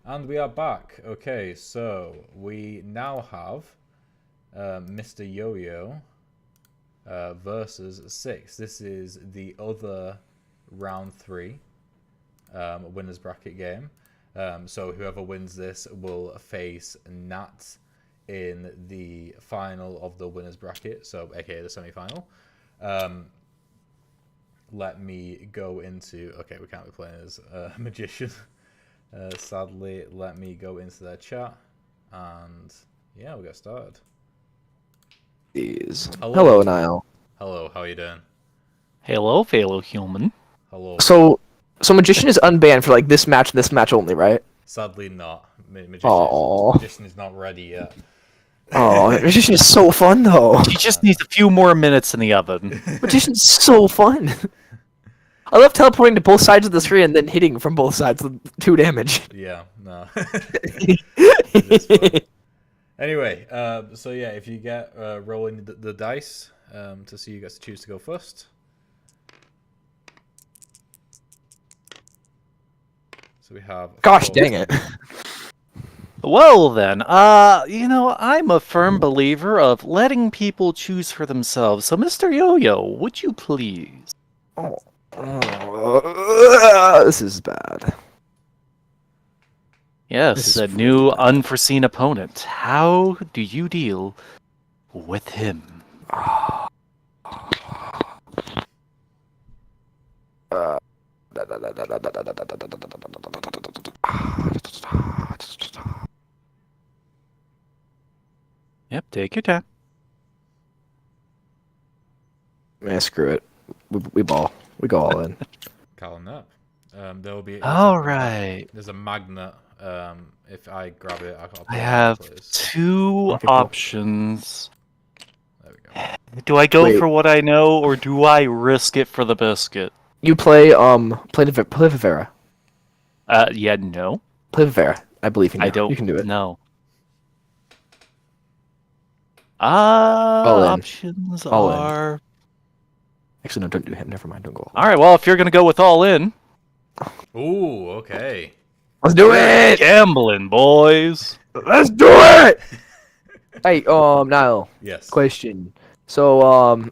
And we are back. Okay, so we now have Mr. Yo-Yo versus Six. This is the other round 3 winners bracket game. So whoever wins this will face Nat in the final of the winners bracket, so aka the semi-final. Let me go into... Okay, we can't be playing as a magician. Sadly, let me go into their chat, and yeah, we'll get started. Hello, Niall. Hello, how are you doing? Hello, fellow human. Hello. So Magician is unbanned for like this match only, right? Sadly not. Aww. Magician is not ready yet. Oh, Magician is so fun though. He just needs a few more minutes in the oven. Magician's so fun. I love teleporting to both sides of the screen and then hitting from both sides with 2 damage. Yeah, no. It is fun. Anyway, so yeah, if you get rolling the dice to see who gets to choose to go first. So we have... Gosh dang it. Well then, I'm a firm believer of letting people choose for themselves. So, Mr. Yo-Yo, would you please? This is bad. Yes, a new unforeseen opponent. How do you deal with him? Yep, take your time. Man, screw it. We ball. We go all in. Callum Knapp. There will be... All right. There's a magnet. If I grab it, I have 2 Okay, cool. options. There we go. Do I go Wait. for what I know, or do I risk it for the biscuit? You play Vivera. Yeah, no. Play Vivera. I believe in you. I don't. You can do it. No. All in. Options All in. are... Actually, no, don't do him. Never mind. Don't go. All right, well, if you're going to go with all in... Ooh, okay. Let's do it! Gambling, boys. Let's do it! Hey, Niall. Yes. Question. So,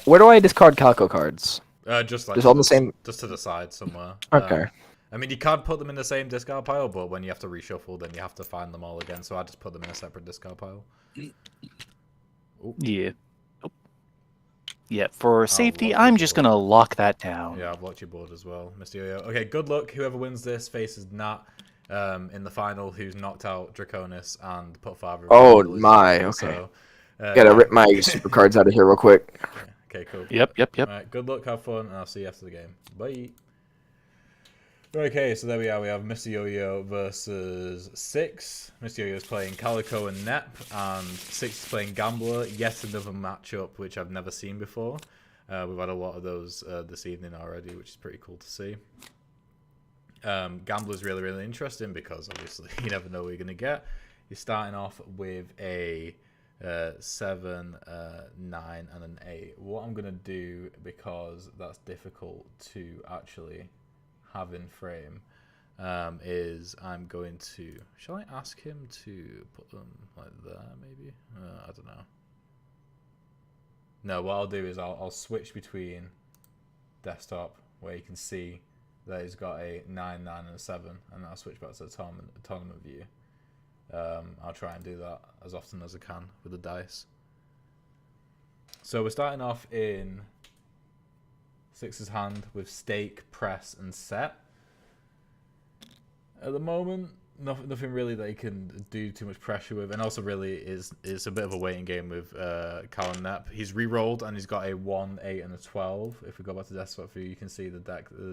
where do I discard Calico cards? Just like Just on the same... just to the side somewhere. Okay. I mean, you can't put them in the same discard pile, but when you have to reshuffle, then you have to find them all again. So I just put them in a separate discard pile. Yeah. Yeah, for safety, lock I'm your just board. going to lock that down. Yeah, I've locked your board as well, Mr. Yo-Yo. Okay, good luck. Whoever wins this faces Nat in the final, who's knocked out Draconis and put Father. Oh, my. Okay. So, Gotta rip my super cards out of here real quick. Okay, cool. Yep. All right, good luck, have fun, and I'll see you after the game. Bye. Okay, so there we are. We have Mr. Yo-Yo versus Six. Mr. Yo-Yo's playing Calico and Nep, and Six is playing Gambler. Yet another matchup which I've never seen before. We've had a lot of those this evening already, which is pretty cool to see. Gambler's really, really interesting because obviously you never know what you're going to get. You're starting off with a 7, 9, and an 8. What I'm going to do, because that's difficult to actually have in frame, is I'm going to... Shall I ask him to put them like there, maybe? I don't know. No, what I'll do is I'll switch between desktop, where you can see that he's got a 9, 9, and a 7, and I'll switch back to the tournament view. I'll try and do that as often as I can with the dice. So we're starting off in Six's hand with stake, press, and set. At the moment, nothing really that he can do too much pressure with, and also really is a bit of a waiting game with Callum Knapp. He's re-rolled and he's got a 1, 8, and a 12. If we go back to desktop view, you can see the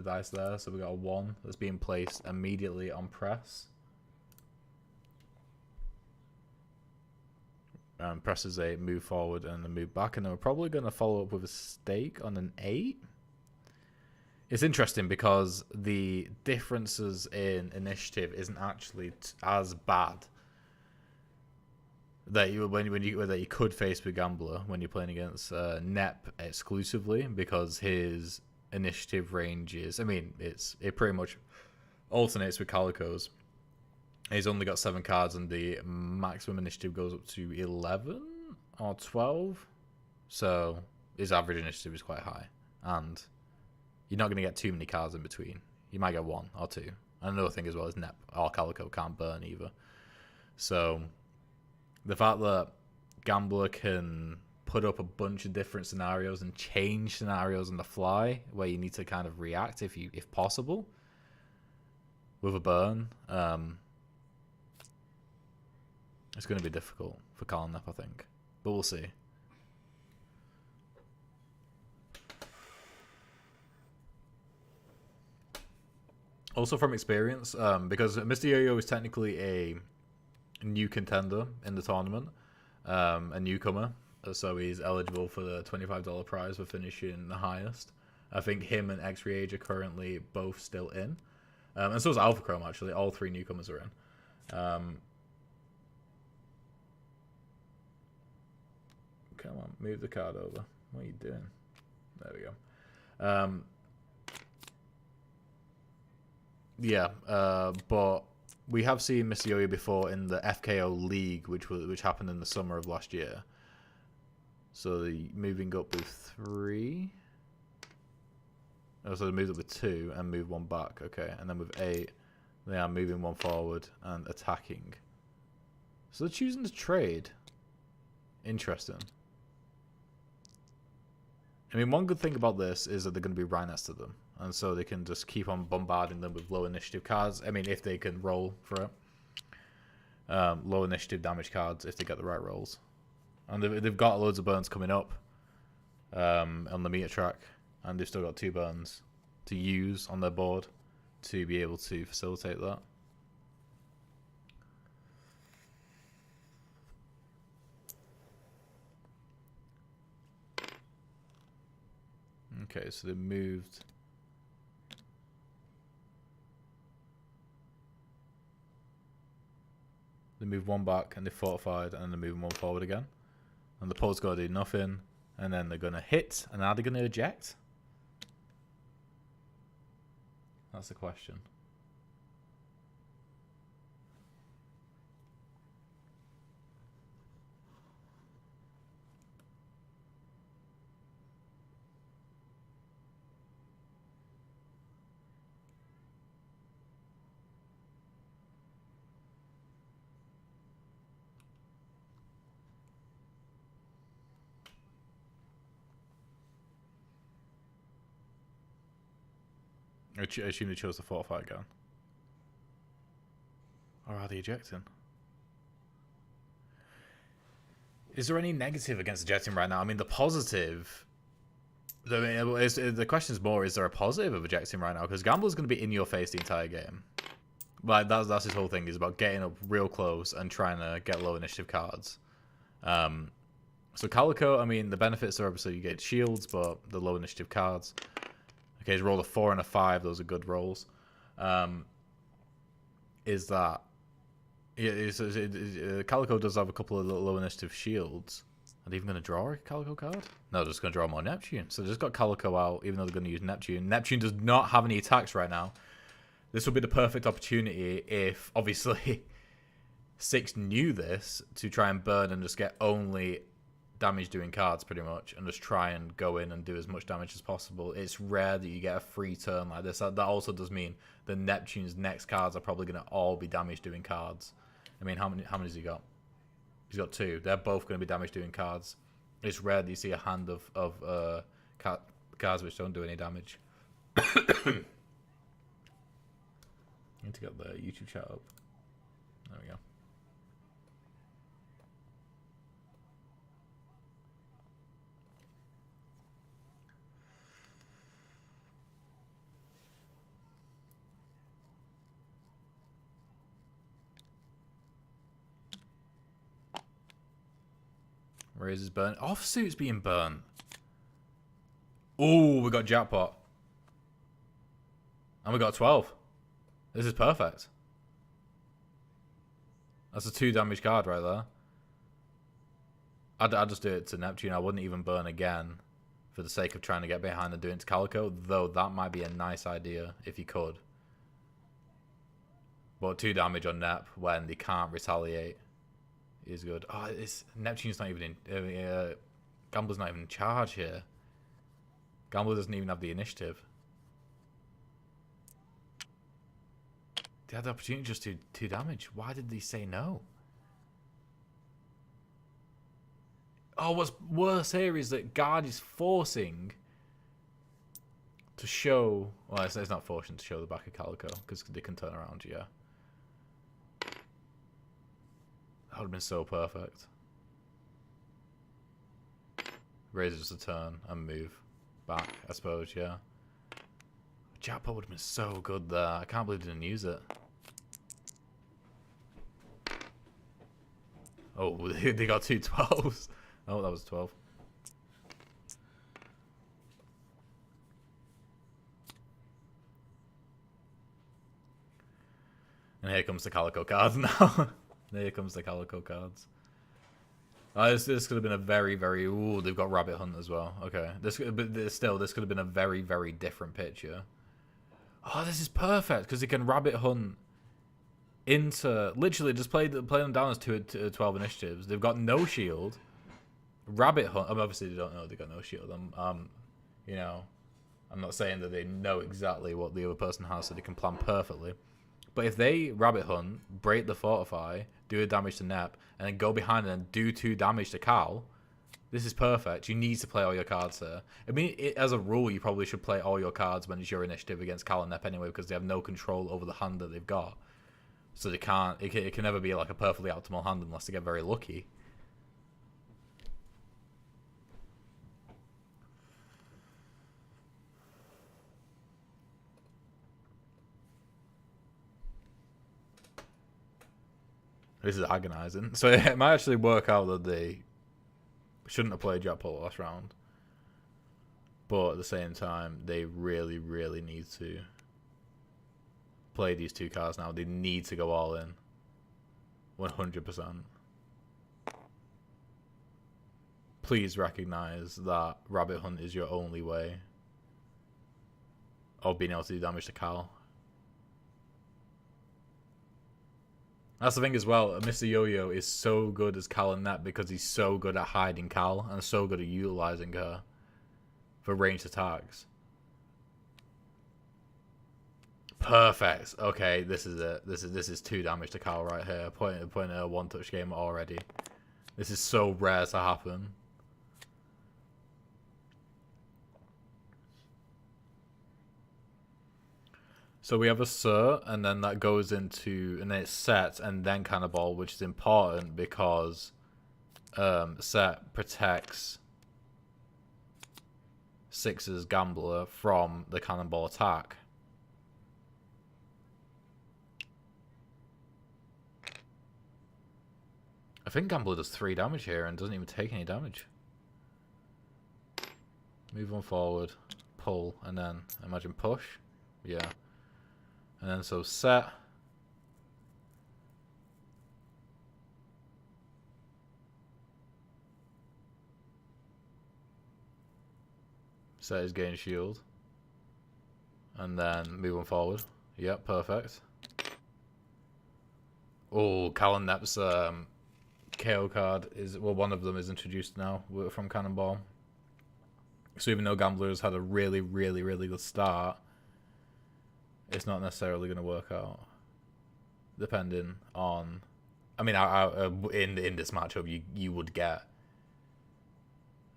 dice there. So we got a 1 that's being placed immediately on press. Press is a move forward and a move back, and then we're probably going to follow up with a stake on an 8. It's interesting because the differences in initiative isn't actually as bad that you could face with Gambler when you're playing against Nep exclusively, because his initiative range is, I mean, it pretty much alternates with Calico's. He's only got 7 cards, and the maximum initiative goes up to 11 or 12. So his average initiative is quite high, and you're not going to get too many cards in between. You might get 1 or 2. And another thing as well is Nep or Calico can't burn either. So the fact that Gambler can put up a bunch of different scenarios and change scenarios on the fly, where you need to kind of react if possible, with a burn, it's going to be difficult for Colin Nep, I think, but we'll see. Also from experience, because Mr. Yo-Yo is technically a new contender in the tournament, a newcomer, so he's eligible for the $25 prize for finishing the highest. I think him and X-Reage are currently both still in, and so is Alpha Chrome, actually. All 3 newcomers are in. Come on, move the card over. What are you doing? There we go. Yeah, but we have seen Mr. Yo-Yo before in the FKO League, which happened in the summer of last year. So the moving up with 3. Oh, so they moved up with 2 and moved 1 back. Okay, and then with 8, they are moving 1 forward and attacking. So they're choosing to trade. Interesting. I mean, one good thing about this is that they're going to be right next to them, and so they can just keep on bombarding them with low initiative cards. I mean, if they can roll for it. Low initiative damage cards if they get the right rolls. And they've got loads of burns coming up on the meter track, and they've still got 2 burns to use on their board to be able to facilitate that. Okay, so they moved. They moved 1 back and they fortified, and then they're moving 1 forward again. And the pole's got to do nothing, and then they're going to hit, and are they going to eject? That's the question. I assume they chose the fortify again. Or are they ejecting? Is there any negative against ejecting right now? I mean, the positive... the question is more, is there a positive of ejecting right now? Because Gambler's going to be in your face the entire game. Like, that's his whole thing, is about getting up real close and trying to get low initiative cards. So Calico, I mean, the benefits are obviously you get shields, but the low initiative cards... Okay, he's rolled a 4 and a 5. Those are good rolls. Is that... Calico does have a couple of low initiative shields. Are they even going to draw a Calico card? No, they're just going to draw more Neptune. So they just got Calico out, even though they're going to use Neptune. Neptune does not have any attacks right now. This would be the perfect opportunity if, obviously, 6 knew this, to try and burn and just get only damage doing cards, pretty much, and just try and go in and do as much damage as possible. It's rare that you get a free turn like this. That also does mean that Neptune's next cards are probably going to all be damage doing cards. I mean, how many has he got? He's got 2. They're both going to be damage doing cards. It's rare that you see a hand of cards which don't do any damage. Need to get the YouTube chat up. There we go. Razor's burnt. Offsuit's being burnt. Oh, we got jackpot. And we got 12. This is perfect. That's a 2 damage card right there. I'd just do it to Neptune. I wouldn't even burn again for the sake of trying to get behind and doing it to Calico, though that might be a nice idea if you could. But 2 damage on Nep when they can't retaliate is good. Oh, it's Neptune's not even in. Gambler's not even in charge here. Gambler doesn't even have the initiative. They had the opportunity just to 2 damage. Why did they say no? Oh, what's worse here is that Guard is forcing to show... Well, it's not forcing to show the back of Calico, because they can turn around, yeah. That would have been so perfect. Raises a turn and move back, I suppose, yeah. Jackpot would have been so good there. I can't believe they didn't use it. Oh, they got 2 12s. Oh, that was 12. And here comes the Calico cards now. Here comes the Calico cards. This could have been a very, very... Ooh, they've got Rabbit Hunt as well. Okay. But still, this could have been a very, very different picture. Oh, this is perfect, because they can Rabbit Hunt into... Literally, just play them down as 12 initiatives. They've got no shield. Rabbit Hunt... obviously, they don't know they've got no shield. You know, I'm not saying that they know exactly what the other person has, so they can plan perfectly. But if they Rabbit Hunt, break the Fortify, do a damage to Nep, and then go behind and do 2 damage to Cal, this is perfect. You need to play all your cards here. I mean, as a rule, you probably should play all your cards when it's your initiative against Cal and Nep anyway, because they have no control over the hand that they've got. So they can't... It can never be like a perfectly optimal hand unless they get very lucky. This is agonizing. So it might actually work out that they shouldn't have played Jackpot last round. But at the same time, they really, really need to play these 2 cards now. They need to go all in. 100%. Please recognize that Rabbit Hunt is your only way of being able to do damage to Cal. That's the thing as well. Mr. Yo-Yo is so good as Cal and Nep because he's so good at hiding Cal and so good at utilizing her for ranged attacks. Perfect. Okay, this is it. This is 2 damage to Cal right here. Putting a 1-touch game already. This is so rare to happen. So we have a Sir, and then that goes into, and then it's Set, and then Cannonball, which is important because Set protects Six's Gambler from the Cannonball attack. I think Gambler does 3 damage here and doesn't even take any damage. Move on forward, pull, and then imagine push. Yeah. And then so Set. Set is gain shield. And then move on forward. Yep, perfect. Oh, Cal and Nep's KO card is, well, one of them is introduced now from Cannonball. So even though Gambler has had a really, really, really good start, it's not necessarily going to work out, depending on... I mean, in this matchup, you would get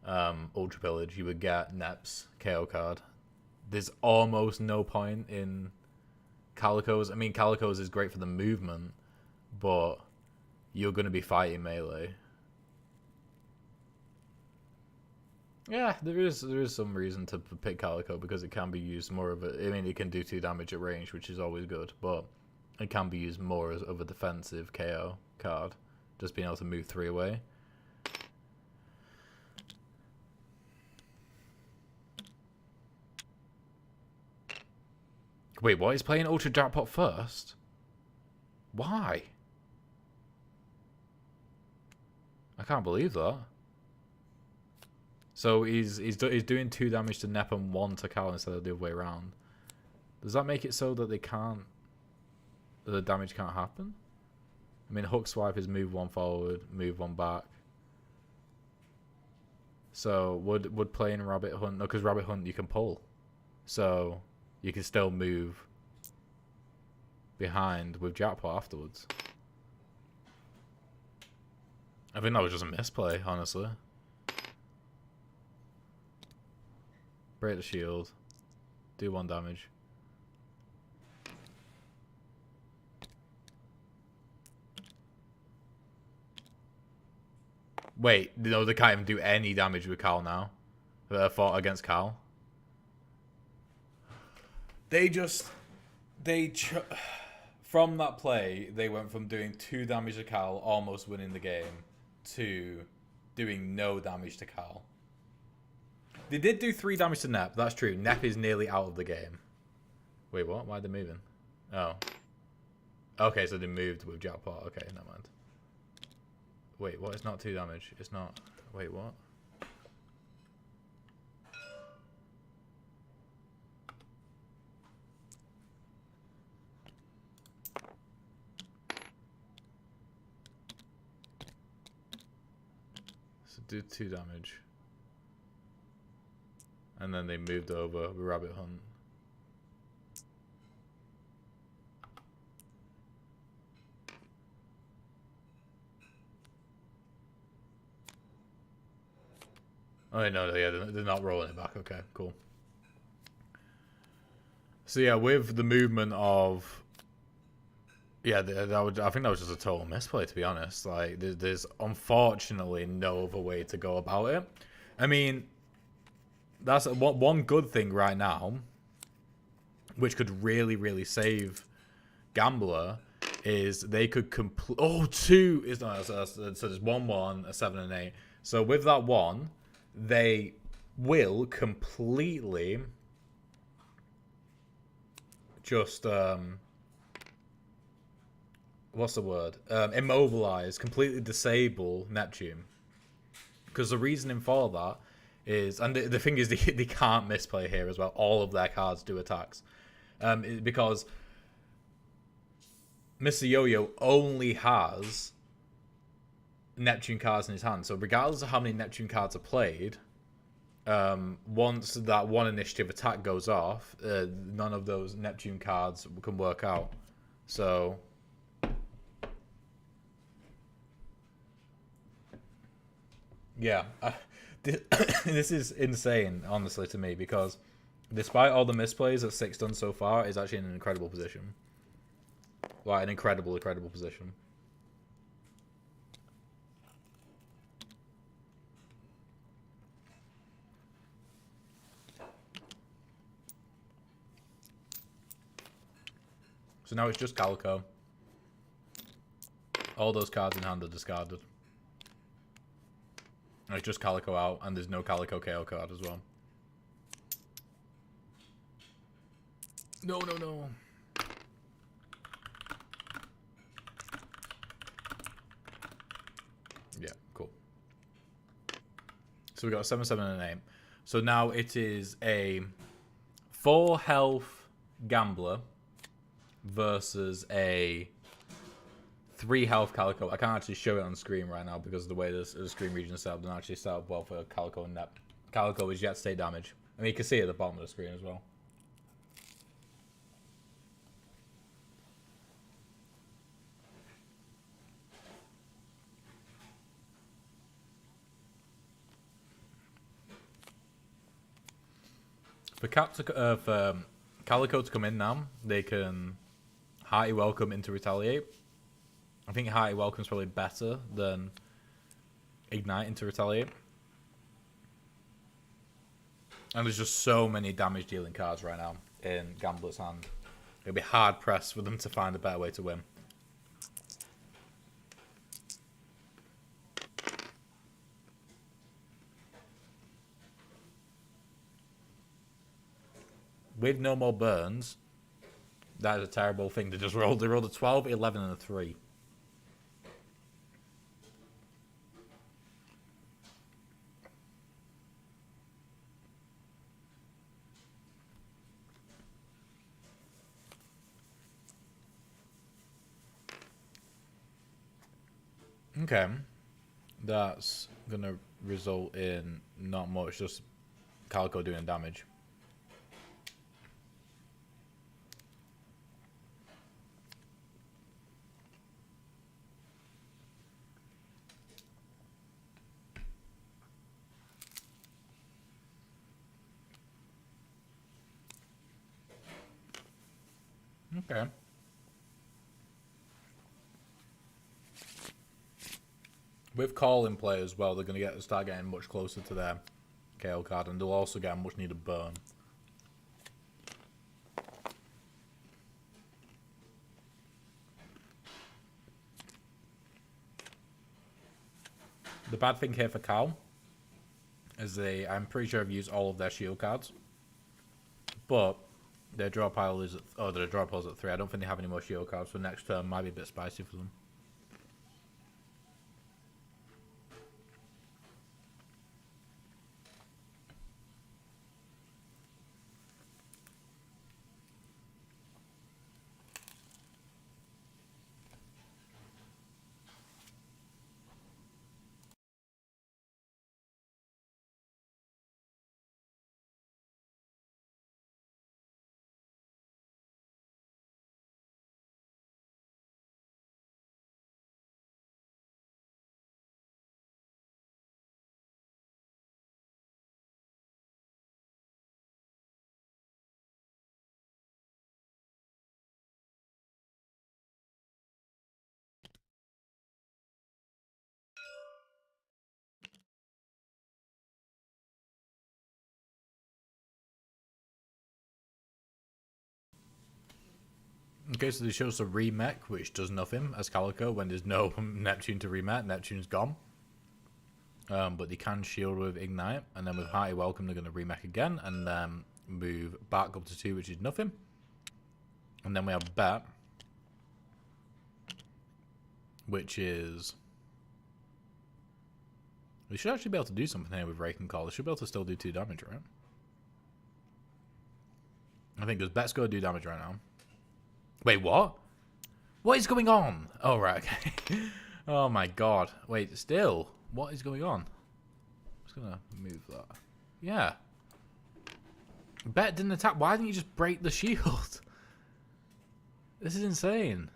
Ultra Pillage, you would get Nep's KO card. There's almost no point in Calico's. I mean, Calico's is great for the movement, but you're going to be fighting melee. Yeah, there is some reason to pick Calico because it can be used more of a... I mean, it can do 2 damage at range, which is always good, but it can be used more as of a defensive KO card, just being able to move 3 away. Wait, what? He's playing Ultra Jackpot first? Why? I can't believe that. So he's doing 2 damage to Nep and 1 to Cal instead of the other way around. Does that make it so that they can't the damage can't happen. I mean, hook swipe is move one forward, move one back. So would playing rabbit hunt? No, because rabbit hunt you can pull, so you can still move behind with jackpot afterwards. I think that was just a misplay, honestly. Break the shield. Do 1 damage. Wait, no, they can't even do any damage with Cal now. They fought against Cal. From that play, they went from doing 2 damage to Cal, almost winning the game, to doing no damage to Cal. They did do 3 damage to Nep, that's true. Nep is nearly out of the game. Wait, what? Why are they moving? Oh. Okay, so they moved with jackpot. Okay, never mind. Wait, what? It's not 2 damage. It's not... Wait, what? So do 2 damage. And then they moved over with Rabbit Hunt. Oh, no, yeah, they're not rolling it back. Okay, cool. So, yeah, with the movement of... Yeah, I think that was just a total misplay, to be honest. Like, there's unfortunately no other way to go about it. I mean, that's one good thing right now, which could really, really save Gambler, is they could complete... Oh, 2 is not... So there's 1, 1, a 7, and 8. So with that 1... they will completely just what's the word? Immobilize, completely disable Neptune. Because the reasoning for that is, and the thing is, they can't misplay here as well. All of their cards do attacks, because Mr. Yo-Yo only has Neptune cards in his hand. So regardless of how many Neptune cards are played, once that 1 initiative attack goes off, none of those Neptune cards can work out. So yeah, this is insane, honestly, to me, because despite all the misplays that Six done so far, is actually in an incredible position. Like, an incredible position. So now it's just Calico. All those cards in hand are discarded. And it's just Calico out, and there's no Calico KO card as well. No. Yeah, cool. So we got a 7, 7, and an 8. So now it is a 4 health Gambler versus a 3 health Calico. I can't actually show it on screen right now because of the way the screen region is set up. Doesn't actually set up well for Calico and Nep. Calico is yet to take damage. I mean, you can see it at the bottom of the screen as well. For Calico to come in now, they can Hearty Welcome into Retaliate. I think Hearty Welcome is probably better than Ignite into Retaliate. And there's just so many damage dealing cards right now in Gambler's hand. It'll be hard pressed for them to find a better way to win. With no more burns, that is a terrible thing to just roll. They rolled a 12, 11, and a 3. Okay. That's going to result in not much, just Calico doing damage. Okay. With Call in play as well, they're going to start getting much closer to their KO card, and they'll also get a much needed burn. The bad thing here for Cal is I'm pretty sure I've used all of their shield cards, but their draw pile is their draw pile's at 3. I don't think they have any more shield cards, so next turn might be a bit spicy for them. Okay, so they show us a remech, which does nothing as Calico when there's no Neptune to remech. Neptune's gone. But they can shield with Ignite, and then with Hearty Welcome they're going to remech again, and then move back up to 2, which is nothing. And then we have Bet, which is... We should actually be able to do something here with Rake and Call. They should be able to still do 2 damage, right? I think, does Bet's go do damage right now? Wait, what? What is going on? Oh, right, okay. Oh my god. Wait, still? What is going on? I'm just gonna move that. Yeah. Bet didn't attack. Why didn't you just break the shield? This is insane.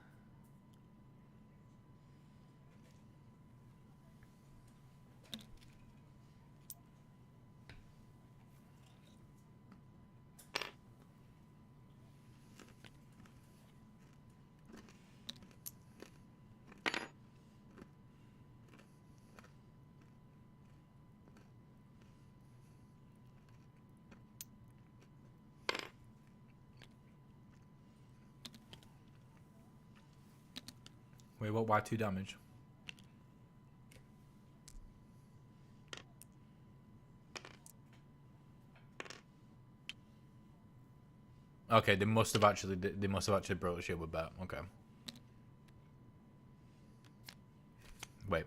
Wait, what? Why 2 damage? Okay, they must have actually broke the shield with Bet. Okay. Wait.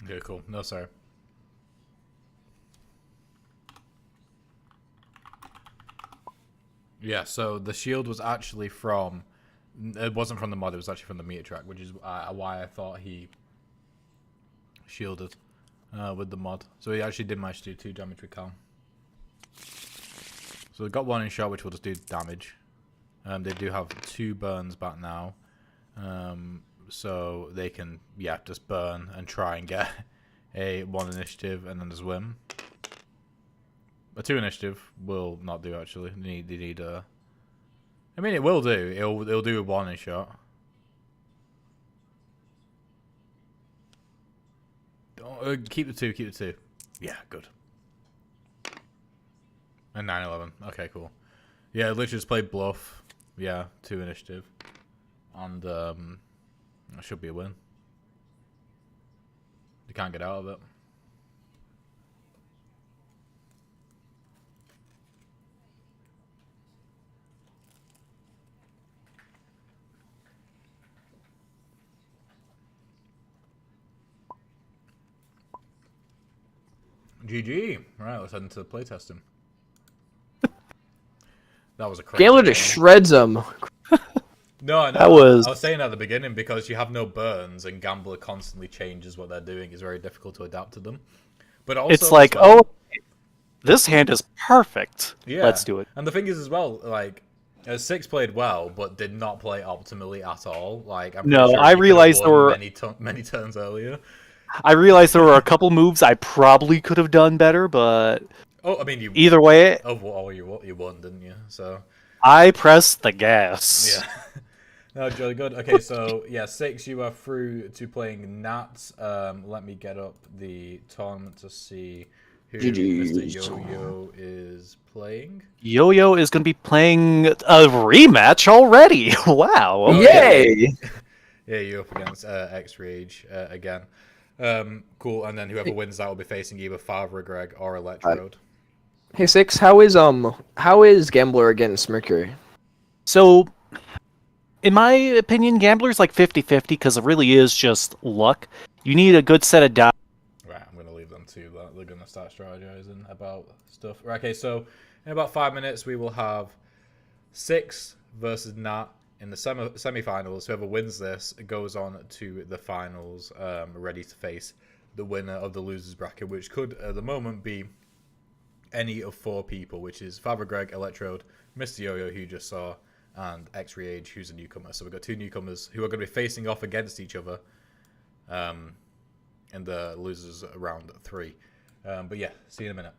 Okay, cool. No, sorry. Yeah, so the shield was actually from... It wasn't from the mod, it was actually from the meter track, which is why I thought he shielded with the mod. So he actually did manage to do 2 damage with Cal. So they've got 1 in shot, which will just do damage. They do have 2 burns back now. So they can, yeah, just burn and try and get a 1 initiative and then just win. A 2 initiative will not do, actually. They need I mean, it will do. It'll do a 1 in shot. Keep the 2, keep the 2. Yeah, good. And 9/11. Okay, cool. Yeah, literally just played bluff. Yeah, 2 initiative. And that should be a win. You can't get out of it. GG. Right, let's head into the playtesting. That was a crazy Gambler game. just shreds them. No, I know. That was- I was saying at the beginning, because you have no burns and Gambler constantly changes what they're doing, it's very difficult to adapt to them. But also, It's like, as well, oh, this hand is perfect. yeah. Let's do it. And the thing is, as well, like, Six played well, but did not play optimally at all. Like, I'm pretty No, sure I he could've realized there won were- many turns earlier. I realized there were a couple moves I probably could have done better, but Oh, I mean, you either way, you won, didn't you? So. I pressed the gas. Yeah. No, jolly good. Okay, so yeah, Six, you are through to playing Nats. Let me get up the tournament to see who GG's. Mr. Yo-Yo is playing. Yo-Yo is going to be playing a rematch already. Wow. Oh, Yay! Yeah, you're up against X-Rage again. Cool, and then whoever wins that will be facing either Father Greg or Electrode. Hey Six, how is Gambler against Mercury? So, in my opinion, Gambler's like 50-50 because it really is just luck. You need a good set of dice. Right, I'm going to leave them to that. They're going to start strategizing about stuff. Right, okay, so in about 5 minutes, we will have Six versus Nat in the semi-finals. Whoever wins this goes on to the finals, ready to face the winner of the losers bracket, which could, at the moment, be any of 4 people, which is Father Greg, Electrode, Mr. Yo-Yo, who you just saw, and X-Ray who's a newcomer. So we've got 2 newcomers who are going to be facing off against each other in the losers round 3. But yeah, see you in a minute.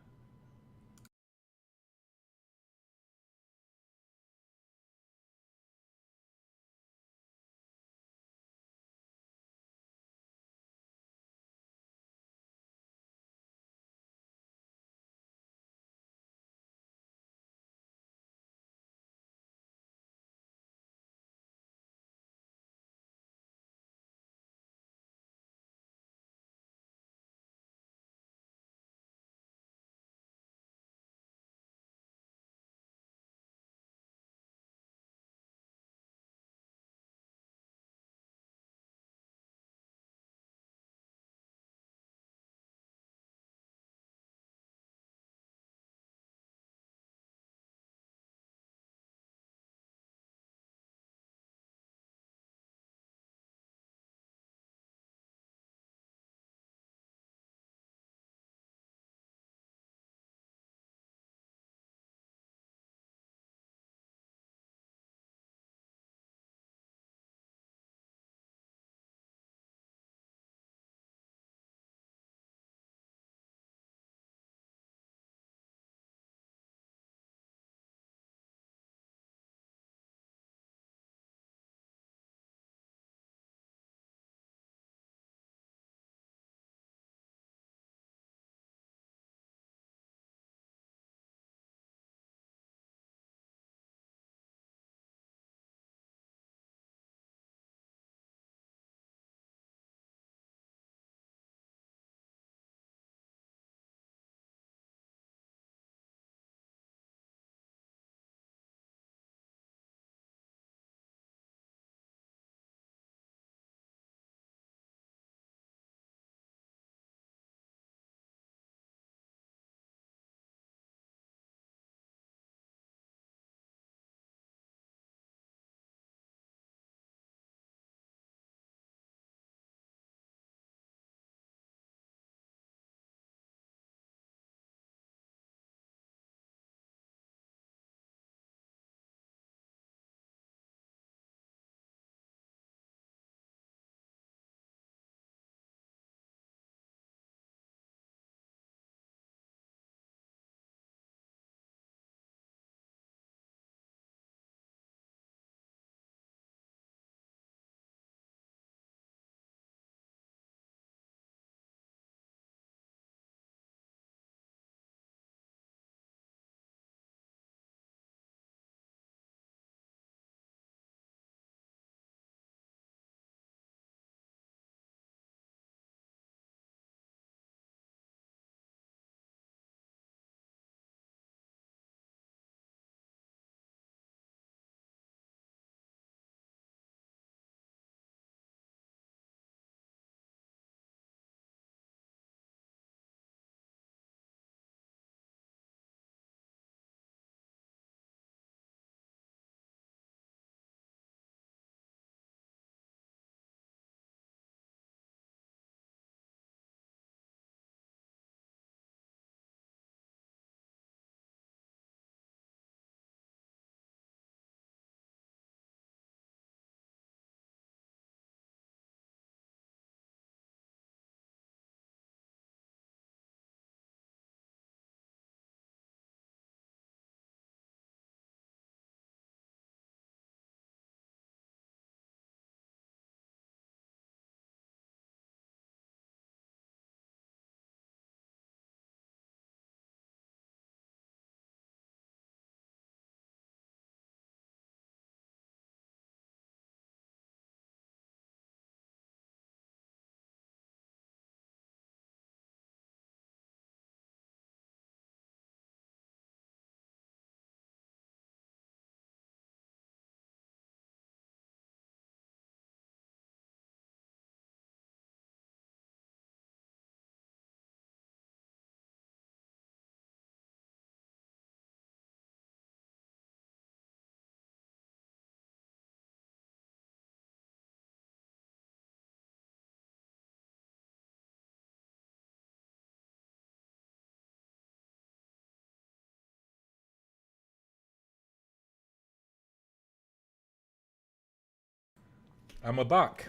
And we're back.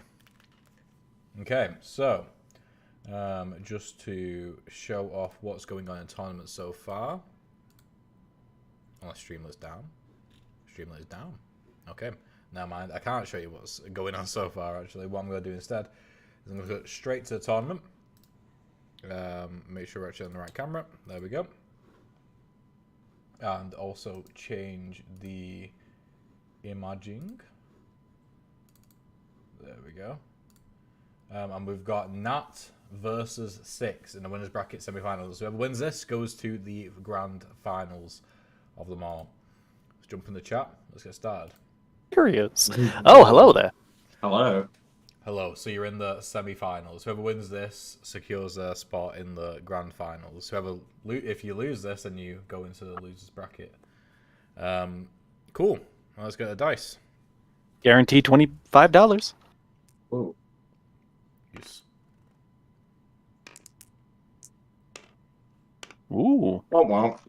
Okay, so just to show off what's going on in tournaments so far. Unless Streamlet's down. Streamlet's down. Okay, never mind. I can't show you what's going on so far, actually. What I'm going to do instead is I'm going to go straight to the tournament. Make sure we're actually on the right camera. There we go. And also change the imaging. There we go. And we've got Nat versus 6 in the winners bracket semi-finals. Whoever wins this goes to the grand finals of them all. Let's jump in the chat. Let's get started. Curious. Oh, hello there. Hello. Hello. So you're in the semi-finals. Whoever wins this secures a spot in the grand finals. If you lose this, then you go into the losers bracket. Cool. Well, let's get the dice. Guaranteed $25. Ooh. Use. Ooh. Womp womp.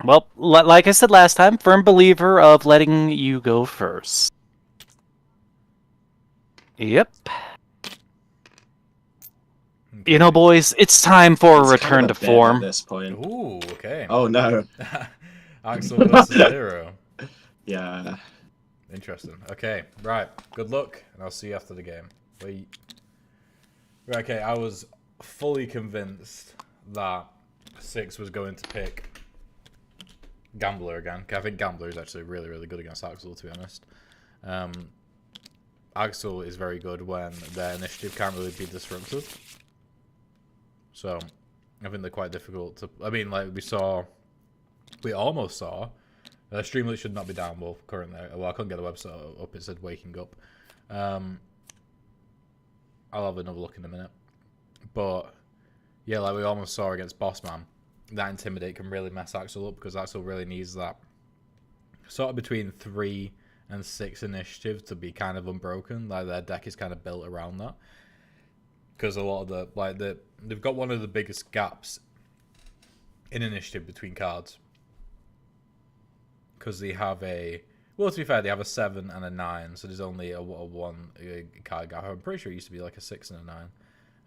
Well, like I said last time, firm believer of letting you go first. Yep. You know, boys, it's time for a It's return kind to of a bit form. At this point. Ooh, okay. Oh no. Axel versus Zero. Yeah. Interesting. Okay, right. Good luck, and I'll see you after the game. Wait. Right, okay, I was fully convinced that 6 was going to pick Gambler again. I think Gambler is actually really, really good against Axel, to be honest. Axel is very good when their initiative can't really be disrupted. So, I think they're quite difficult to... I mean, like, we almost saw... Streamlet should not be down, well, currently. Well, I couldn't get the website up, it said waking up. I'll have another look in a minute. But, yeah, like we almost saw against Bossman, that Intimidate can really mess Axel up, because Axel really needs that sort of between 3 and 6 initiative to be kind of unbroken. Like, their deck is kind of built around that. Because a lot of they've got one of the biggest gaps in initiative between cards. Because they have well, to be fair, they have a 7 and a 9, so there's only a 1 card gap. I'm pretty sure it used to be like a 6 and a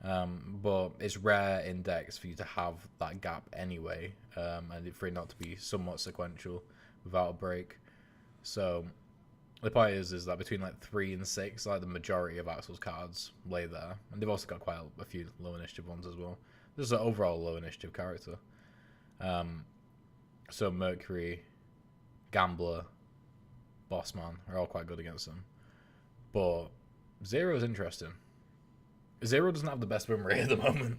9. But it's rare in decks for you to have that gap anyway, and for it not to be somewhat sequential without a break. So the point is that between like 3 and 6, like the majority of Axel's cards lay there, and they've also got quite a few low initiative ones as well. This is an overall low initiative character. So Mercury, Gambler, Bossman are all quite good against them. But Zero is interesting. Zero doesn't have the best win rate at the moment.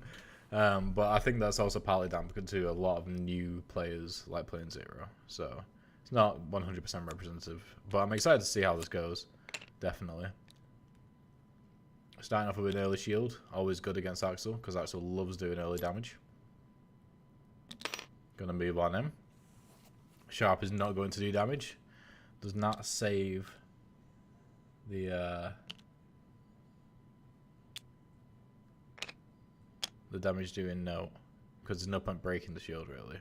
But I think that's also partly down to a lot of new players like playing Zero. So it's not 100% representative. But I'm excited to see how this goes. Definitely. Starting off with an early shield. Always good against Axel, because Axel loves doing early damage. Gonna move on him. Sharp is not going to do damage. Does not save the damage doing no, because there's no point breaking the shield really.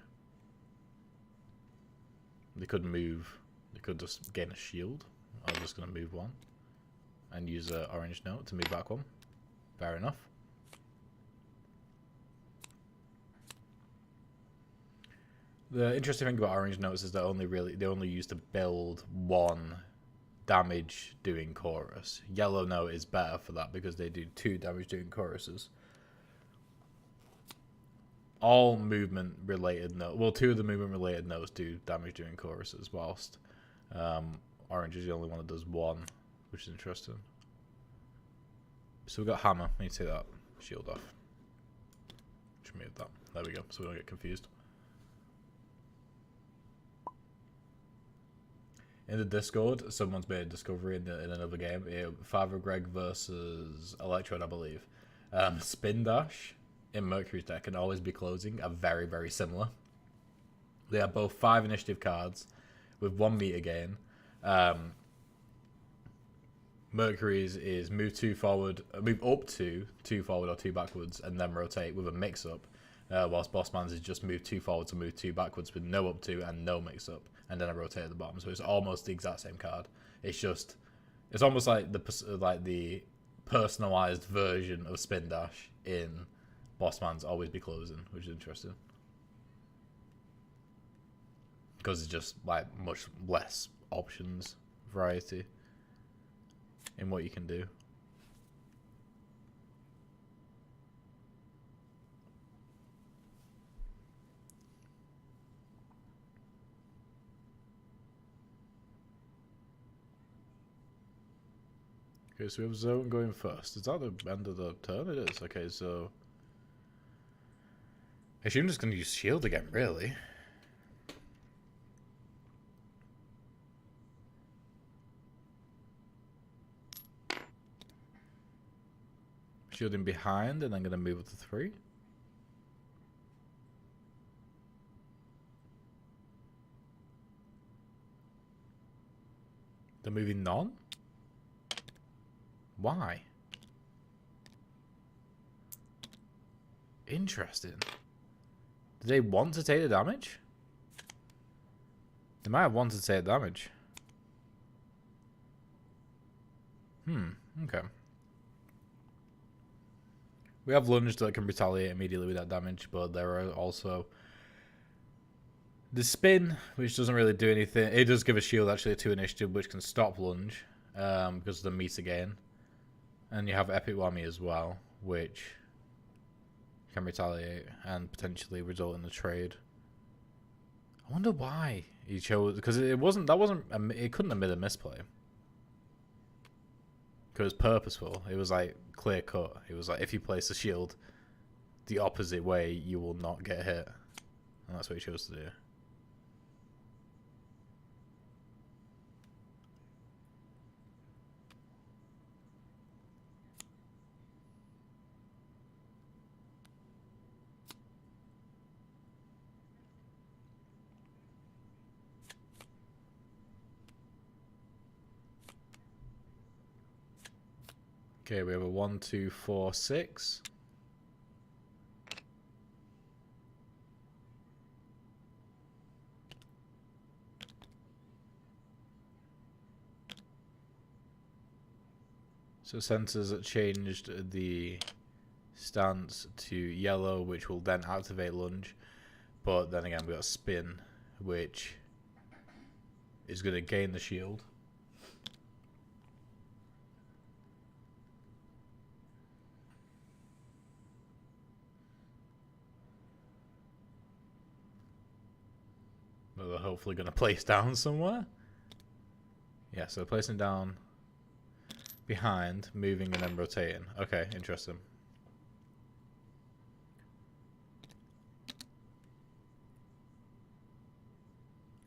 They could move. They could just gain a shield. I'm just gonna move one and use an orange note to move back one. Fair enough. The interesting thing about orange notes is they only use to build one damage doing chorus. Yellow note is better for that because they do 2 damage doing choruses. All movement related notes, well, 2 of the movement related notes do damage doing choruses, whilst orange is the only one that does 1, which is interesting. So we've got hammer. I need to take that shield off. Just move that. There we go. So we don't get confused. In the Discord, someone's made a discovery in another game. Father Greg versus Electrode, I believe. Spin Dash in Mercury's deck can always be closing are very, very similar. They are both 5 initiative cards with 1 meter gain. Mercury's is move 2 forward, move up to 2 forward or 2 backwards, and then rotate with a mix-up. Whilst Bossman's is just move 2 forwards and move 2 backwards with no up 2 and no mix-up. And then I rotate at the bottom, so it's almost the exact same card. It's just It's almost like the personalized version of spin dash in Bossman's always be closing, which is interesting. Because it's just like much less options, variety in what you can do. Okay, so we have Zone going first. Is that the end of the turn? It is. Okay, so I assume I'm just going to use shield again, really. Shielding behind and then going to move up to 3. They're moving none? Why? Interesting. Do they want to take the damage? They might have wanted to take the damage. Okay. We have lunge that can retaliate immediately with that damage, but there are also the spin, which doesn't really do anything. It does give a shield actually to initiative, which can stop lunge because of the meter gain. And you have Epic Whammy as well, which can retaliate and potentially result in the trade. I wonder why he chose, because it couldn't have been a misplay. Because it was purposeful. It was like clear cut. It was like if you place a shield the opposite way, you will not get hit. And that's what he chose to do. Okay, we have a 1, 2, 4, 6. So sensors that changed the stance to yellow, which will then activate lunge. But then again, we got spin, which is going to gain the shield. But they're hopefully going to place down somewhere. Yeah, so placing down behind, moving, and then rotating. Okay, interesting.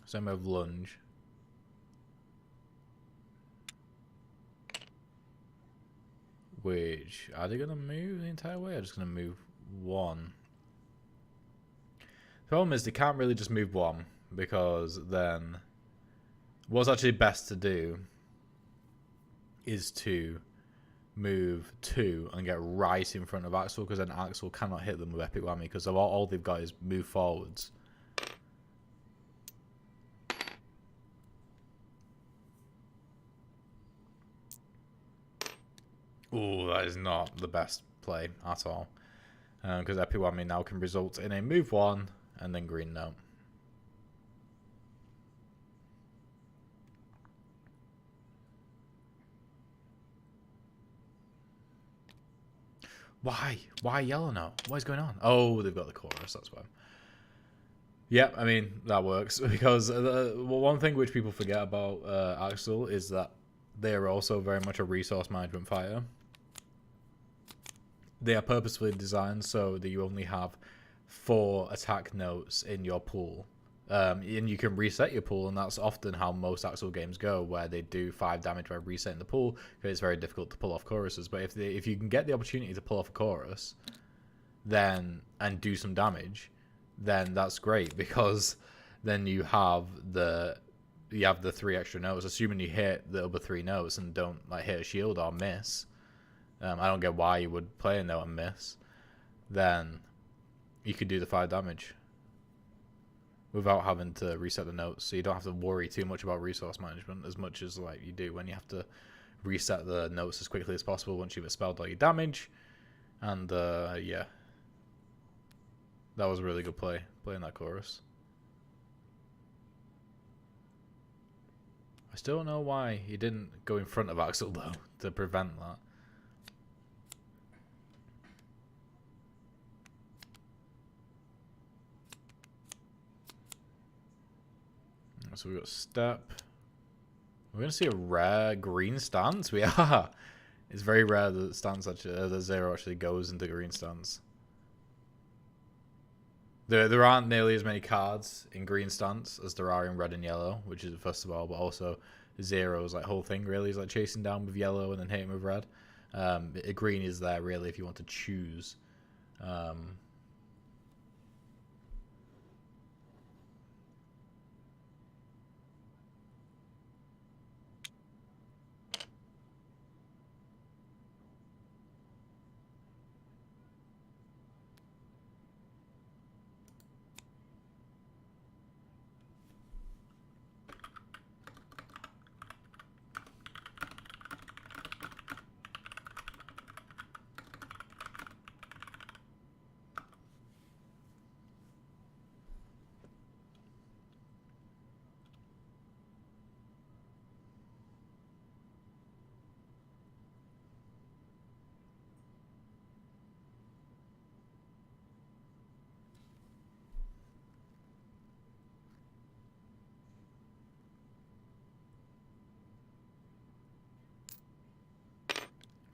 Same with lunge. Which, are they going to move the entire way? Or just going to move one? The problem is they can't really just move one, because then what's actually best to do is to move 2 and get right in front of Axel, because then Axel cannot hit them with Epic Whammy, because all they've got is move forwards. Ooh, that is not the best play at all, because Epic Whammy now can result in a move 1 and then green note. Why? Why yellow note? What is going on? Oh, they've got the chorus, that's why. Yeah, I mean, that works, because one thing which people forget about Axel is that they are also very much a resource management fighter. They are purposefully designed so that you only have 4 attack notes in your pool. And you can reset your pool, and that's often how most Axel games go, where they do 5 damage by resetting the pool, because it's very difficult to pull off choruses. But if you can get the opportunity to pull off a chorus, then and do some damage, then that's great, because then you have the 3 extra notes, assuming you hit the other 3 notes and don't like hit a shield or miss. I don't get why you would play a note and miss. Then you could do the 5 damage without having to reset the notes, so you don't have to worry too much about resource management as much as like you do when you have to reset the notes as quickly as possible once you've expelled all your damage. And yeah, that was a really good play, playing that chorus. I still don't know why he didn't go in front of Axel though to prevent that. So we've got step. We're going to see a rare green stance. We are. It's very rare that stance actually, the zero actually goes into green stance. There aren't nearly as many cards in green stance as there are in red and yellow, which is first of all, but also zero's like whole thing really is like chasing down with yellow and then hitting with red. Green is there really if you want to choose.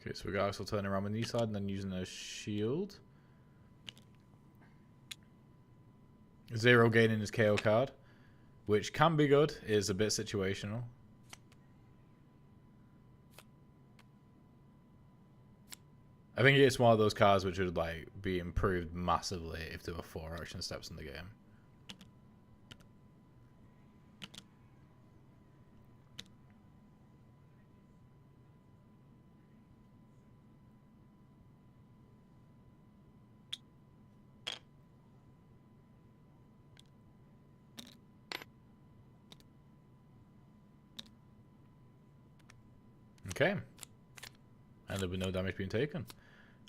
Okay, so we got Axel turning around on the side and then using a shield. Zero gaining his KO card, which can be good, is a bit situational. I think it's one of those cards which would like be improved massively if there were 4 action steps in the game. Okay. And there'll be no damage being taken.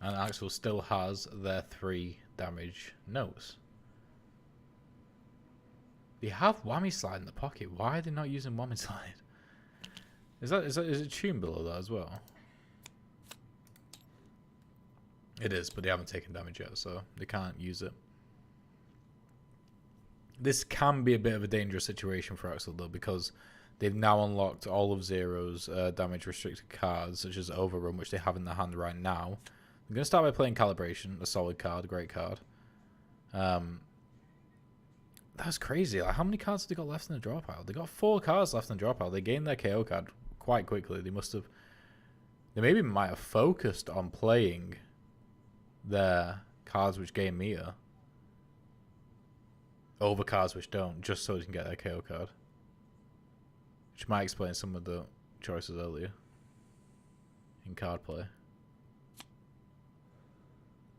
And Axel still has their 3 damage notes. They have whammy slide in the pocket. Why are they not using whammy slide? Is it tuned below that as well? It is, but they haven't taken damage yet, so they can't use it. This can be a bit of a dangerous situation for Axel though, because they've now unlocked all of Zero's damage restricted cards, such as Overrun, which they have in their hand right now. I'm going to start by playing Calibration, a solid card, a great card. That's crazy. Like, how many cards have they got left in the draw pile? They got 4 cards left in the draw pile. They gained their KO card quite quickly. They maybe might have focused on playing their cards which gain meter over cards which don't, just so they can get their KO card. Which might explain some of the choices earlier in card play.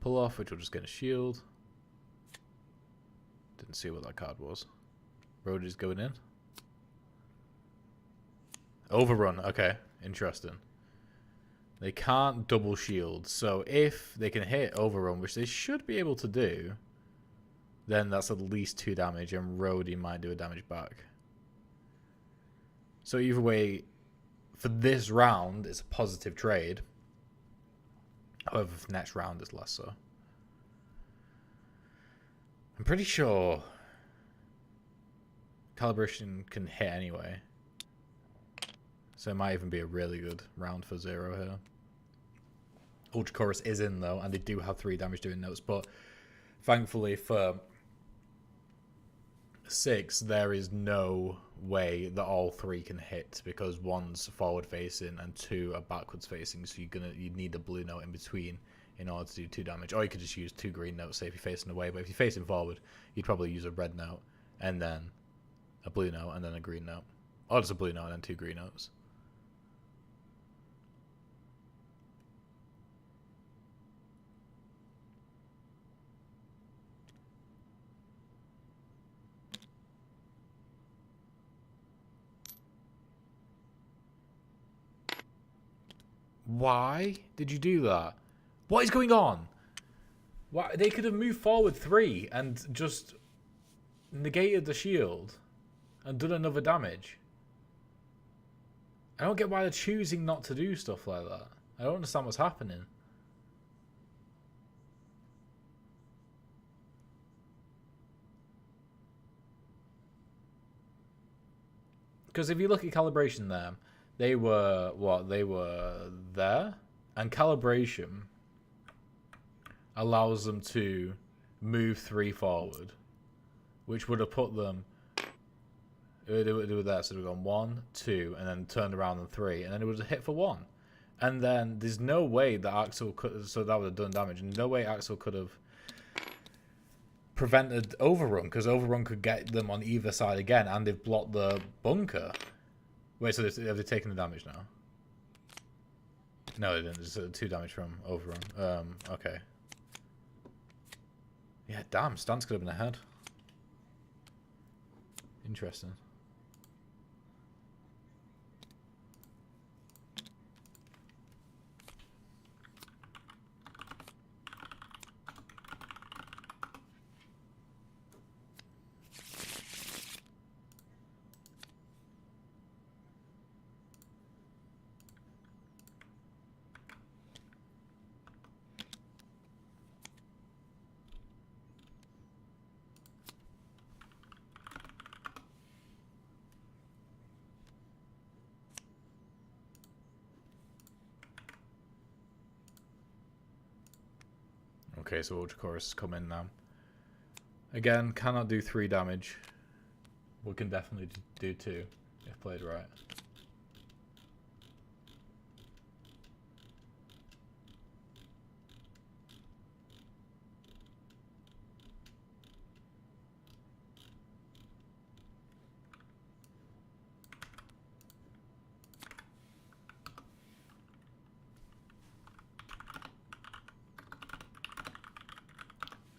Pull off, which will just get a shield. Didn't see what that card was. Road is going in. Overrun, okay, interesting. They can't double shield, so if they can hit Overrun, which they should be able to do, then that's at least 2 damage, and Rhodey might do a damage back. So either way, for this round, it's a positive trade. However, for next round, it's less so. I'm pretty sure Calibration can hit anyway. So it might even be a really good round for Zero here. Ultra Chorus is in though, and they do have 3 damage doing notes, but thankfully for 6, there is no way that all 3 can hit, because 1's forward facing and 2 are backwards facing, so you need a blue note in between in order to do 2 damage. Or you could just use 2 green notes, say if you're facing away, but if you're facing forward, you'd probably use a red note and then a blue note and then a green note. Or just a blue note and then 2 green notes. Why did you do that? What is going on? Why they could have moved forward 3 and just negated the shield and done another damage. I don't get why they're choosing not to do stuff like that. I don't understand what's happening. Because if you look at calibration there, they were what? They were there, and calibration allows them to move 3 forward, which would have put them. They were there, so they've gone 1, 2, and then turned around and 3, and then it would have hit for 1. And then there's no way that Axel could, so that would have done damage, and no way Axel could have prevented Overrun, because Overrun could get them on either side again, and they've blocked the bunker. Wait, so have they taken the damage now? No, they didn't. There's 2 damage from Overrun. Okay. Yeah, damn, Stance could have been ahead. Interesting. Okay, so Ultra Chorus has come in now. Again, cannot do 3 damage. We can definitely do 2 if played right.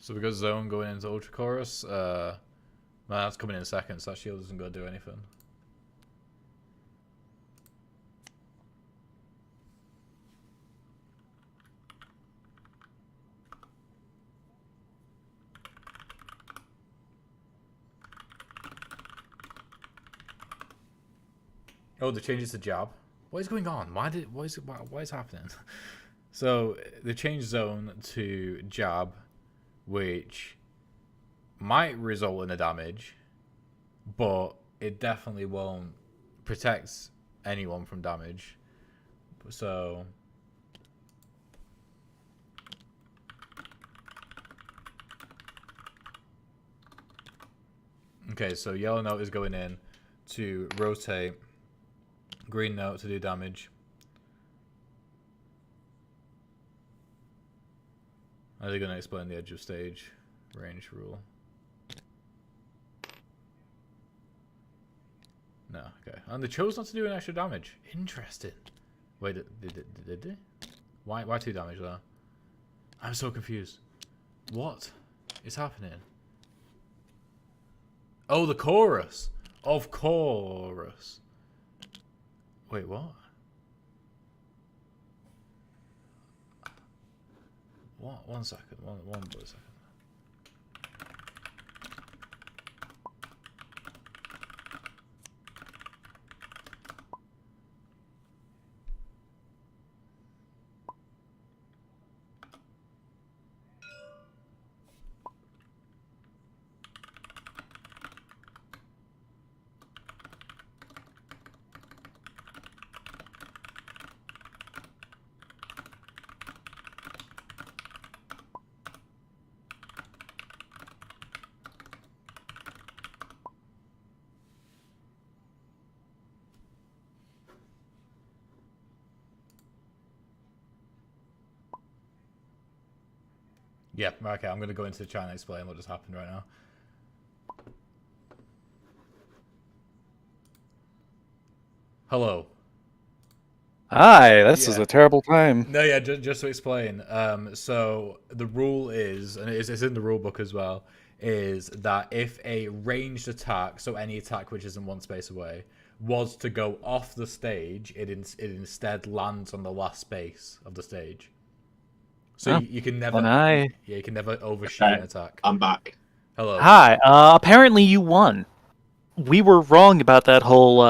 So we got Zone going into Ultra Chorus. Man, that's coming in second, so that shield isn't going to do anything. Oh, the changes to jab. What is going on? What is happening? So they changed Zone to jab, which might result in a damage, but it definitely won't protect anyone from damage. So okay, so yellow note is going in to rotate, green note to do damage. Are they going to explain the edge of stage range rule? No, okay. And they chose not to do an extra damage. Interesting. Wait, did they? Why 2 damage there? I'm so confused. What is happening? Oh, the chorus. Of course. Wait, what? What? 1 second. One second. Yeah, okay, I'm going to go into the chat and explain what just happened right now. Hello. Hi, this is Yeah. a terrible time. No, yeah, just to explain. So the rule is, and it's in the rule book as well, is that if a ranged attack, so any attack which isn't one space away, was to go off the stage, it instead lands on the last space of the stage. So Huh. you can never, And you can never overshoot an attack. I'm back. Hello. Hi. Apparently you won. We were wrong about that whole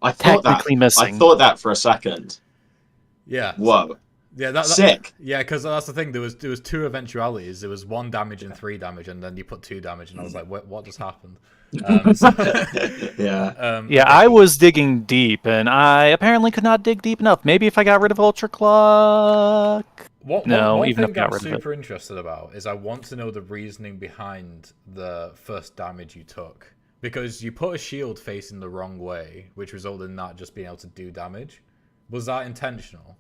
I thought that. technically I missing. thought that for a second. Yeah. Whoa. Yeah, that Sick. Yeah, because that's the thing. There was two eventualities. There was 1 damage and 3 damage, and then you put 2 damage, and I was like, what just happened? Yeah. Yeah, I was digging deep, and I apparently could not dig deep enough. Maybe if I got rid of Ultra Clock. No, even if I One thing got I'm rid of it. super interested about is I want to know the reasoning behind the first damage you took. Because you put a shield facing the wrong way, which resulted in that just being able to do damage. Was that intentional?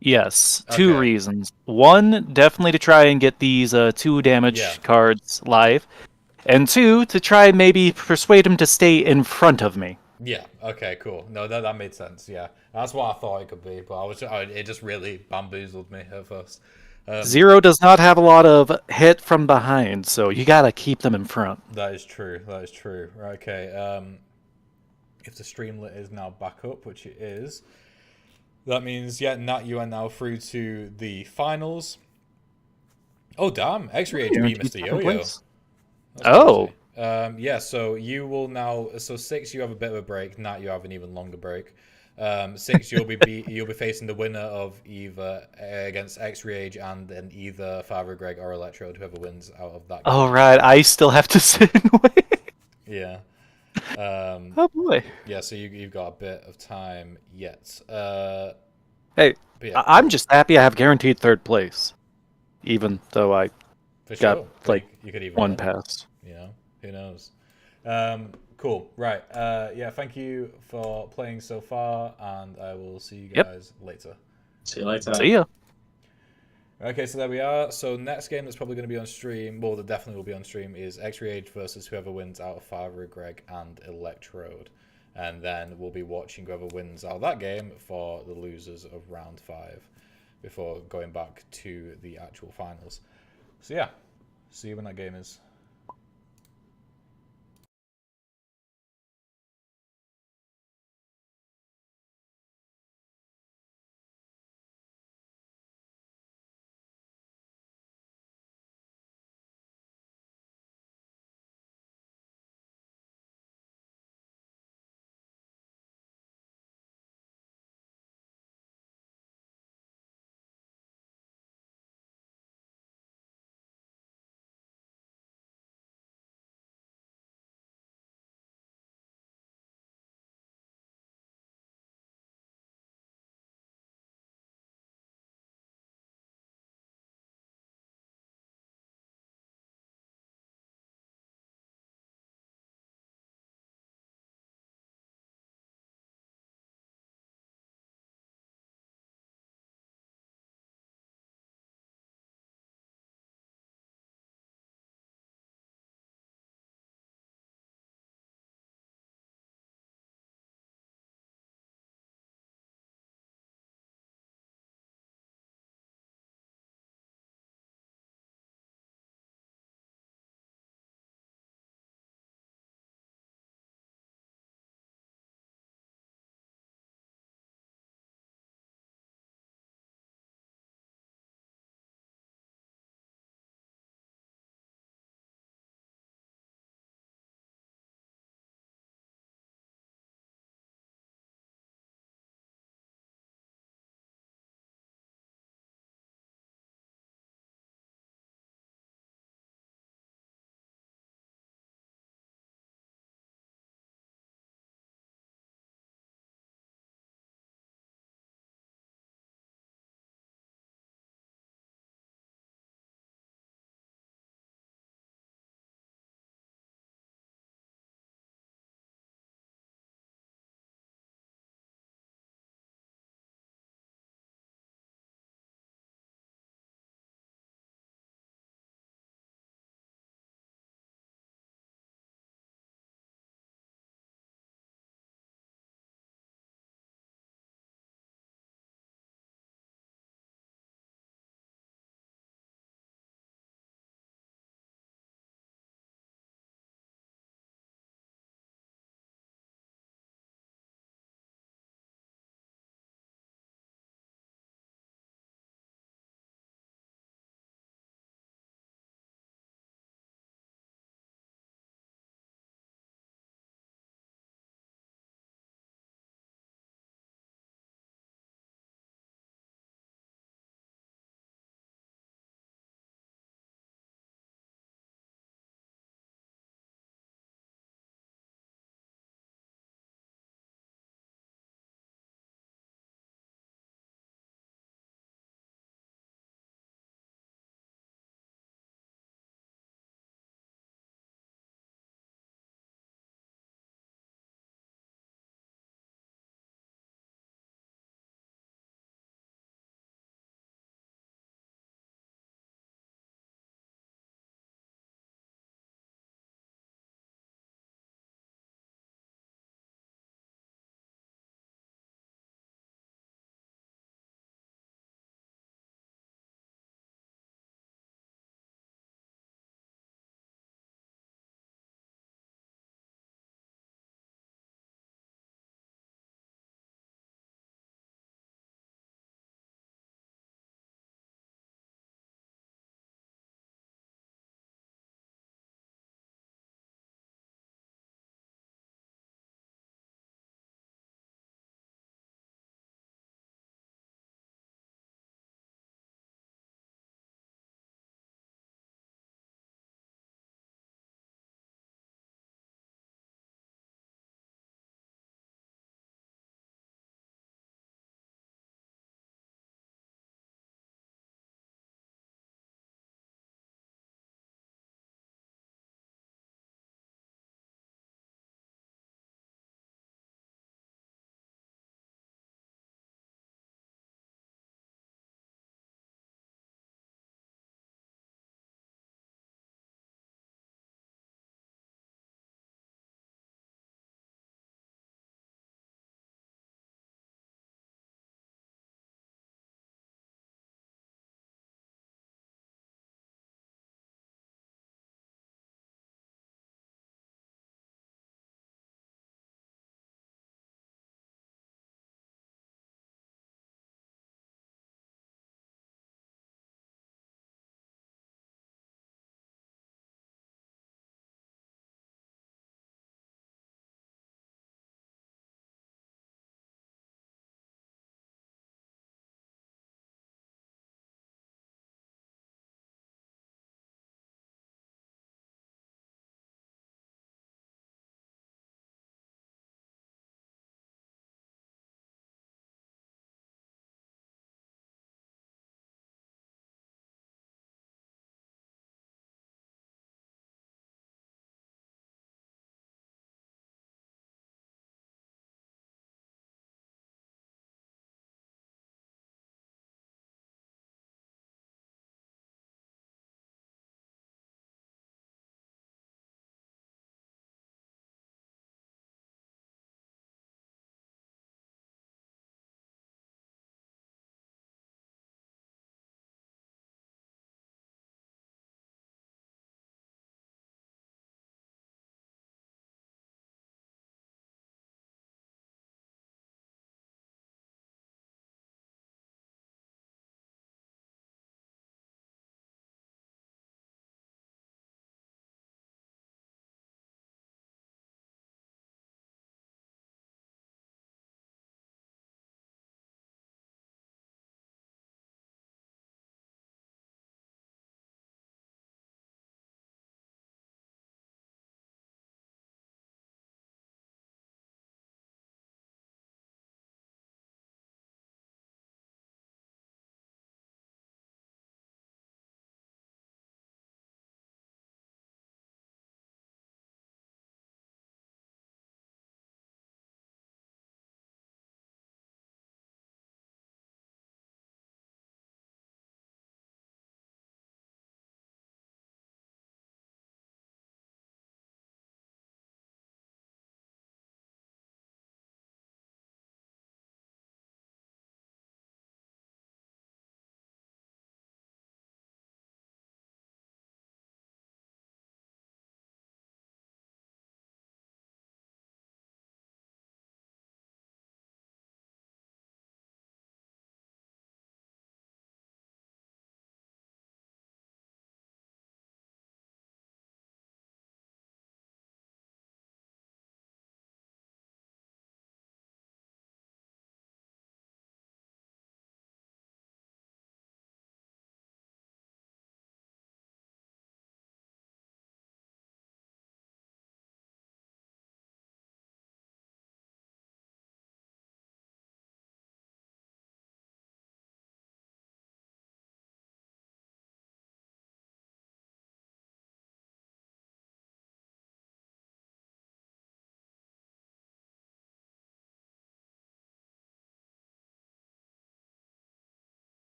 Yes, two Okay. reasons. One, definitely to try and get these 2 damage Yeah. cards live. And 2, to try and maybe persuade him to stay in front of me. Yeah. Okay. Cool. No, that made sense. Yeah, that's what I thought it could be, but it just really bamboozled me at first. Zero does not have a lot of hit from behind, so you gotta keep them in front. That is true. That is true. Right, okay. If the Streamlit is now back up, which it is, that means Nat, you are now through to the finals. Oh damn! X-Ray beat Mr. Yo-Yo. That's Oh. crazy. Yeah, so you will now. So 6, you have a bit of a break. Nat, you have an even longer break. 6, you'll be facing the winner of either against X-Rage and then either Father Greg or Electrode, whoever wins out of that game. Oh, right. I still have to sit and wait. Yeah. Oh, boy. Yeah, so you've got a bit of time yet. Hey, Yeah, I'm just happy I have guaranteed 3rd place. Even though I for got, sure. like, you could even 1 win. pass. You know, who knows? Cool. Right. Yeah. Thank you for playing so far, and I will see you guys later. See you later. See ya. Okay, so there we are. So next game that's probably going to be on stream, well, that definitely will be on stream, is X-Ray versus whoever wins out of Father Greg and Electrode. And then we'll be watching whoever wins out of that game for the losers of round 5 before going back to the actual finals. So yeah, see you when that game is.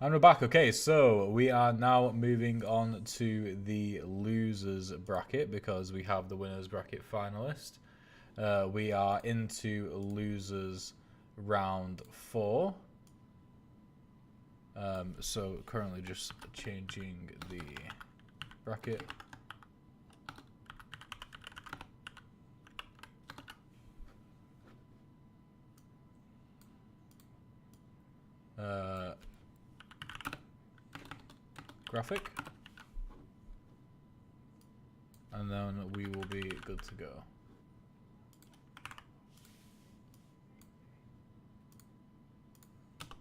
And we're back. Okay, so we are now moving on to the losers bracket because we have the winners bracket finalist. We are into losers round 4. So currently just changing the bracket. Graphic, and then we will be good to go.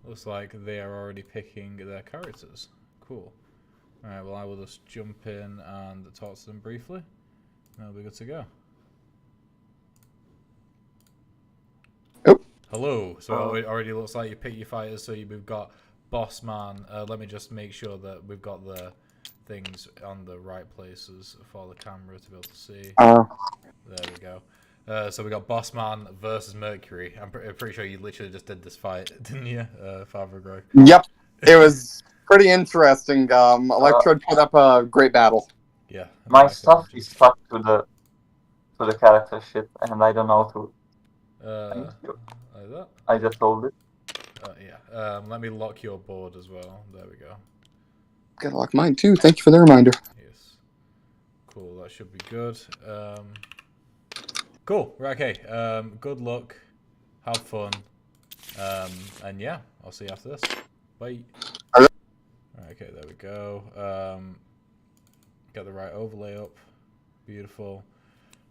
Looks like they are already picking their characters. Cool. Alright, well I will just jump in and talk to them briefly. That'll be good to go. Oh. Hello. So it already looks like you picked your fighters. So we've got Boss Man. Let me just make sure that we've got the things on the right places for the camera to be able to see. There we go. So we got Boss Man versus Mercury. I'm pretty sure you literally just did this fight, didn't you, Father Greg? Yep. It was pretty interesting. Electrode put up a great battle. Yeah. My stuff is stuck to the character sheet, and I don't know how to. Like that. I just sold it. Yeah. Let me lock your board as well. There we go. Gotta lock mine too. Thank you for the reminder. Yes. Cool. That should be good. Cool. Right. Okay. Good luck. Have fun. And yeah, I'll see you after this. Bye. Okay. There we go. Got the right overlay up. Beautiful.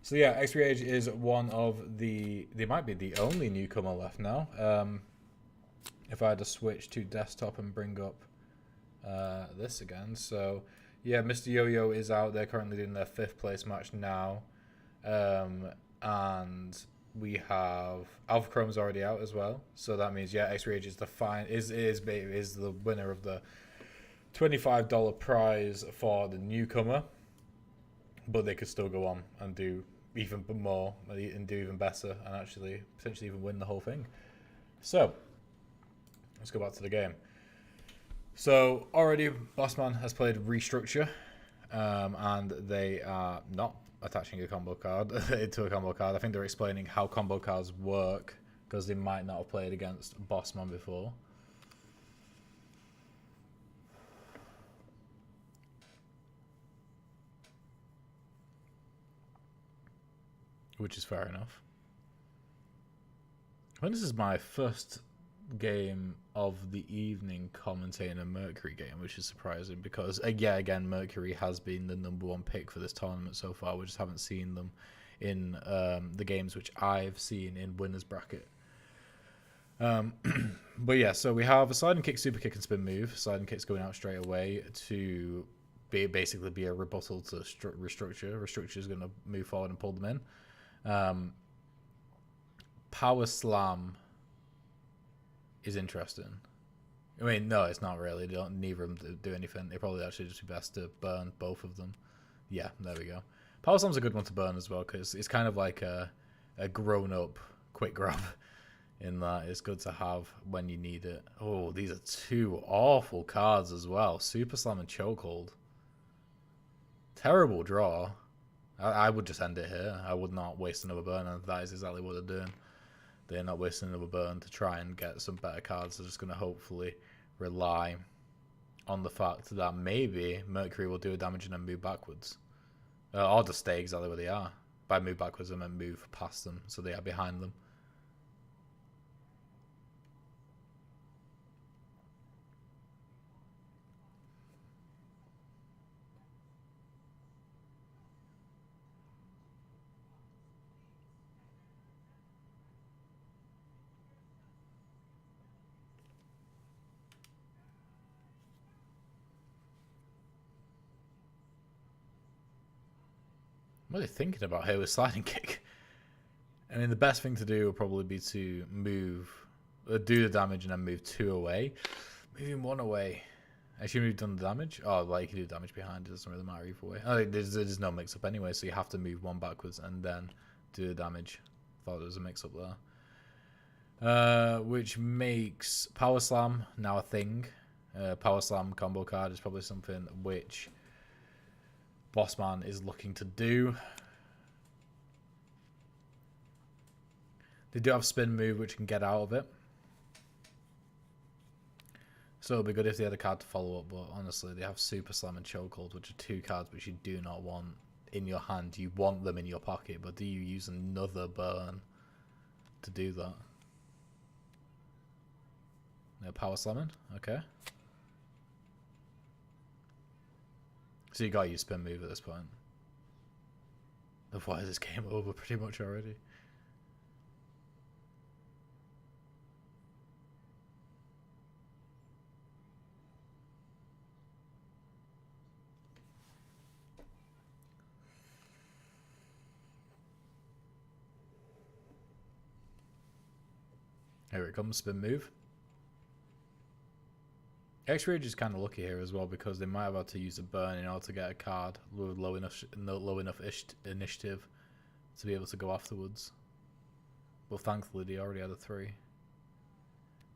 So yeah, X3Age is one of the... They might be the only newcomer left now. If I had to switch to desktop and bring up this again. So yeah, Mr. Yo-Yo is out. They're currently doing their 5th place match now. And we have... Alpha Chrome's already out as well. So that means, yeah, X3Age is the winner of the $25 prize for the newcomer. But they could still go on and do even more and do even better and actually potentially even win the whole thing. So let's go back to the game. So already Bossman has played Restructure, and they are not attaching a combo card to a combo card. I think they're explaining how combo cards work because they might not have played against Bossman before. Which is fair enough. When this is my first game of the evening commentating a Mercury game, which is surprising because, yeah, again, Mercury has been the #1 pick for this tournament so far. We just haven't seen them in the games which I've seen in winners bracket. But yeah, so we have a sliding kick, super kick, and spin move. Sliding kick's going out straight away to basically be a rebuttal to Restructure. Restructure is going to move forward and pull them in. Power Slam is interesting. I mean, no, it's not really. Neither of them do anything. They probably actually just be best to burn both of them. Yeah, there we go. Power Slam's a good one to burn as well because it's kind of like a grown-up quick grab in that it's good to have when you need it. Oh, these are 2 awful cards as well. Super Slam and Chokehold. Terrible draw. I would just end it here. I would not waste another burn, and that is exactly what they're doing. They're not wasting another burn to try and get some better cards. They're just going to hopefully rely on the fact that maybe Mercury will do a damage and then move backwards. Or just stay exactly where they are. By move backwards, I meant move past them, so they are behind them. What are they thinking about here with sliding kick? I mean, the best thing to do would probably be to move, do the damage and then move 2 away. Moving 1 away. Actually, we've done the damage. Oh, like you can do damage behind. It doesn't really matter either way. Oh, there's no mix-up anyway, so you have to move 1 backwards and then do the damage. Thought there was a mix-up there. Which makes Power Slam now a thing. Power Slam combo card is probably something which Bossman is looking to do. They do have Spin move, which can get out of it. So it would be good if they had a card to follow up, but honestly, they have Super Slam and Chokehold, which are two cards which you do not want in your hand. You want them in your pocket, but do you use another burn to do that? No Power Slamming? Okay. So you gotta use Spin move at this point. Otherwise, it's game over pretty much already. Here it comes, Spin move. X-Rage is kind of lucky here as well because they might have had to use a burn in order to get a card with low enough initiative to be able to go afterwards. But thankfully they already had a 3.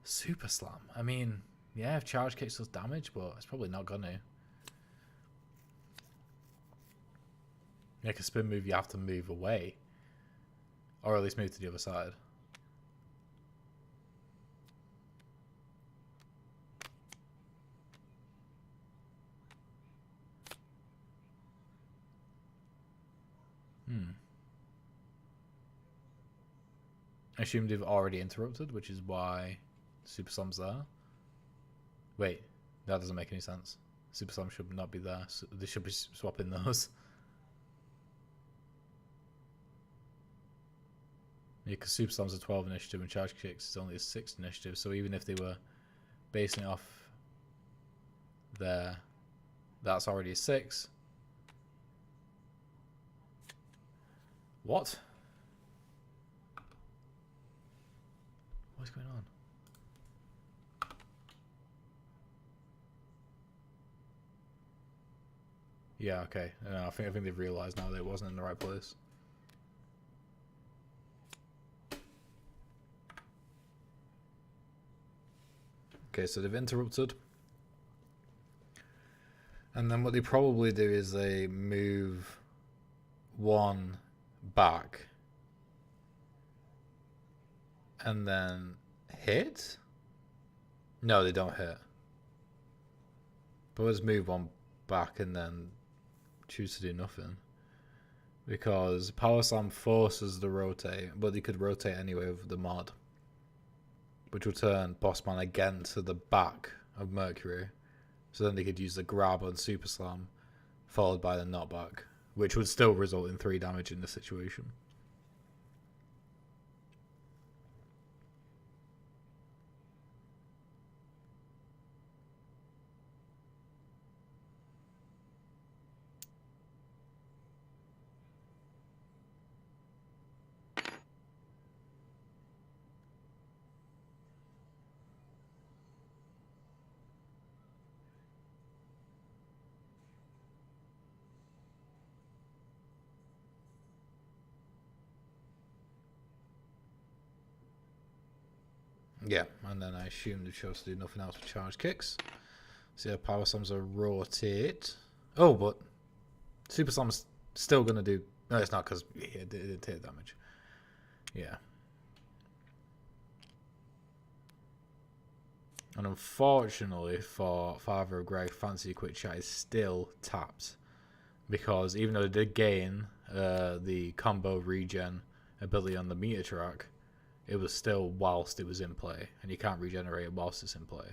Super Slam. I mean, yeah, if Charge Kicks does damage, but it's probably not gonna. Make a Spin move, you have to move away. Or at least move to the other side. I assume they've already interrupted, which is why Super Slam's there. Wait, that doesn't make any sense. Super Slam should not be there. So they should be swapping those. Yeah, because Super Slam's a 12 initiative and Charge Kicks is only a 6 initiative. So even if they were basing it off there, that's already a 6. What? What's going on? Yeah, okay. No, I think they've realised now that it wasn't in the right place. Okay, so they've interrupted. And then what they probably do is they move 1 back. And then hit? No, they don't hit. But let's move 1 back and then choose to do nothing. Because Power Slam forces the rotate, but they could rotate anyway with the mod. Which will turn Bossman again to the back of Mercury. So then they could use the grab on Super Slam, followed by the knockback. Which would still result in 3 damage in this situation. Yeah, and then I assume they chose to do nothing else with Charge Kicks. So yeah, Power Slam's a rotate. Oh, but Super Slam's still going to do... No, it's not because it didn't take damage. Yeah. And unfortunately for Father of Greg, Fancy Quick Chat is still tapped. Because even though they did gain the combo regen ability on the meter track, it was still whilst it was in play, and you can't regenerate it whilst it's in play.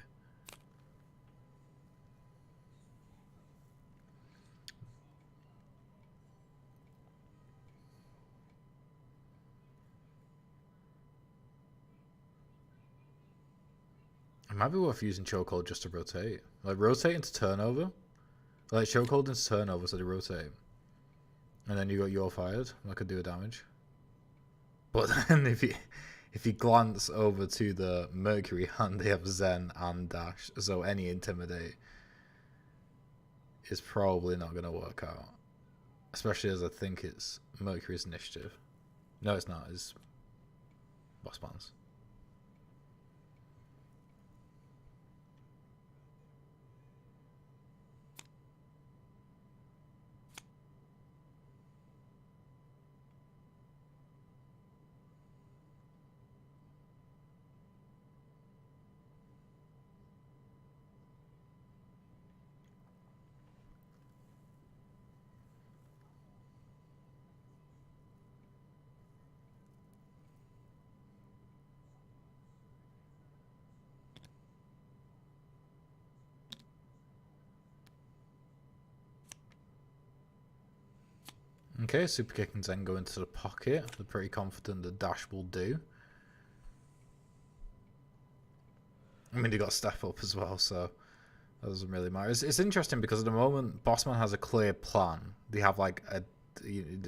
It might be worth using Chokehold just to rotate. Like, rotate into turnover. Like, Chokehold into turnover so they rotate. And then you got You're Fired. That could do a damage. But then if you glance over to the Mercury hand, they have Zen and Dash, so any Intimidate is probably not going to work out. Especially as I think it's Mercury's initiative. No, it's not. It's Bossman's. Okay, super kick and then go into the pocket. They're pretty confident the dash will do. I mean, they got step up as well, so that doesn't really matter. It's interesting because at the moment, Bossman has a clear plan. They have like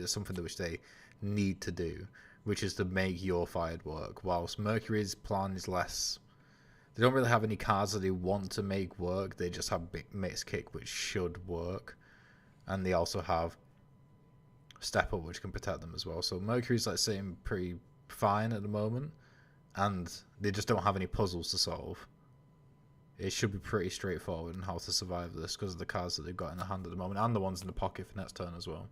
something that which they need to do, which is to make your fired work. Whilst Mercury's plan is less. They don't really have any cards that they want to make work. They just have big mixed kick, which should work, and they also have step up, which can protect them as well. So Mercury's like sitting pretty fine at the moment, and they just don't have any puzzles to solve. It should be pretty straightforward in how to survive this because of the cards that they've got in the hand at the moment, and the ones in the pocket for next turn as well.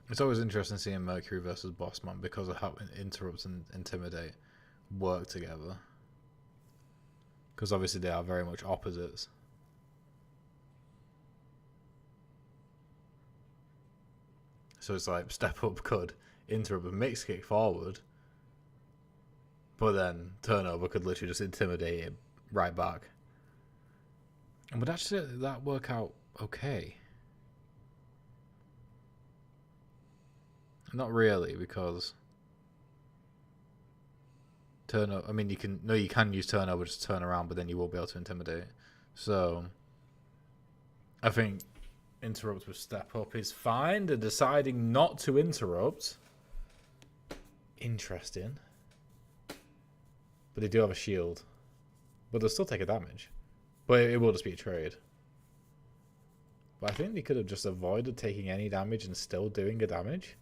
It's always interesting seeing Mercury versus Bossman because of how Interrupt and Intimidate work together. Because obviously they are very much opposites. So it's like step up could interrupt a mix kick forward, but then turnover could literally just intimidate it right back. And would actually that work out okay? Not really, because turnover. I mean, you can use turnover just to turn around, but then you will be able to intimidate. So I think interrupt with step up is fine. They're deciding not to interrupt. Interesting, but they do have a shield, but they'll still take a damage. But it will just be a trade. But I think they could have just avoided taking any damage and still doing a damage.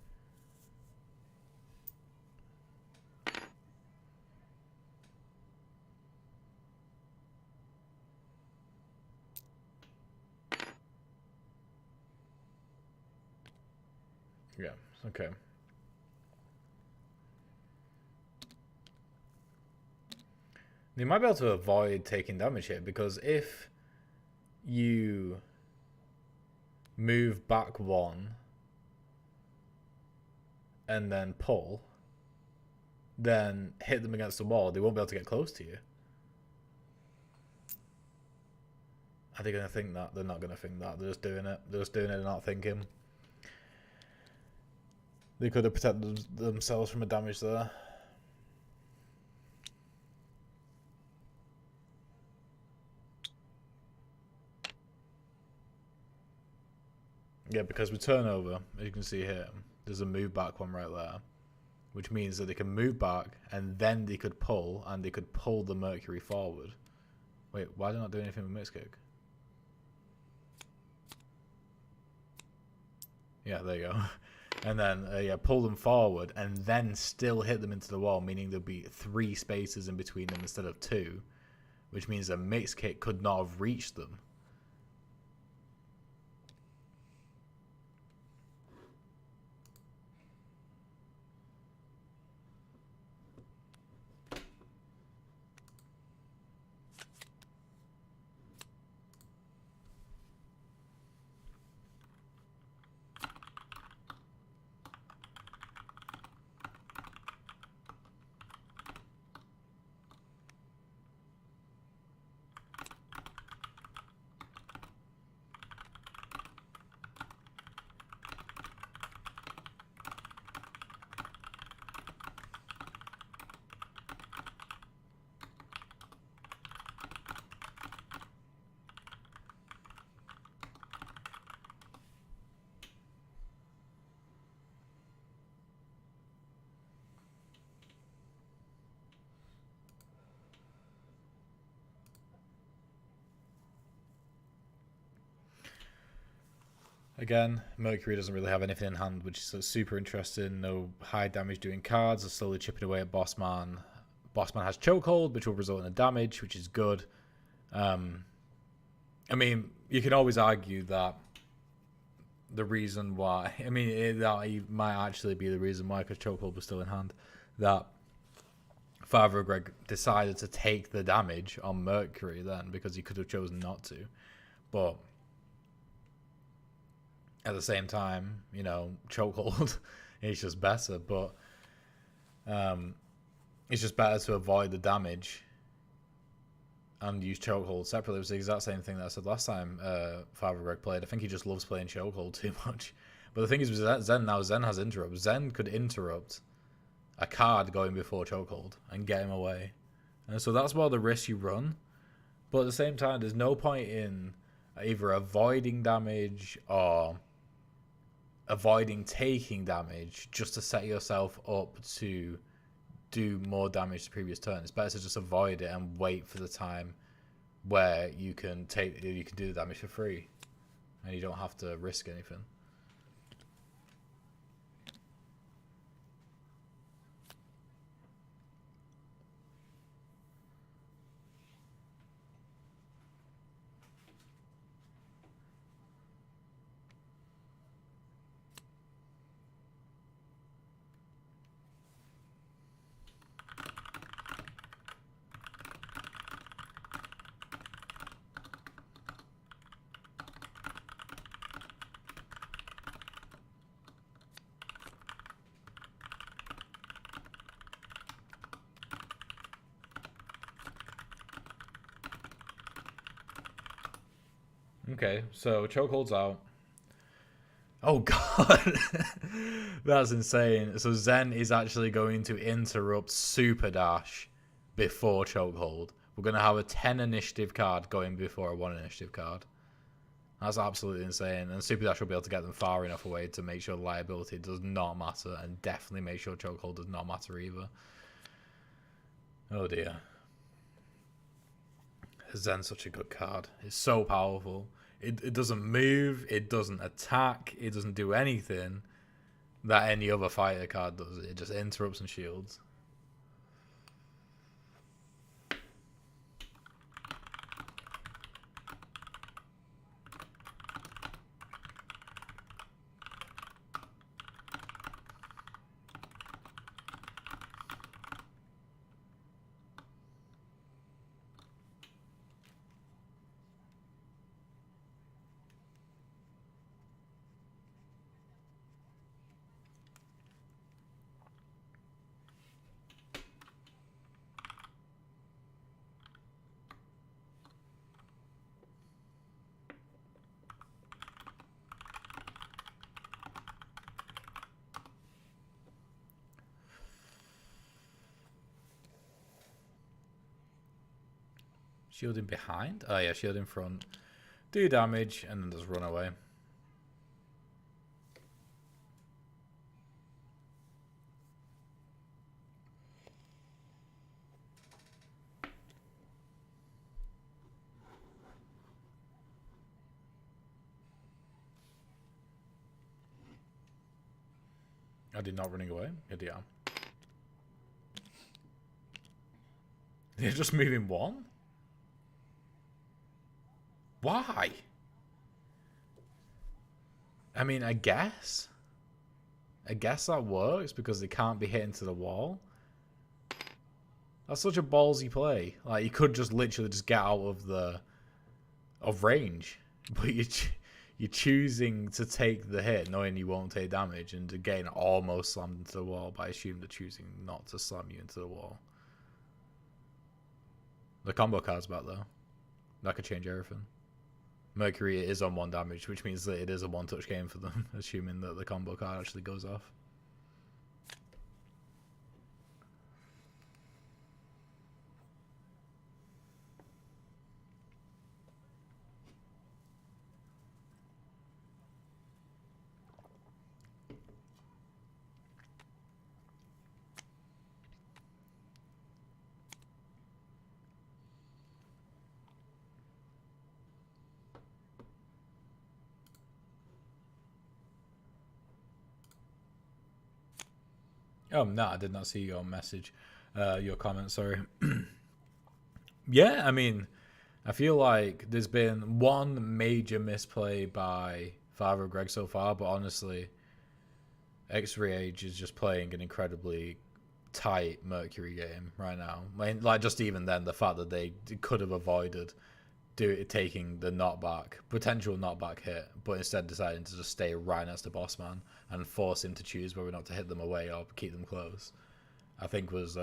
Yeah, okay. They might be able to avoid taking damage here, because if you move back one and then pull, then hit them against the wall, they won't be able to get close to you. Are they going to think that? They're not going to think that. They're just doing it. They're just doing it and not thinking. They could have protected themselves from a damage there. Yeah, because with turnover, as you can see here, there's a move back one right there, which means that they can move back and then they could pull, and they could pull the Mercury forward. Wait, why are they not doing anything with mix kick? Yeah, there you go. And then, yeah, pull them forward and then still hit them into the wall, meaning there'll be 3 spaces in between them instead of 2, which means a mix kick could not have reached them. Again, Mercury doesn't really have anything in hand, which is super interesting. No high damage doing cards. They're slowly chipping away at Bossman. Bossman has chokehold, which will result in a damage, which is good. I mean, you can always argue that the reason why, I mean, that might actually be the reason why, because Chokehold was still in hand, that Father Greg decided to take the damage on Mercury then, because he could have chosen not to. But at the same time, you know, Chokehold is just better, but it's just better to avoid the damage and use Chokehold separately. It was the exact same thing that I said last time Father Greg played. I think he just loves playing Chokehold too much. But the thing is with Zen now, Zen has interrupt. Zen could interrupt a card going before Chokehold and get him away. And so that's more the risk you run. But at the same time, there's no point in either avoiding damage or avoiding taking damage just to set yourself up to do more damage the previous turn. It's better to just avoid it and wait for the time where you can do the damage for free and you don't have to risk anything. Okay, so Chokehold's out. Oh god, that's insane. So Zen is actually going to interrupt Super Dash before Chokehold. We're going to have a 10 initiative card going before a 1 initiative card. That's absolutely insane. And Super Dash will be able to get them far enough away to make sure liability does not matter, and definitely make sure Chokehold does not matter either. Oh dear. Zen's such a good card. It's so powerful. It doesn't move, it doesn't attack, it doesn't do anything that any other fighter card does. It just interrupts and shields. Shielding behind? Oh yeah, shield in front. Do damage and then just run away. I did not running away. Here they are. They're just moving one? Why? I mean, I guess that works because they can't be hit into the wall. That's such a ballsy play. Like, you could just literally just get out of range, but you're choosing to take the hit knowing you won't take damage, and again almost slammed into the wall, but I assume they're choosing not to slam you into the wall. The combo card's back though. That could change everything. Mercury is on 1 damage, which means that it is a 1-touch game for them, assuming that the combo card actually goes off. Oh, no, I did not see your message, your comment, sorry. Yeah, I mean, I feel like there's been one major misplay by Father of Greg so far, but honestly, X-Ray Age is just playing an incredibly tight Mercury game right now. I mean, like, just even then, the fact that they could have avoided taking the potential knockback hit, but instead deciding to just stay right next to Boss Man and force him to choose whether or not to hit them away or keep them close, I think was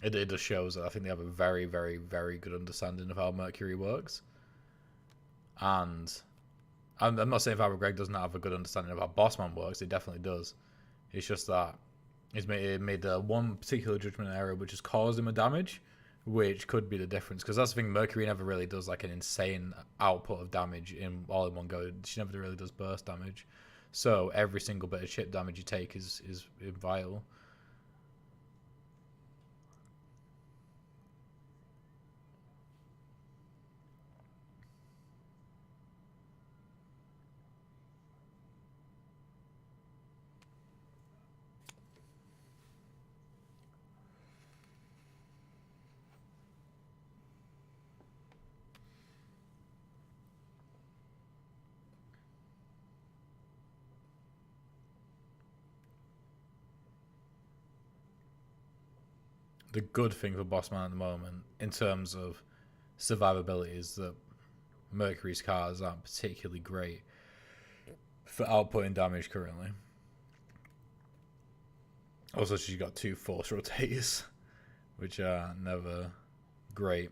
it just shows that I think they have a very, very, very good understanding of how Mercury works. And I'm not saying Father Greg doesn't have a good understanding of how Bossman works. It definitely does. It's just that it made one particular judgment error which has caused him a damage, which could be the difference. Because that's the thing, Mercury never really does like an insane output of damage all in one go. She never really does burst damage. So every single bit of chip damage you take is vital. The good thing for Bossman at the moment, in terms of survivability, is that Mercury's cards aren't particularly great for outputting damage currently. Also, she's got 2 force rotators, which are never great.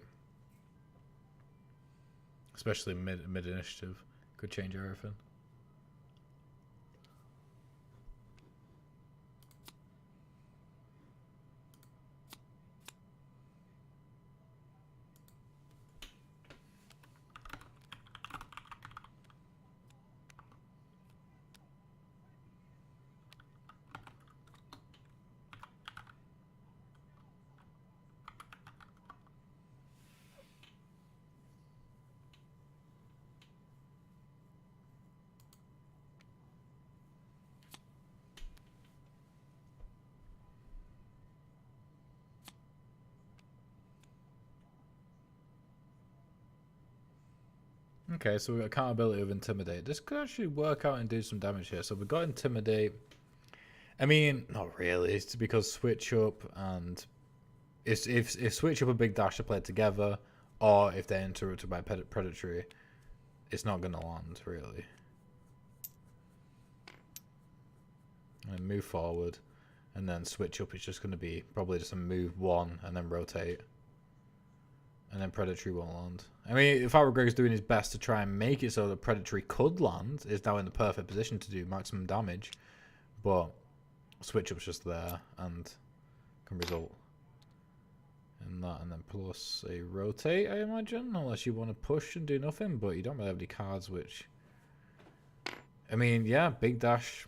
Especially mid initiative. Could change everything. Okay, so we've got accountability of Intimidate. This could actually work out and do some damage here. So we've got Intimidate. I mean, not really. It's because Switch Up and... If Switch Up and Big Dash are played together, or if they're interrupted by Predatory, it's not going to land, really. And move forward. And then Switch Up is just going to be probably just a move 1 and then rotate. And then Predatory won't land. I mean, if Father Greg's doing his best to try and make it so that Predatory could land, is now in the perfect position to do maximum damage. But Switch Up's just there and can result in that. And then plus a rotate, I imagine. Unless you want to push and do nothing. But you don't really have any cards which... I mean, yeah, Big Dash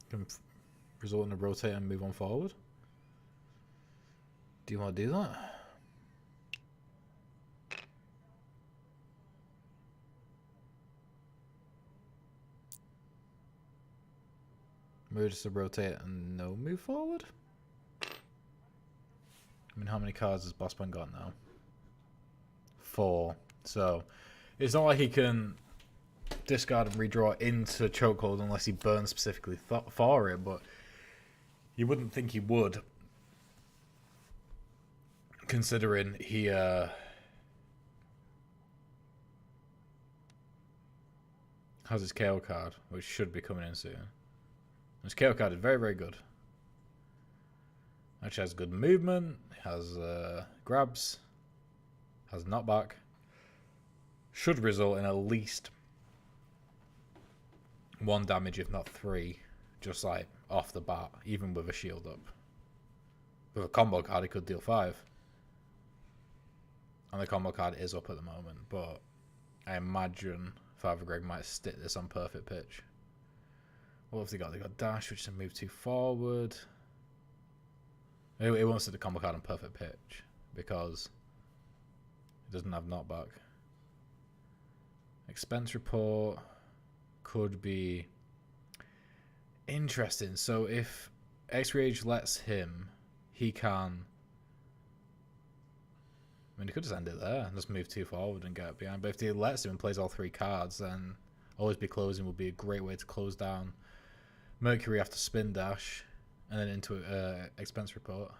can result in a rotate and move on forward. Do you want to do that? Move just to rotate and no move forward? I mean, how many cards has Bossman got now? 4. So, it's not like he can discard and redraw into Chokehold unless he burns specifically for it, but you wouldn't think he would. Considering he has his KO card, which should be coming in soon. His KO card is very, very good. Actually has good movement, has grabs, has knockback. Should result in at least 1 damage, if not 3, just like off the bat, even with a shield up. With a combo card, he could deal 5. And the combo card is up at the moment, but I imagine Father Greg might stick this on perfect pitch. What have they got? They got dash, which is a move 2 forward. It wants to the combo card on perfect pitch because it doesn't have knockback. Expense report could be interesting. So if X-Rage lets him, he can mean, he could just end it there and just move 2 forward and get behind. But if he lets him and plays all 3 cards, then always be closing would be a great way to close down Mercury after spin dash and then into expense report.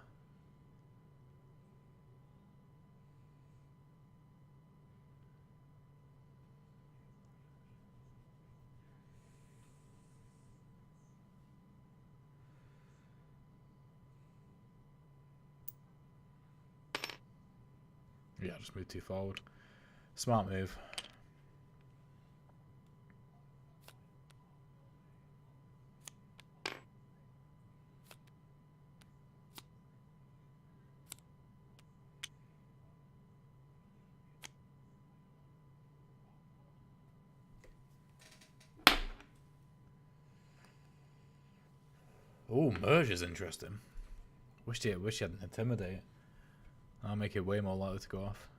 Yeah, just move 2 forward. Smart move. Oh, merge is interesting. Wish you had an intimidate. That'll make it way more likely to go off.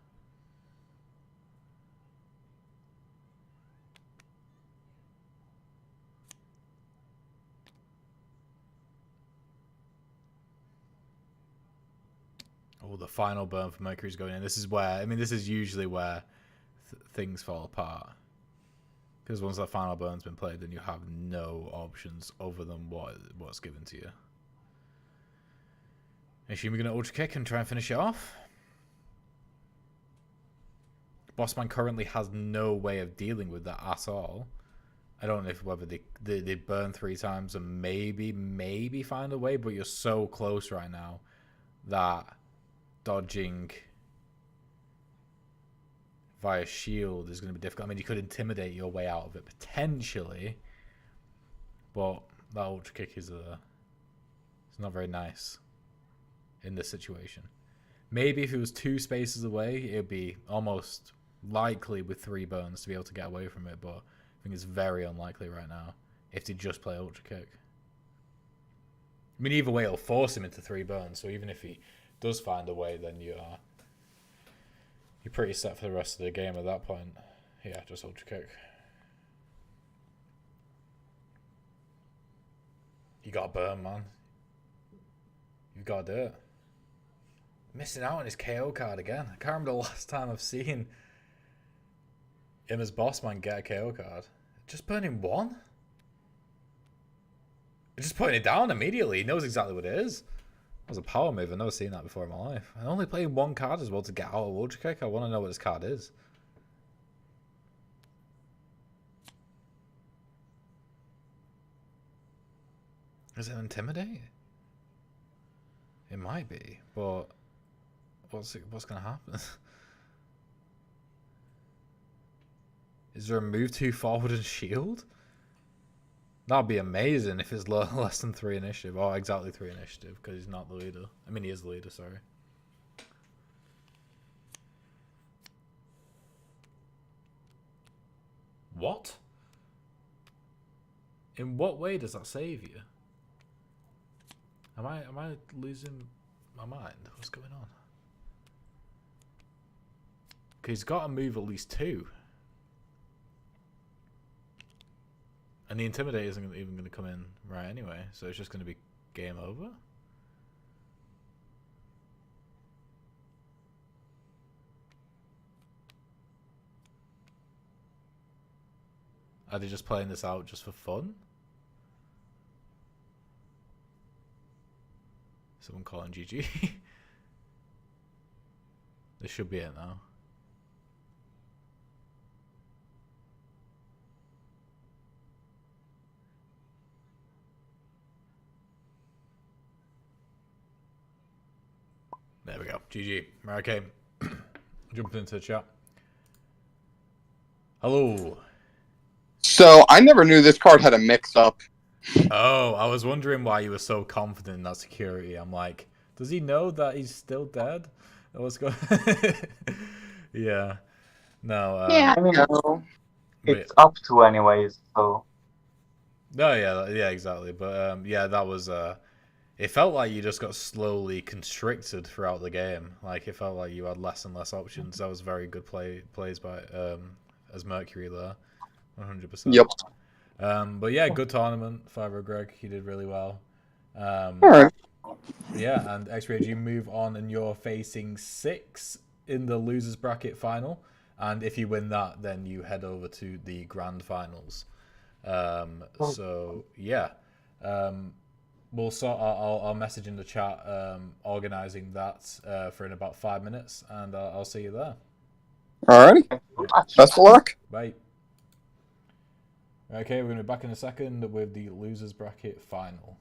Oh, the final burn for Mercury's going in. This is where, I mean, this is usually where things fall apart. Because once that final burn's been played, then you have no options other than what's given to you. Assume you're going to ultra kick and try and finish it off. Bossman currently has no way of dealing with that at all. I don't know whether they burn 3 times and maybe find a way, but you're so close right now that dodging via shield is going to be difficult. I mean, you could intimidate your way out of it potentially, but that ultra kick is it's not very nice in this situation. Maybe if it was 2 spaces away, it'd be almost likely with 3 burns to be able to get away from it, but I think it's very unlikely right now if they just play ultra kick. I mean, either way, it'll force him into 3 burns, so even if he does find a way, then you're pretty set for the rest of the game at that point. Yeah, just ultra kick. You got to burn, man. You've got to do it. Missing out on his KO card again. I can't remember the last time I've seen him as Bossman get a KO card. Just burning 1? Just putting it down immediately. He knows exactly what it is. That was a power move. I've never seen that before in my life. And only playing 1 card as well to get out of ultra kick. I want to know what this card is. Is it Intimidate? It might be, but what's going to happen? Is there a move 2 forward and shield? That'd be amazing if it's less than 3 initiative. Or exactly 3 initiative, because he's not the leader. I mean, he is the leader, sorry. What? In what way does that save you? Am I losing my mind? What's going on? Okay, he's got to move at least 2. And the Intimidate isn't even going to come in right anyway, so it's just going to be game over? Are they just playing this out just for fun? Someone calling GG. This should be it now. There we go. GG. Okay. Jumping into the chat. Hello. So I never knew this card had a mix-up. Oh, I was wondering why you were so confident in that security. I'm like, does he know that he's still dead? What's going? Yeah. No. Yeah, I mean, no. it's up to anyways, so. No, yeah, exactly. But yeah, that was. It felt like you just got slowly constricted throughout the game. Like it felt like you had less and less options. That was very good plays by as Mercury there, 100%. Yep. But yeah, good tournament. 5-0 Greg, you did really well. All right. Yeah, and X-Ray, you move on, and you're facing 6 in the losers bracket final, and if you win that, then you head over to the grand finals. So yeah, we'll sort. I'll message in the chat organizing that for in about 5 minutes, and I'll see you there. Alrighty. Thank you very much. Best of luck. Bye. Okay, we're gonna be back in a second with the losers bracket final.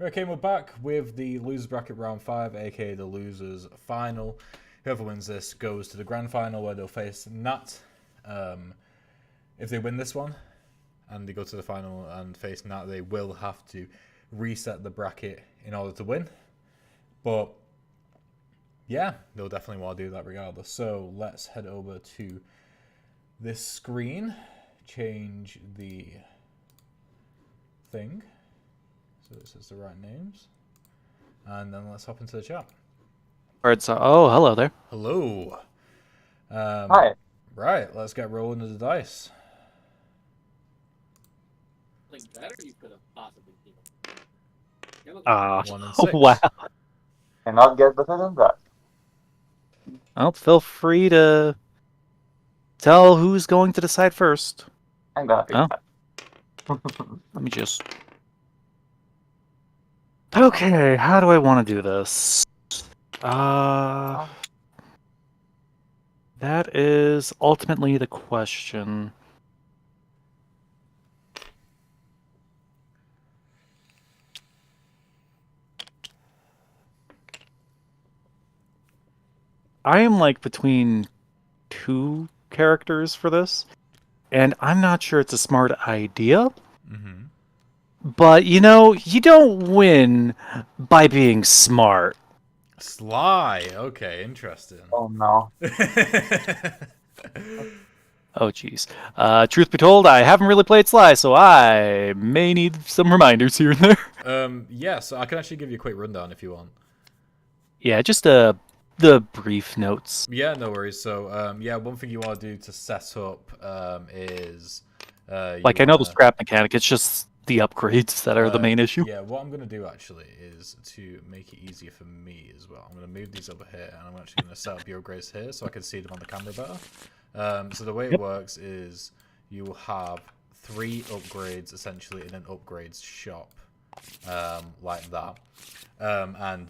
Okay, we're back with the losers bracket round 5, aka the losers final. whoever wins this goes to the grand final where they'll face Nat. If they win this one and they go to the final and face Nat, they will have to reset the bracket in order to win. But yeah, they'll definitely want to do that regardless. So let's head over to this screen, change the thing so it says the right names, and then let's hop into the chat. Oh, hello there. Hello. Hi. Right, let's get rolling with the dice. Better you could have possibly seen. 1 and 6. Wow. Cannot get better than that. Well, feel free to tell who's going to decide first. I'm gonna pick Oh. that. Let me just... Okay, how do I want to do this? That is ultimately the question. I am like between two characters for this, and I'm not sure it's a smart idea. Mm-hmm. But you know, you don't win by being smart. Sly. Okay, interesting. Oh no. Oh jeez. Truth be told, I haven't really played Sly, so I may need some reminders here and there. Yeah, so I can actually give you a quick rundown if you want. Yeah, just the brief notes. Yeah, no worries. So, yeah, one thing you want to do to set up is... Like, I know the scrap mechanic, it's just the upgrades that are the main issue. Yeah, what I'm going to do actually is to make it easier for me as well. I'm going to move these over here, and I'm actually going to set up your upgrades here so I can see them on the camera better. So the way it works is you will have 3 upgrades essentially in an upgrades shop, like that. And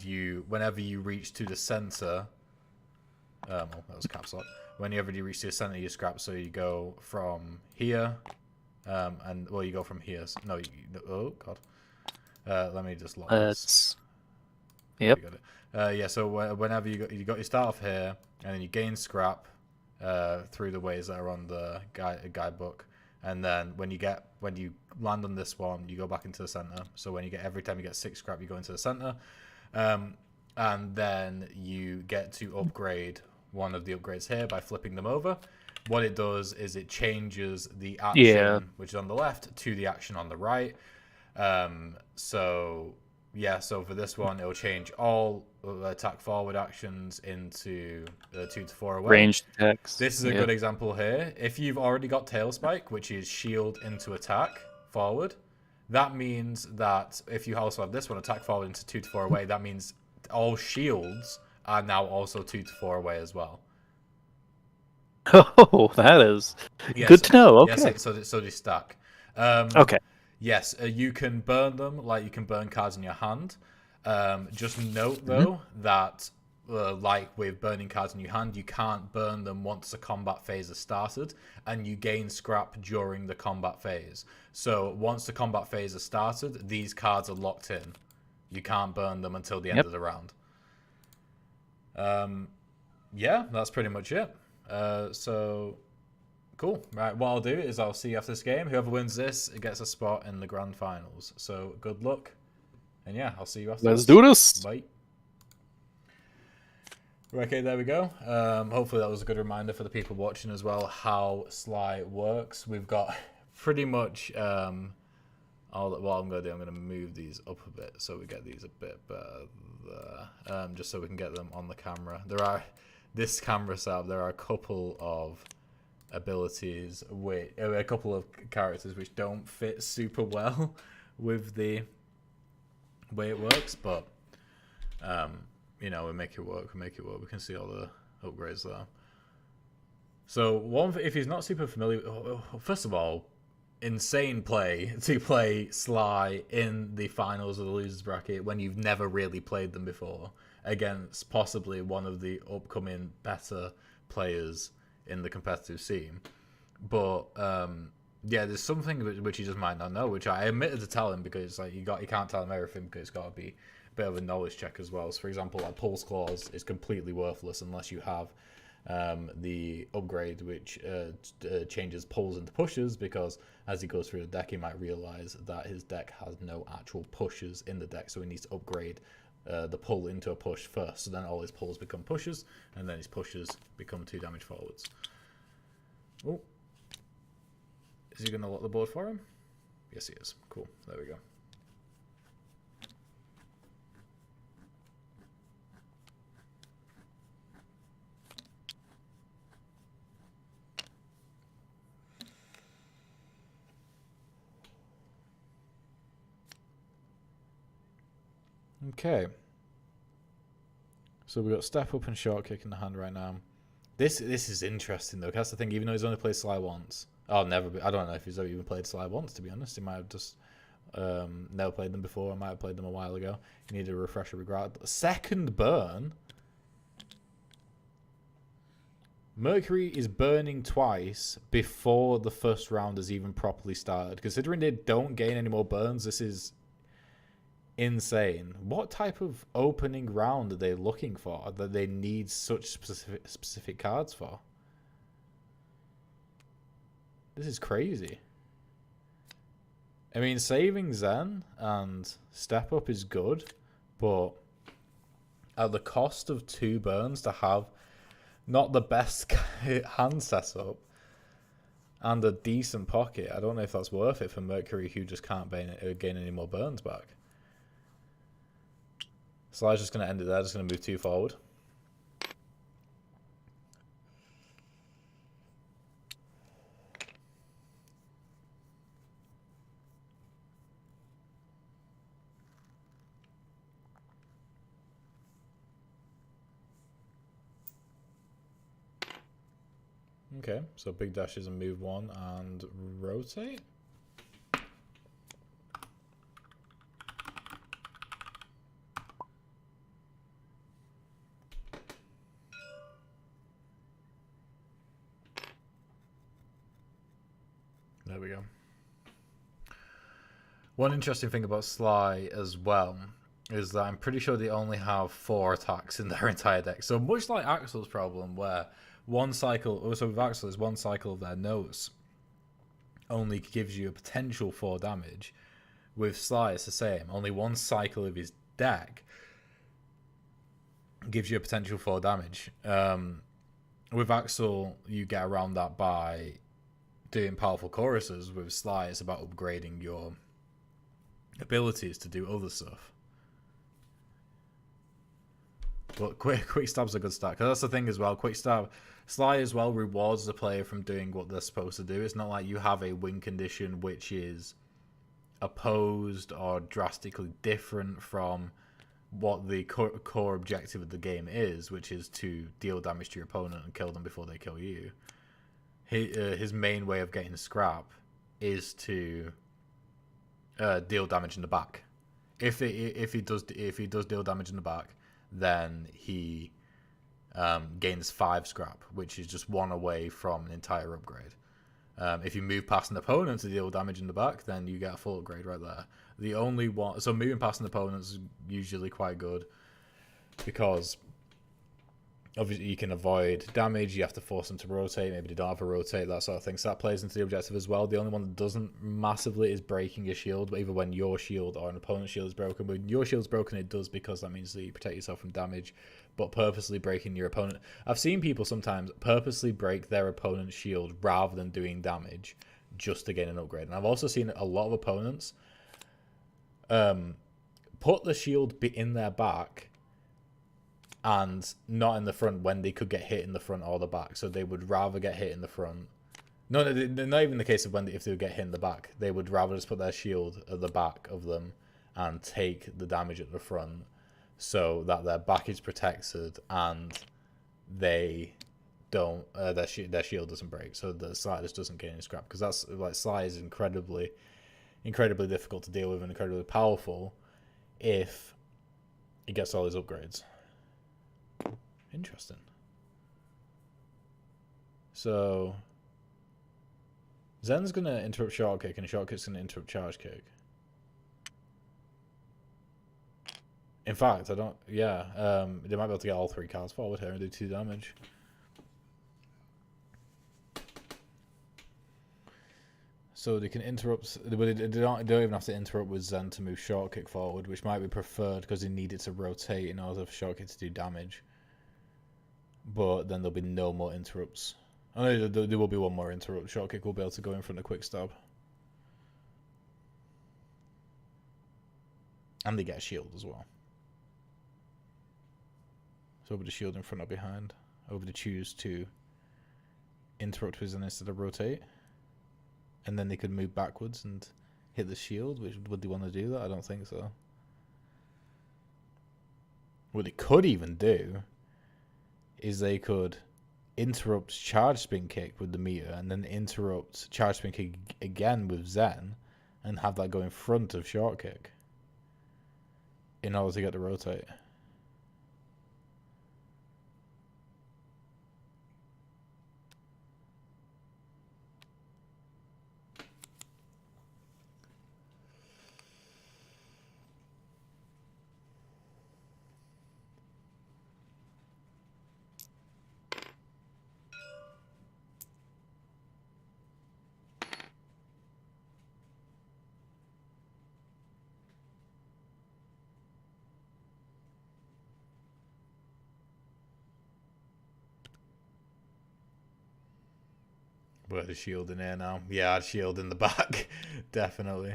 whenever you reach to the center, oh, that was a caps lock. Whenever you reach to the center, you scrap. So you go from here, you go from here. No, oh god. Let me just lock this. Yep. You got it. Yeah. So whenever you got your start off here, and then you gain scrap through the ways that are on the guidebook, and then when you land on this one, you go back into the center. So every time you get 6 scrap, you go into the center, and then you get to upgrade one of the upgrades here by flipping them over. What it does is it changes the action, which is on the left, to the action on the right. So for this one, it'll change all attack forward actions into 2 to 4 away. Ranged attacks. This is a good example here. If you've already got Tail Spike, which is shield into attack forward, that means that if you also have this one, attack forward into 2 to 4 away, that means all shields are now also 2 to 4 away as well. Oh, that is good to know. Okay. Yes, so they stack. Okay. Yes, you can burn them like you can burn cards in your hand. Just note though that like with burning cards in your hand, you can't burn them once the combat phase has started, and you gain scrap during the combat phase. So once the combat phase has started, these cards are locked in. You can't burn them until the end of the round. Yeah, that's pretty much it. So cool. Right, what I'll do is I'll see you after this game. Whoever wins this, it gets a spot in the grand finals. So good luck. And yeah, I'll see you after Let's do this. Bye. Okay, there we go. Hopefully that was a good reminder for the people watching as well how Sly works. We've got pretty much what I'm going to do, I'm going to move these up a bit so we get these a bit better there, just so we can get them on the camera. This camera setup, there are a couple of abilities, a couple of characters which don't fit super well with the way it works, but you know, we make it work. We can see all the upgrades there. So if he's not super familiar, first of all, insane play to play Sly in the finals of the losers bracket when you've never really played them before against possibly one of the upcoming better players in the competitive scene. But yeah, there's something which he just might not know, which I admitted to tell him because like you can't tell him everything because it's got to be bit of a knowledge check as well. So for example, like Pulse Claws is completely worthless unless you have the upgrade which changes pulls into pushes, because as he goes through the deck he might realize that his deck has no actual pushes in the deck, so he needs to upgrade the pull into a push first, so then all his pulls become pushes, and then his pushes become 2 damage forwards. Oh, is he going to lock the board for him? Yes, he is. Cool. There we go. Okay. So we've got Step Up and Short Kick in the hand right now. This is interesting though. That's the thing. Even though he's only played Sly once, I don't know if he's ever even played Sly once. To be honest, he might have just never played them before. I might have played them a while ago. He needed a refresher. Second burn. Mercury is burning twice before the first round has even properly started. Considering they don't gain any more burns, this is insane. What type of opening round are they looking for that they need such specific cards for? This is crazy. I mean, saving Zen and Step Up is good, but at the cost of 2 burns to have not the best hand setup and a decent pocket, I don't know if that's worth it for Mercury, who just can't gain any more burns back. Sly's just going to end it there, just going to move 2 forward. Okay, so big dashes and move 1 and rotate. There we go. One interesting thing about Sly as well is that I'm pretty sure they only have 4 attacks in their entire deck. So much like Axel's problem, where one cycle, so with Axel is one cycle of their notes only gives you a potential 4 damage. With Sly, it's the same. Only one cycle of his deck gives you a potential 4 damage. With Axel, you get around that by doing powerful choruses. With Sly, it's about upgrading your abilities to do other stuff. But quick stab's a good start, because that's the thing as well. Quick stab, Sly as well rewards the player from doing what they're supposed to do. It's not like you have a win condition which is opposed or drastically different from what the core objective of the game is, which is to deal damage to your opponent and kill them before they kill you. His main way of getting scrap is to deal damage in the back. If he does deal damage in the back, then he gains 5 scrap, which is just 1 away from an entire upgrade. If you move past an opponent to deal damage in the back, then you get a full upgrade right there. The only one, so moving past an opponent is usually quite good, because obviously you can avoid damage. You have to force them to rotate. Maybe they don't have a rotate, that sort of thing. So that plays into the objective as well. The only one that doesn't massively is breaking your shield, either when your shield or an opponent's shield is broken. When your shield's broken, it does, because that means that you protect yourself from damage. But purposely breaking your opponent, I've seen people sometimes purposely break their opponent's shield rather than doing damage just to gain an upgrade. And I've also seen a lot of opponents put the shield in their back and not in the front when they could get hit in the front or the back. So they would rather get hit in the front. No, not even the case of when if they would get hit in the back. They would rather just put their shield at the back of them and take the damage at the front, so that their back is protected and they don't their shield doesn't break, so the Sly just doesn't gain any scrap. Because that's like, Sly is incredibly difficult to deal with and incredibly powerful if he gets all his upgrades. Interesting. So Zen's gonna interrupt short kick, and short kick's gonna interrupt charge kick. In fact, I don't. Yeah, they might be able to get all 3 cards forward here and do 2 damage. So they can interrupt, but they don't even have to interrupt with Zen to move short kick forward, which might be preferred because they need it to rotate in order for short kick to do damage. But then there'll be no more interrupts. Oh no, there will be one more interrupt. Short kick will be able to go in front of quick stab. And they get a shield as well. So with the shield in front or behind, over to choose to interrupt with Zen instead of rotate. And then they could move backwards and hit the shield. Which would they want to do that? I don't think so. What they could even do is they could interrupt charge spin kick with the meter and then interrupt charge spin kick again with Zen and have that go in front of short kick in order to get the rotate. Where's the shield in here now? Yeah, shield in the back. Definitely.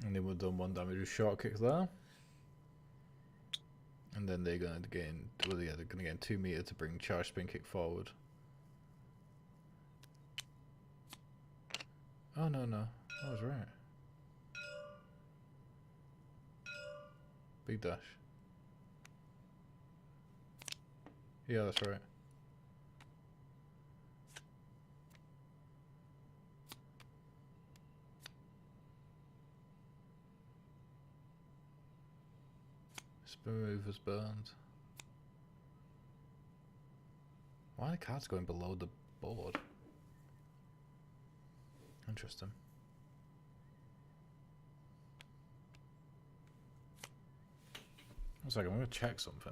And they would have done 1 damage with short kick there. And then they're going to gain, well, yeah, they're going to gain 2 meter to bring charge spin kick forward. Oh, no. I was right. Big dash. Yeah, that's right. Spin move was burned. Why are the cards going below the board? Interesting. One second, I'm going to check something.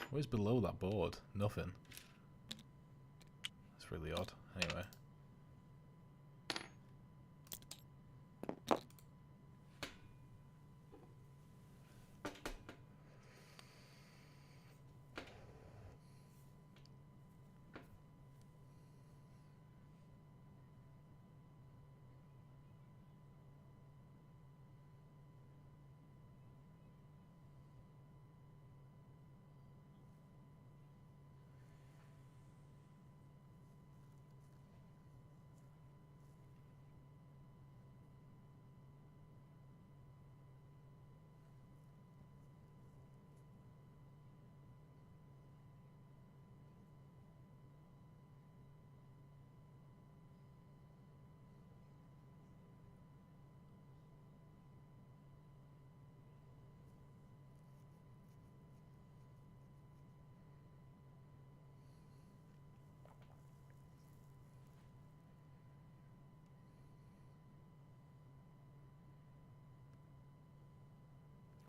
What is below that board? Nothing. That's really odd. Anyway.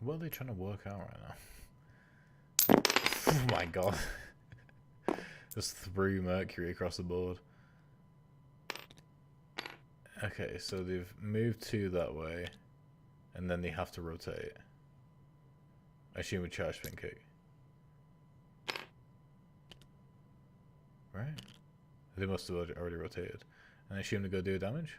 What are they trying to work out right now? Oh my god. Just threw Mercury across the board. Okay, so they've moved 2 that way, and then they have to rotate. I assume with charge spin kick. Right? They must have already rotated. And I assume to go do damage?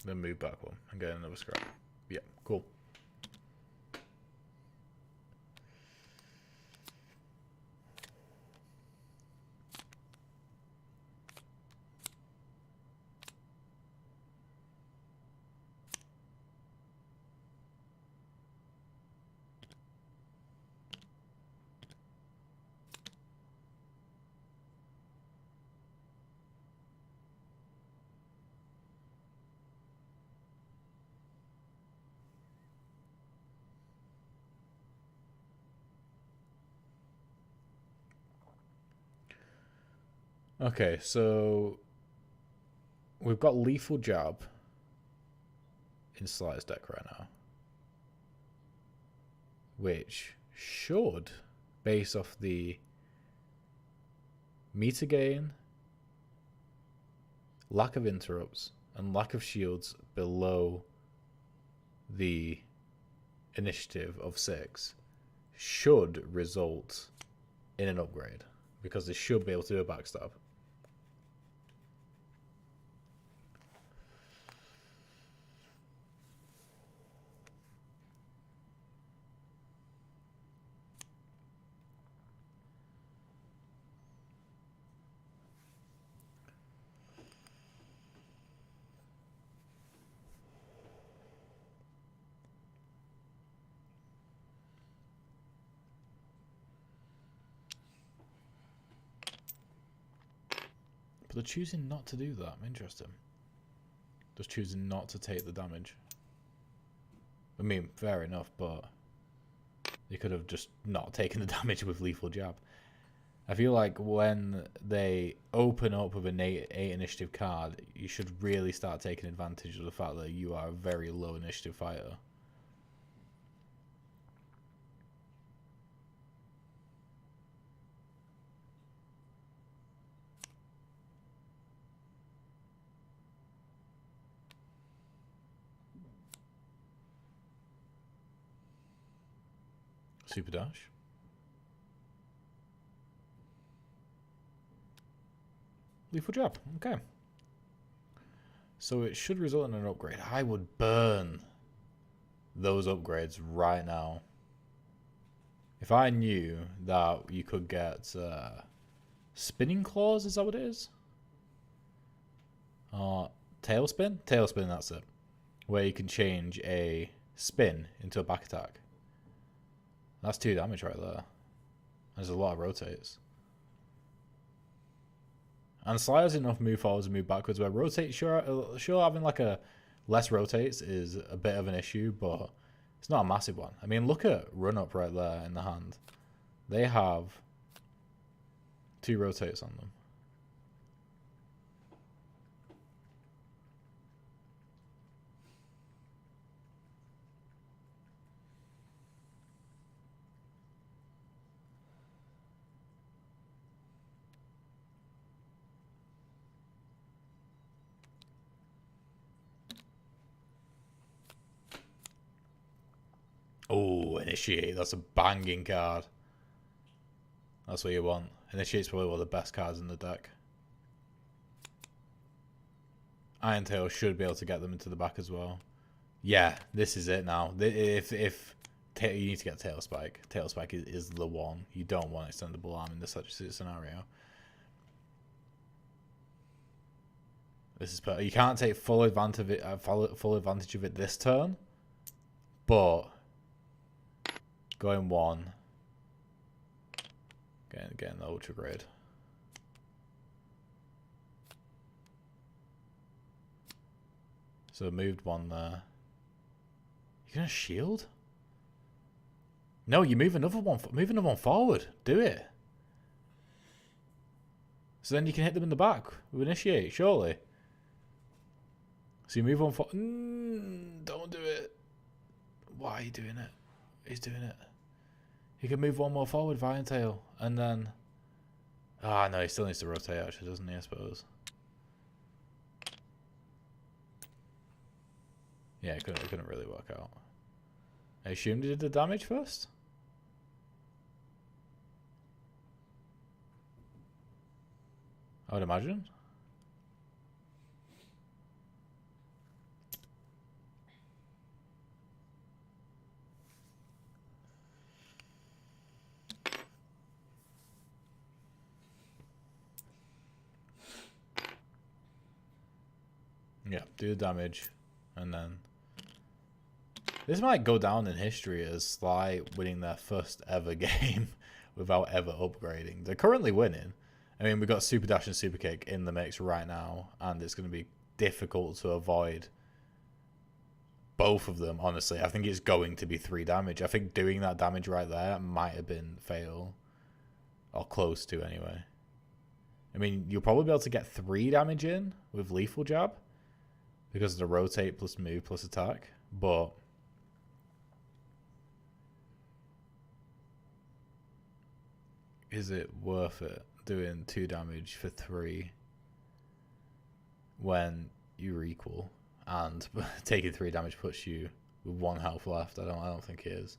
Then move back 1 and get another scrap. Yeah, cool. Okay, so we've got Lethal Jab in Slider's deck right now, which should, based off the meter gain, lack of interrupts, and lack of shields below the initiative of 6, should result in an upgrade, because they should be able to do a backstab. But they're choosing not to do that. Interesting. Just choosing not to take the damage. I mean, fair enough, but they could have just not taken the damage with Lethal Jab. I feel like when they open up with an 8 initiative card, you should really start taking advantage of the fact that you are a very low initiative fighter. Super Dash. Lethal Jab. Okay. So it should result in an upgrade. I would burn those upgrades right now. If I knew that you could get Spinning Claws, is that what it is? Tailspin? Tailspin, that's it. Where you can change a spin into a back attack. That's 2 damage right there. There's a lot of rotates. And Slider's enough move forwards and move backwards, where rotate, sure having like a less rotates is a bit of an issue, but it's not a massive one. I mean, look at run up right there in the hand. They have 2 rotates on them. Oh, Initiate. That's a banging card. That's what you want. Initiate's probably one of the best cards in the deck. Iron Tail should be able to get them into the back as well. Yeah, this is it now. If you need to get Tail Spike. Tail Spike is the one. You don't want Extendable Arm in this such a scenario. This is you can't take full advantage of it this turn, but going 1, getting the ultra grade. So moved 1 there. You're gonna shield? No, you move another one. Move another one forward. Do it. So then you can hit them in the back with Initiate, surely. So you move on forward. Don't do it. Why are you doing it? He's doing it. He can move 1 more forward, Iron Tail, and then... Ah, no, he still needs to rotate, actually, doesn't he, I suppose? Yeah, it couldn't really work out. I assumed he did the damage first? I would imagine. Yeah, do the damage, and then this might go down in history as Sly winning their first ever game without ever upgrading. They're currently winning. I mean, we've got Super Dash and Super Kick in the mix right now, and it's going to be difficult to avoid both of them, honestly. I think it's going to be 3 damage. I think doing that damage right there might have been fatal, or close to anyway. I mean, you'll probably be able to get 3 damage in with lethal jab because of the rotate plus move plus attack, but is it worth it doing 2 damage for 3 when you're equal, and taking 3 damage puts you with 1 health left? I don't think it is.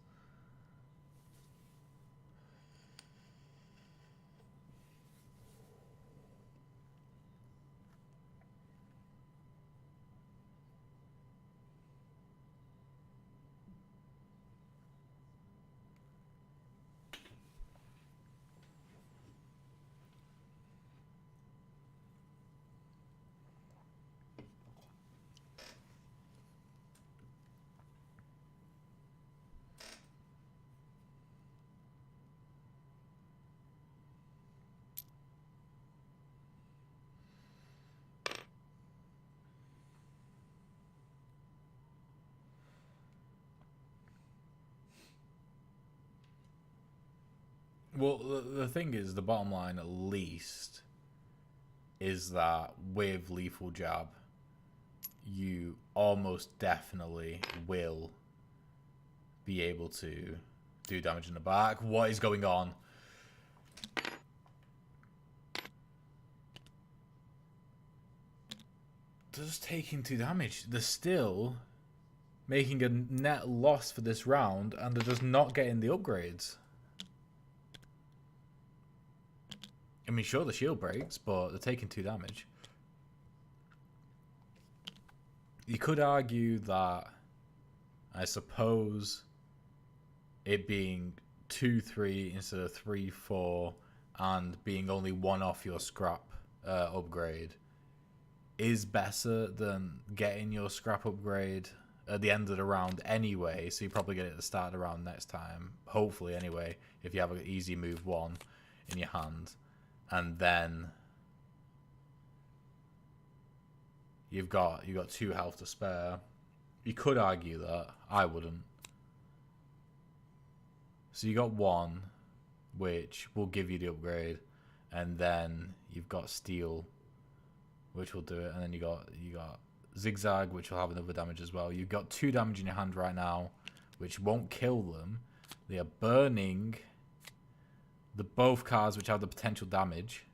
Well, the thing is, the bottom line, at least, is that with lethal jab, you almost definitely will be able to do damage in the back. What is going on? Just taking 2 damage. They're still making a net loss for this round, and they're just not getting the upgrades. I mean, sure, the shield breaks, but they're taking 2 damage. You could argue that, I suppose, it being 2-3 instead of 3-4 and being only 1 off your scrap upgrade is better than getting your scrap upgrade at the end of the round anyway, so you probably get it at the start of the round next time, hopefully anyway, if you have an easy move 1 in your hand. And then you've got 2 health to spare. You could argue that. I wouldn't. So you got 1, which will give you the upgrade, and then you've got steel, which will do it, and then you got zigzag, which will have another damage as well. You've got 2 damage in your hand right now, which won't kill them. They are burning both cards which have the potential damage.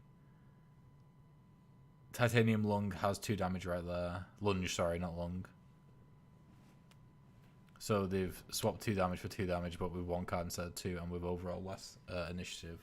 Titanium Lung has 2 damage right there. Lunge, sorry, not Lung. So they've swapped 2 damage for 2 damage, but with 1 card instead of 2, and with overall less initiative.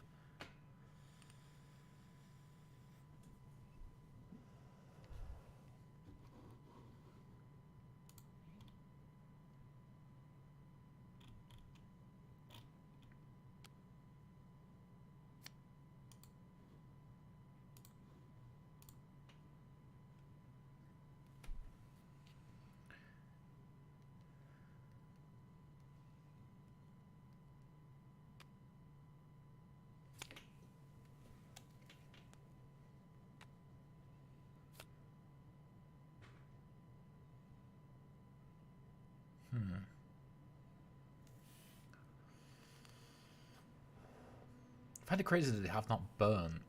I find it crazy that they have not burnt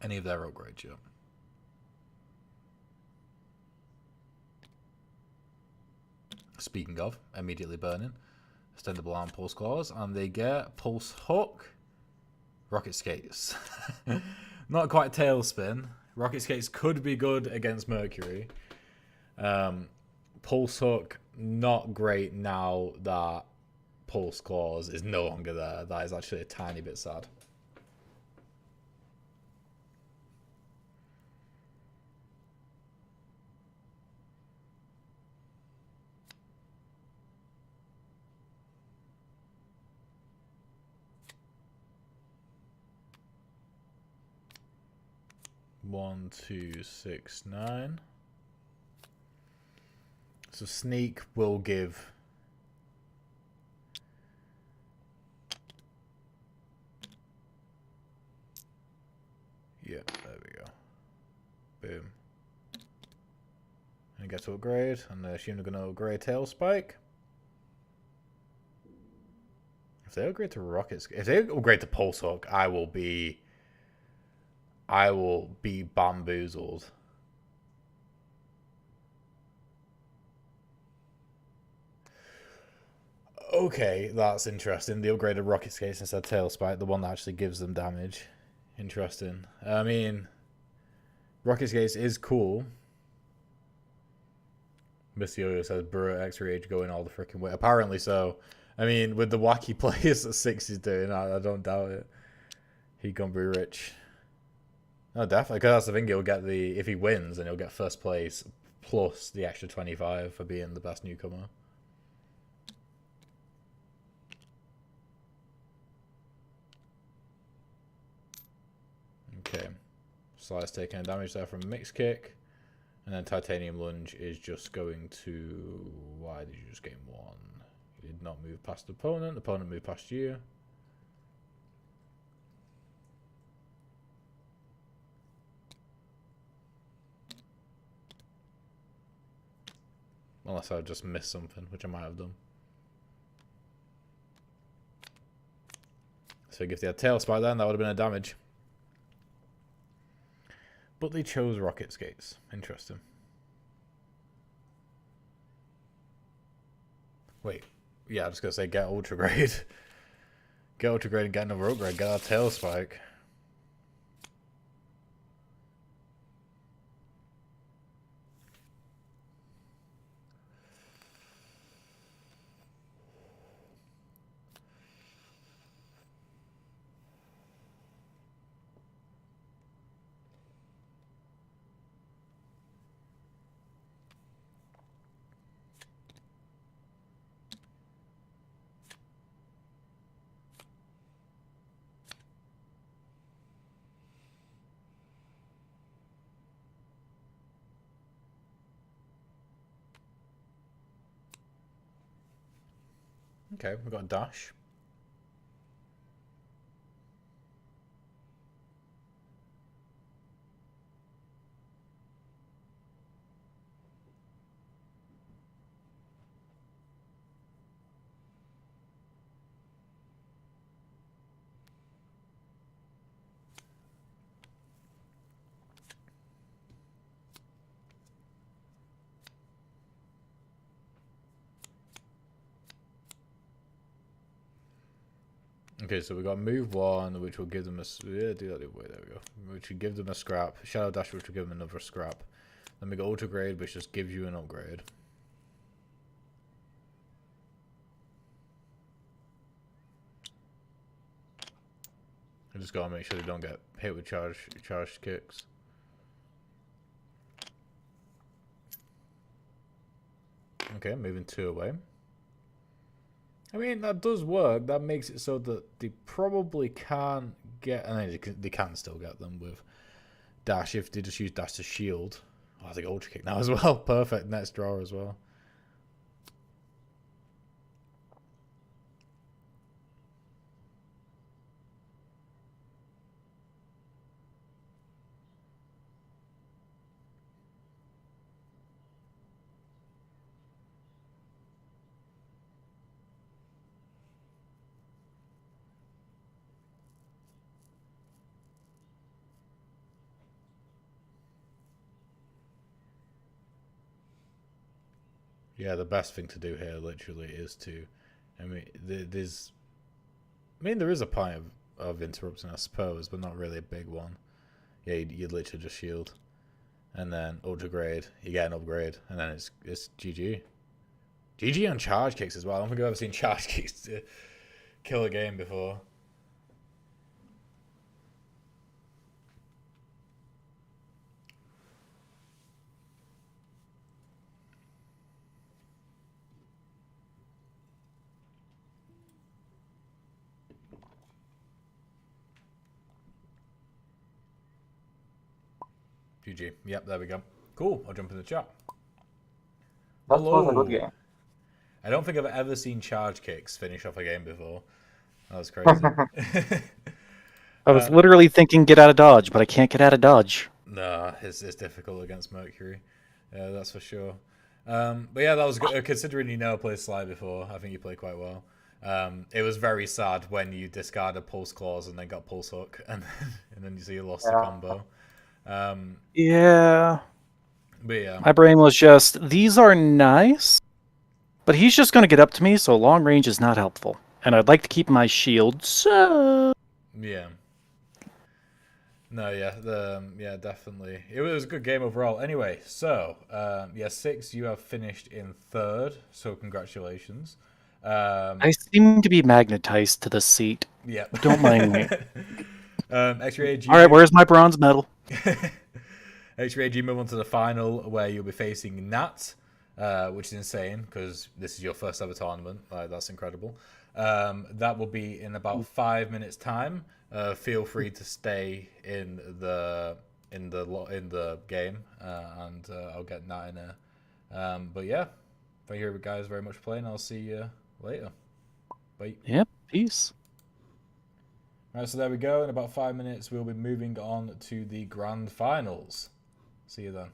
any of their upgrades yet. Speaking of, immediately burning, extendable arm, pulse claws, and they get pulse hook, rocket skates. Not quite tailspin. Rocket skates could be good against Mercury. Pulse hook, not great now that pulse claws is no longer there. That is actually a tiny bit sad. One, 2, 6, 9. So sneak will give yeah, there we go. Boom. And get to upgrade, and I assume they're gonna upgrade tail spike. If they upgrade to rockets, if they upgrade to pulse hook, I will be I will be bamboozled. Okay, that's interesting. The upgraded rocket skates instead of tail spike, the one that actually gives them damage. Interesting. I mean, rocket skates is cool. Mr. Yo-Yo says Burrow X-Ray Age going all the freaking way. Apparently so. I mean, with the wacky plays that Six is doing, I don't doubt it. He gonna be rich. No, definitely. Because that's the thing. He'll get if he wins, and he'll get first place plus the extra 25 for being the best newcomer. Okay. Slice taking a damage there from Mix Kick. And then Titanium Lunge is just going to... Why did you just gain 1? You did not move past the opponent. The opponent moved past you. Unless I just missed something, which I might have done. So if they had Tail Spike then, that would have been a damage. But they chose Rocket Skates. Interesting. Wait. Yeah, I was going to say get Ultra Grade. Get Ultra Grade and get another upgrade. Get our Tail Spike. Okay, we've got a dash. Okay, so we got move 1, which will give them a do that the other way. There we go. Which will give them a scrap. Shadow dash, which will give them another scrap. Then we got ultra grade, which just gives you an upgrade. I just gotta make sure they don't get hit with charged kicks. Okay, moving 2 away. I mean, that does work. That makes it so that they probably can't get... And they can still get them with dash if they just use dash to shield. Oh, I think ultra kick now as well. Perfect. Next draw as well. Yeah, the best thing to do here literally is to... I mean, there is a point of interrupting, I suppose, but not really a big one. Yeah, you'd literally just shield. And then ultra grade, you get an upgrade, and then it's GG. GG on charge kicks as well. I don't think I've ever seen charge kicks to kill a game before. GG. Yep, there we go. Cool. I'll jump in the chat. That was a good game. I don't think I've ever seen charge kicks finish off a game before. That was crazy. I was literally thinking get out of dodge, but I can't get out of dodge. Nah, it's difficult against Mercury. Yeah, that's for sure. But yeah, that was good. Considering you never played Sly before, I think you played quite well. It was very sad when you discarded Pulse Claws and then got Pulse Hook, and then you see you lost the Yeah. combo. Yeah. But yeah, My brain was just, these are nice, but he's just going to get up to me, so long range is not helpful. And I'd like to keep my shield, so... yeah. No, yeah, definitely. It was a good game overall. Anyway, so, yeah, 6, you have finished in 3rd, so congratulations. I seem to be magnetized to the seat. Yeah. Don't mind me. X-Ray, All right, where's my bronze medal? X-Ray, you move on to the final where you'll be facing Nat, which is insane because this is your first ever tournament. That's incredible. That will be in about 5 minutes' time. Feel free to stay in the game, and I'll get Nat in there. But yeah, thank you guys very much for playing. I'll see you later. Bye. Yep, peace. Right, so there we go. In about 5 minutes, we'll be moving on to the grand finals. See you then.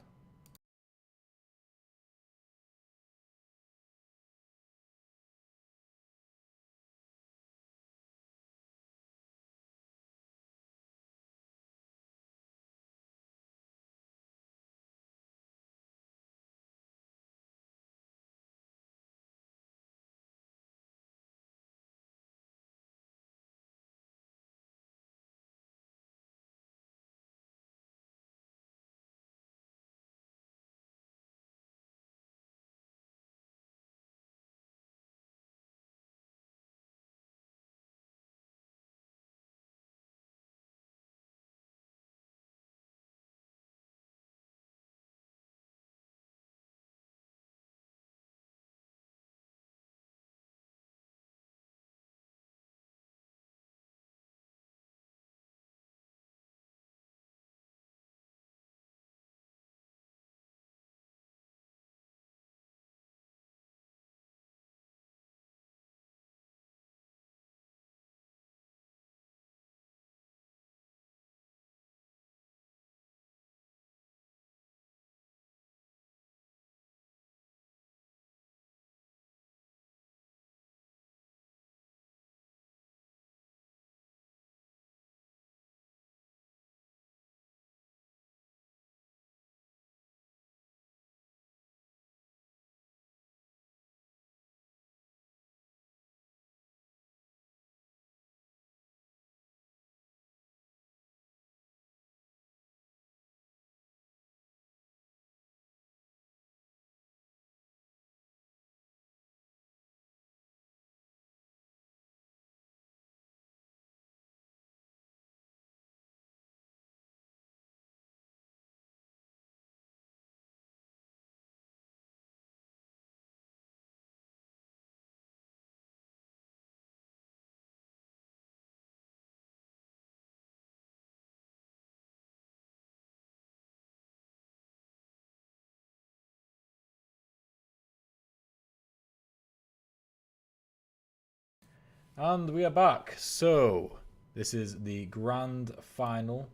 And we are back. So, this is the grand final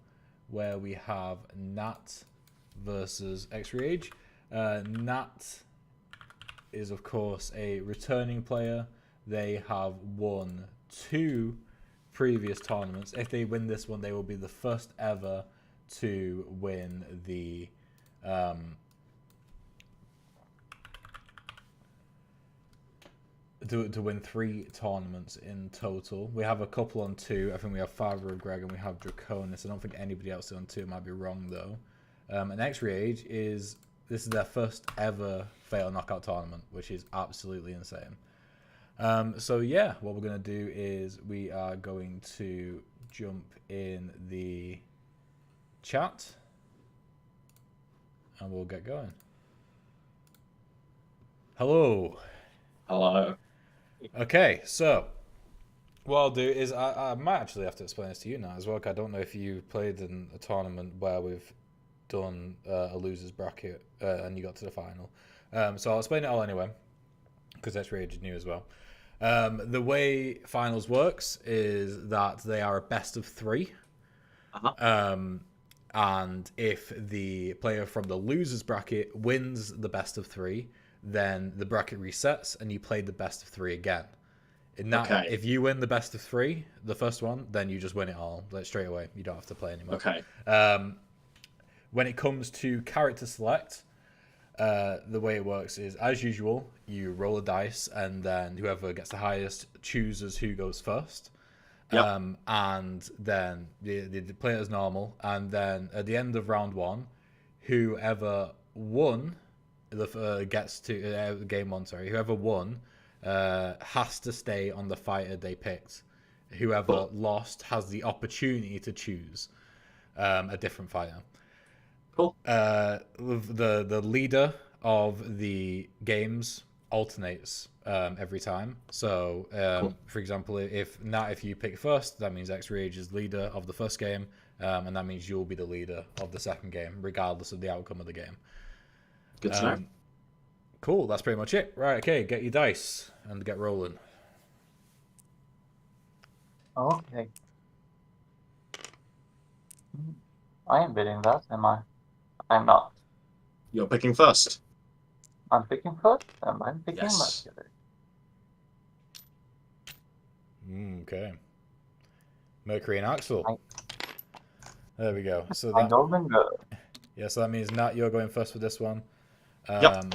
where we have Nat versus X-Rage. Nat is, of course, a returning player. They have won 2 previous tournaments. If they win this one, they will be the first ever to win the to win 3 tournaments in total. We have a couple on 2. I think we have Father of Greg and we have Draconis. I don't think anybody else is on 2. Might be wrong though. And X-Rage this is their first ever Fatal Knockout tournament, which is absolutely insane. So yeah, what we're going to do is we are going to jump in the chat and we'll get going. Hello. Hello. Okay, so what I'll do is I might actually have to explain this to you now as well, 'cause I don't know if you played in a tournament where we've done a loser's bracket and you got to the final. So I'll explain it all anyway, because that's really new as well. The way finals works is that they are a best of 3. And if the player from the loser's bracket wins the best of 3, then the bracket resets and you play the best of 3 again. Okay. If you win the best of 3, the first one, then you just win it all, like straight away. You don't have to play anymore. Okay. When it comes to character select, the way it works is, as usual, you roll a dice, and then whoever gets the highest chooses who goes first. Yep. And then the play it as normal, and then at the end of round 1, whoever won gets to game 1. Sorry, whoever won has to stay on the fighter they picked. Whoever lost has the opportunity to choose a different fighter. Cool. The leader of the games alternates every time. So, Cool. for example, if you pick first, that means X-Rage is leader of the first game, and that means you'll be the leader of the second game, regardless of the outcome of the game. Good to know. Cool, that's pretty much it. Right, okay, get your dice and get rolling. Okay. I am bidding that, am I? I'm not. You're picking first. I'm picking first, and I'm picking Yes. Mercury. Okay. Mercury and Axel. There we go. So I'm golden girl. yeah, so that means Nat, you're going first with this one. Yep.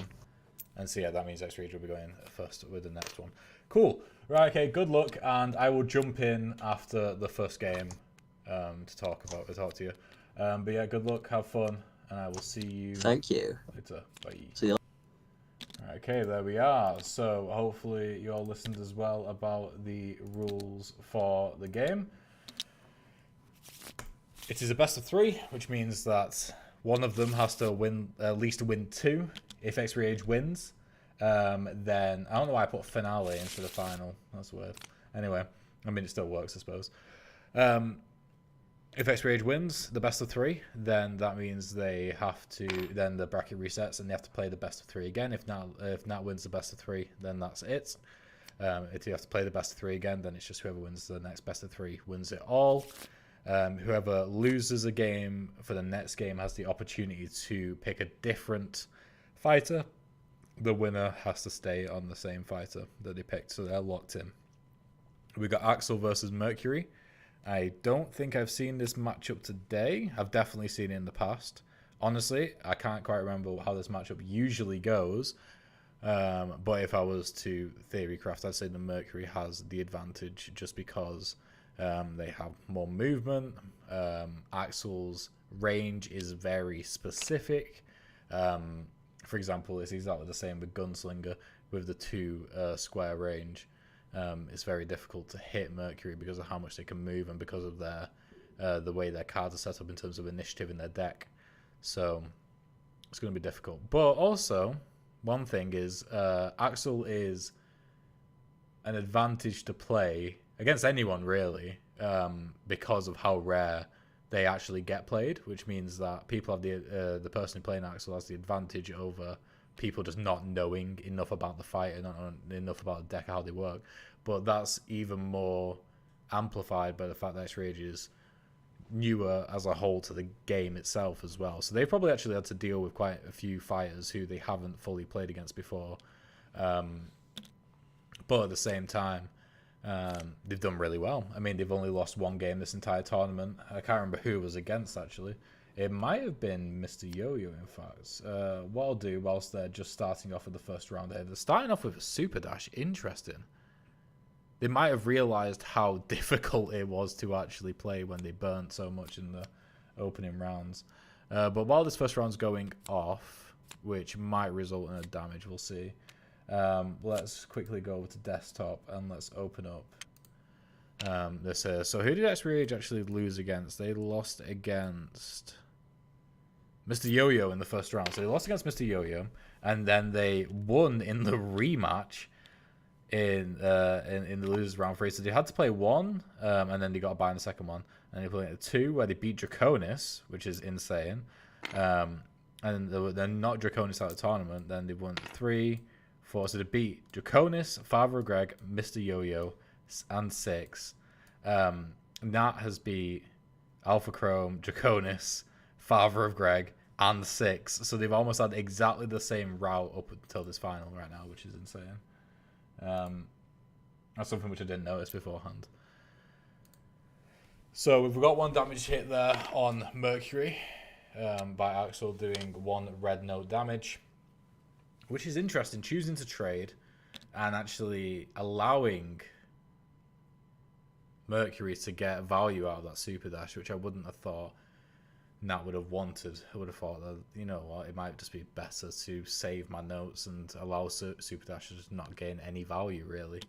And so yeah, that means X-Rage will be going first with the next one. Cool. Right, okay, good luck, and I will jump in after the first game to talk to you. But yeah, good luck, have fun, and I will see you Thank you. later. Bye. See you. Okay, there we are. So hopefully you all listened as well about the rules for the game. It is a best of 3, which means that one of them has to win, at least win 2. If X-Rage wins, then I don't know why I put finale instead of final. That's weird. Anyway, I mean it still works, I suppose. If X-Rage wins the best of 3, then that means they have to. Then the bracket resets and they have to play the best of 3 again. If Nat wins the best of 3, then that's it. If you have to play the best of 3 again, then it's just whoever wins the next best of 3 wins it all. Whoever loses a game for the next game has the opportunity to pick a different fighter. The winner has to stay on the same fighter that they picked, so they're locked in. We got Axel versus Mercury. I don't think I've seen this matchup today. I've definitely seen it in the past. Honestly, I can't quite remember how this matchup usually goes. But if I was to theorycraft, I'd say the Mercury has the advantage just because they have more movement. Axel's range is very specific. For example, it's exactly the same with Gunslinger with the 2 square range. It's very difficult to hit Mercury because of how much they can move and because of their the way their cards are set up in terms of initiative in their deck. So it's going to be difficult. But also, one thing is Axel is an advantage to play against anyone really because of how rare they actually get played, which means that people have the person who playing Axel has the advantage over people just not knowing enough about the fight and not enough about the deck or how they work. But that's even more amplified by the fact that X-Rage is newer as a whole to the game itself as well. So they've probably actually had to deal with quite a few fighters who they haven't fully played against before. But at the same time, they've done really well. I mean, they've only lost 1 game this entire tournament. I can't remember who it was against, actually. It might have been Mr. Yo-Yo, in fact. What I'll do whilst they're just starting off with the first round here, they're starting off with a Super Dash. Interesting. They might have realised how difficult it was to actually play when they burnt so much in the opening rounds. But while this first round's going off, which might result in a damage, we'll see. Let's quickly go over to desktop and let's open up this here. So who did X-Rage actually lose against? They lost against Mr. Yo-Yo in the first round. So they lost against Mr. Yo-Yo, and then they won in the rematch in the losers round 3. So they had to play 1, and then they got a bye in the second one. And they played 2 where they beat Draconis, which is insane. And they're not Draconis out of the tournament. Then they won 3, 4. So they beat Draconis, Father of Greg, Mr. Yo-Yo, and 6. Nat has beat Alpha Chrome, Draconis, Father of Greg, and 6. So they've almost had exactly the same route up until this final right now, which is insane. That's something which I didn't notice beforehand. So we've got 1 damage hit there on Mercury by Axel doing 1 red note damage, which is interesting. Choosing to trade and actually allowing Mercury to get value out of that super dash, which I wouldn't have thought Nat would have wanted. I would have thought that, you know what, it might just be better to save my notes and allow super dash to just not gain any value, really.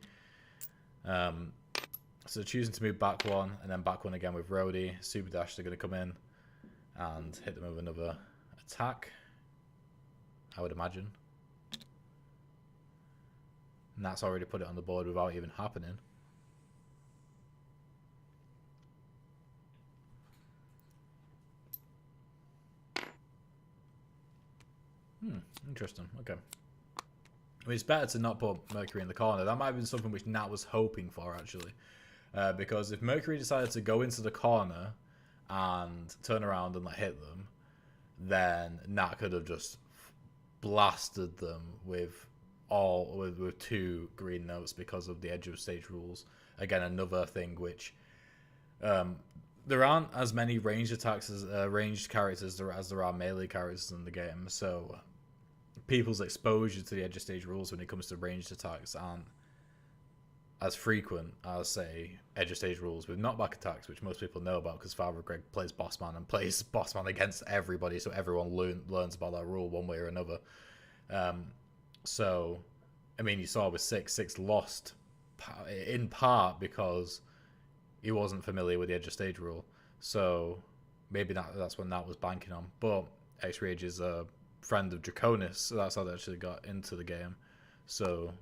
So choosing to move back 1 and then back 1 again with Rhodey. Super dash are going to come in and hit them with another attack, I would imagine. And that's already put it on the board without even happening. Interesting. Okay. I mean, it's better to not put Mercury in the corner. That might have been something which Nat was hoping for, actually. Because if Mercury decided to go into the corner and turn around and hit them, then Nat could have just blasted them with 2 green notes because of the edge of stage rules. Again, another thing which there aren't as many ranged attacks as ranged characters as there are melee characters in the game. So people's exposure to the edge of stage rules when it comes to ranged attacks aren't as frequent as, say, edge of stage rules with knockback attacks, which most people know about because Father Greg plays Bossman and plays Bossman against everybody, so everyone learns about that rule one way or another. So, I mean, you saw with Six lost in part because he wasn't familiar with the edge of stage rule. So maybe that's what Nat was banking on. But X-Rage is a friend of Draconis, so that's how they actually got into the game. So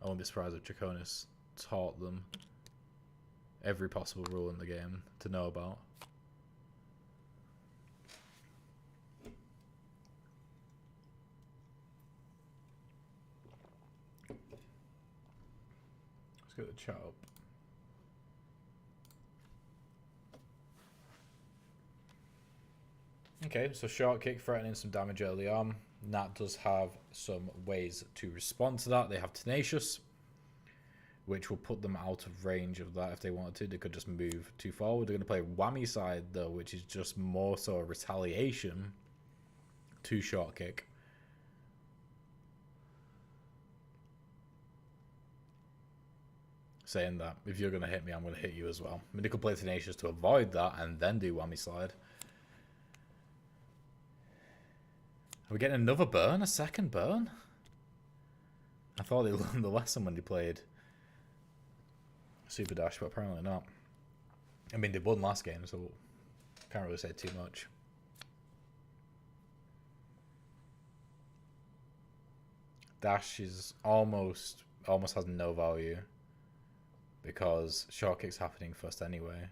I won't be surprised if Draconis taught them every possible rule in the game to know about. Let's get the chat up. Okay, so short kick threatening some damage early on. Nat does have some ways to respond to that. They have Tenacious, which will put them out of range of that if they wanted to. They could just move too forward. They're going to play Whammy Side, though, which is just more so a retaliation to short kick. Saying that, if you're going to hit me, I'm going to hit you as well. I mean, they could play Tenacious to avoid that and then do Whammy Slide. Are we getting another burn? A second burn? I thought they learned the lesson when they played Super Dash, but apparently not. I mean, they won last game, so can't really say too much. Dash is almost has no value because short kick's happening first anyway.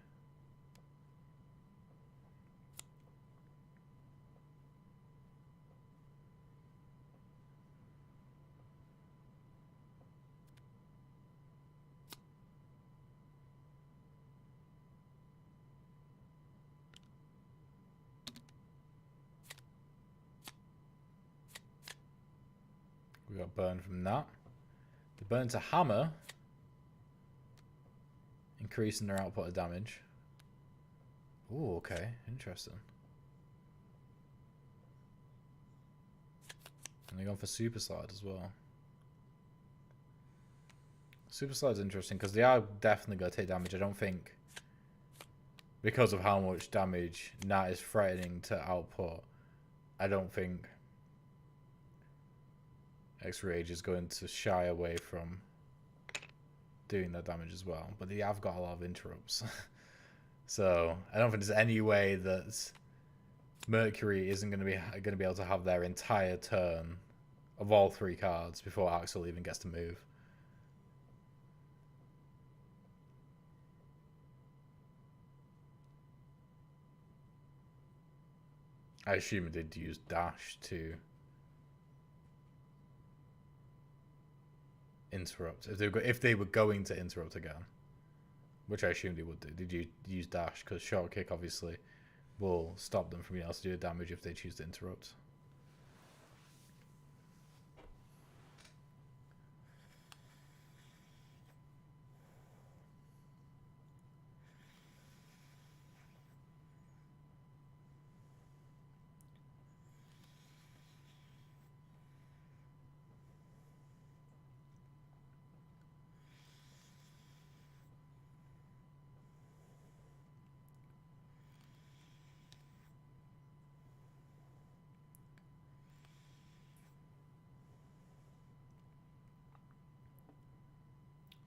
We got burn from that. The burn to hammer, increasing their output of damage. Ooh, okay, interesting. And they're going for Super Slide as well. Super Slide's interesting because they are definitely going to take damage. I don't think, because of how much damage Nat is threatening to output, I don't think X-Rage is going to shy away from doing that damage as well. But they have got a lot of interrupts. So I don't think there's any way that Mercury isn't going to be able to have their entire turn of all 3 cards before Axel even gets to move. I assume they'd use Dash to interrupt if they were going to interrupt again, which I assume they would do. Did you use Dash because short kick obviously will stop them from being able to do the damage if they choose to interrupt.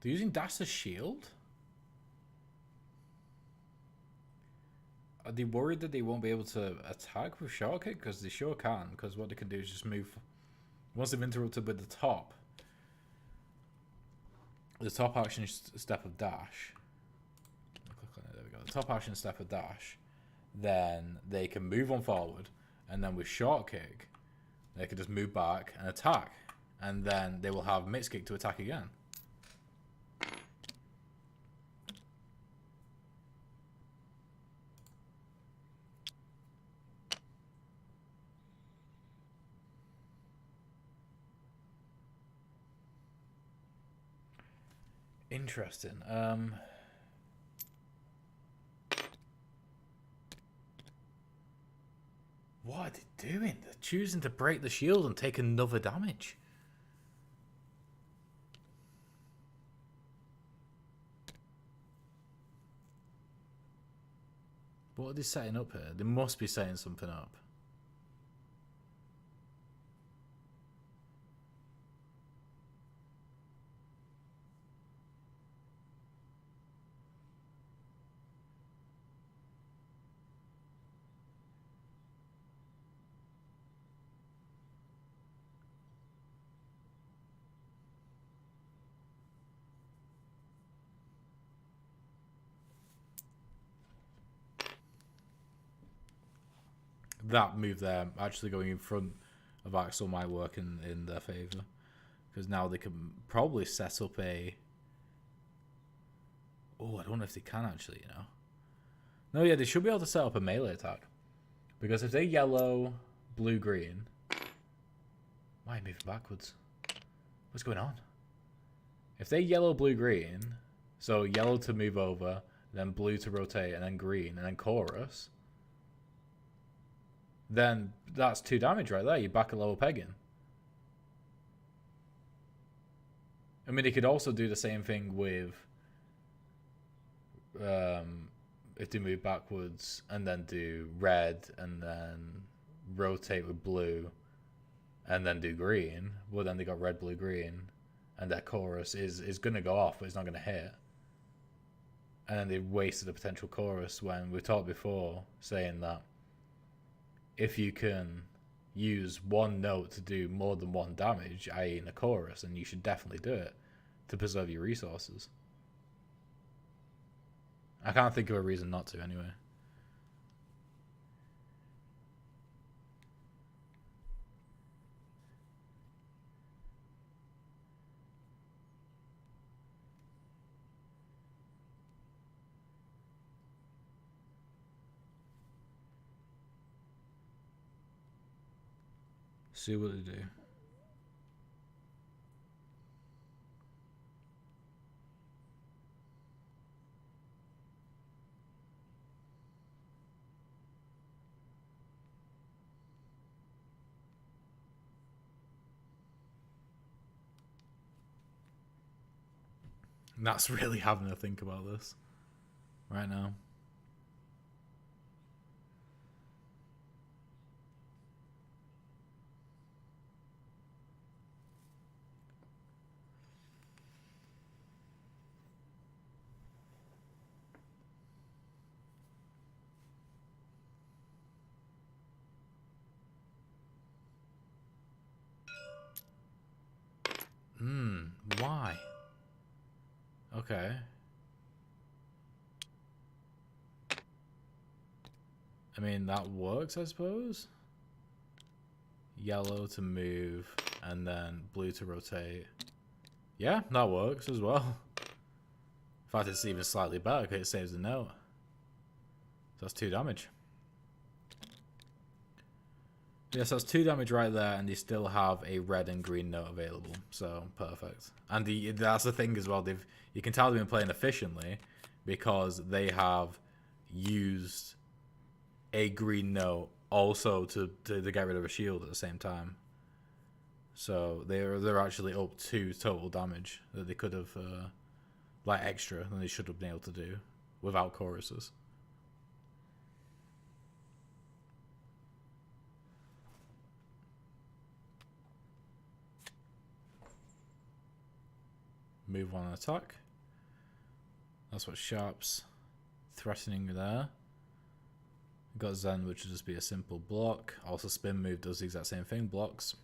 They're using dash as shield? Are they worried that they won't be able to attack with short kick? Because they sure can, because what they can do is just move. Once they've interrupted with the top action step of dash. Click on it, there we go. The top action step of dash. Then they can move on forward, and then with short kick, they can just move back and attack. And then they will have mixed kick to attack again. Interesting. What are they doing? They're choosing to break the shield and take another damage. What are they setting up here? They must be setting something up. That move there, actually going in front of Axel, might work in their favour. Because now they can probably set up a... Oh, I don't know if they can actually, you know. No, yeah, they should be able to set up a melee attack. Because if they yellow, blue, green... Why are you moving backwards? What's going on? If they yellow, blue, green... So yellow to move over, then blue to rotate, and then green, and then chorus... Then that's 2 damage right there. You're back at level pegging. I mean, he could also do the same thing with if they move backwards and then do red and then rotate with blue and then do green. Well, then they got red, blue, green, and that chorus is going to go off, but it's not going to hit. And then they wasted a potential chorus when we talked before saying that if you can use one note to do more than 1 damage, i.e. in a chorus, then you should definitely do it to preserve your resources. I can't think of a reason not to, anyway. See what they do. That's really having to think about this right now. Why? Okay. I mean, that works, I suppose. Yellow to move, and then blue to rotate. Yeah, that works as well. In fact, it's even slightly better because it saves the note. So that's 2 damage. Yes, that's 2 damage right there, and they still have a red and green note available. So, perfect. And that's the thing as well. You can tell they've been playing efficiently because they have used a green note also to get rid of a shield at the same time. So they're actually up 2 total damage that they could have like extra than they should have been able to do without choruses. move one and attack. That's what Sharp's threatening there. Got Zen, which will just be a simple block. Also, spin move does the exact same thing, blocks.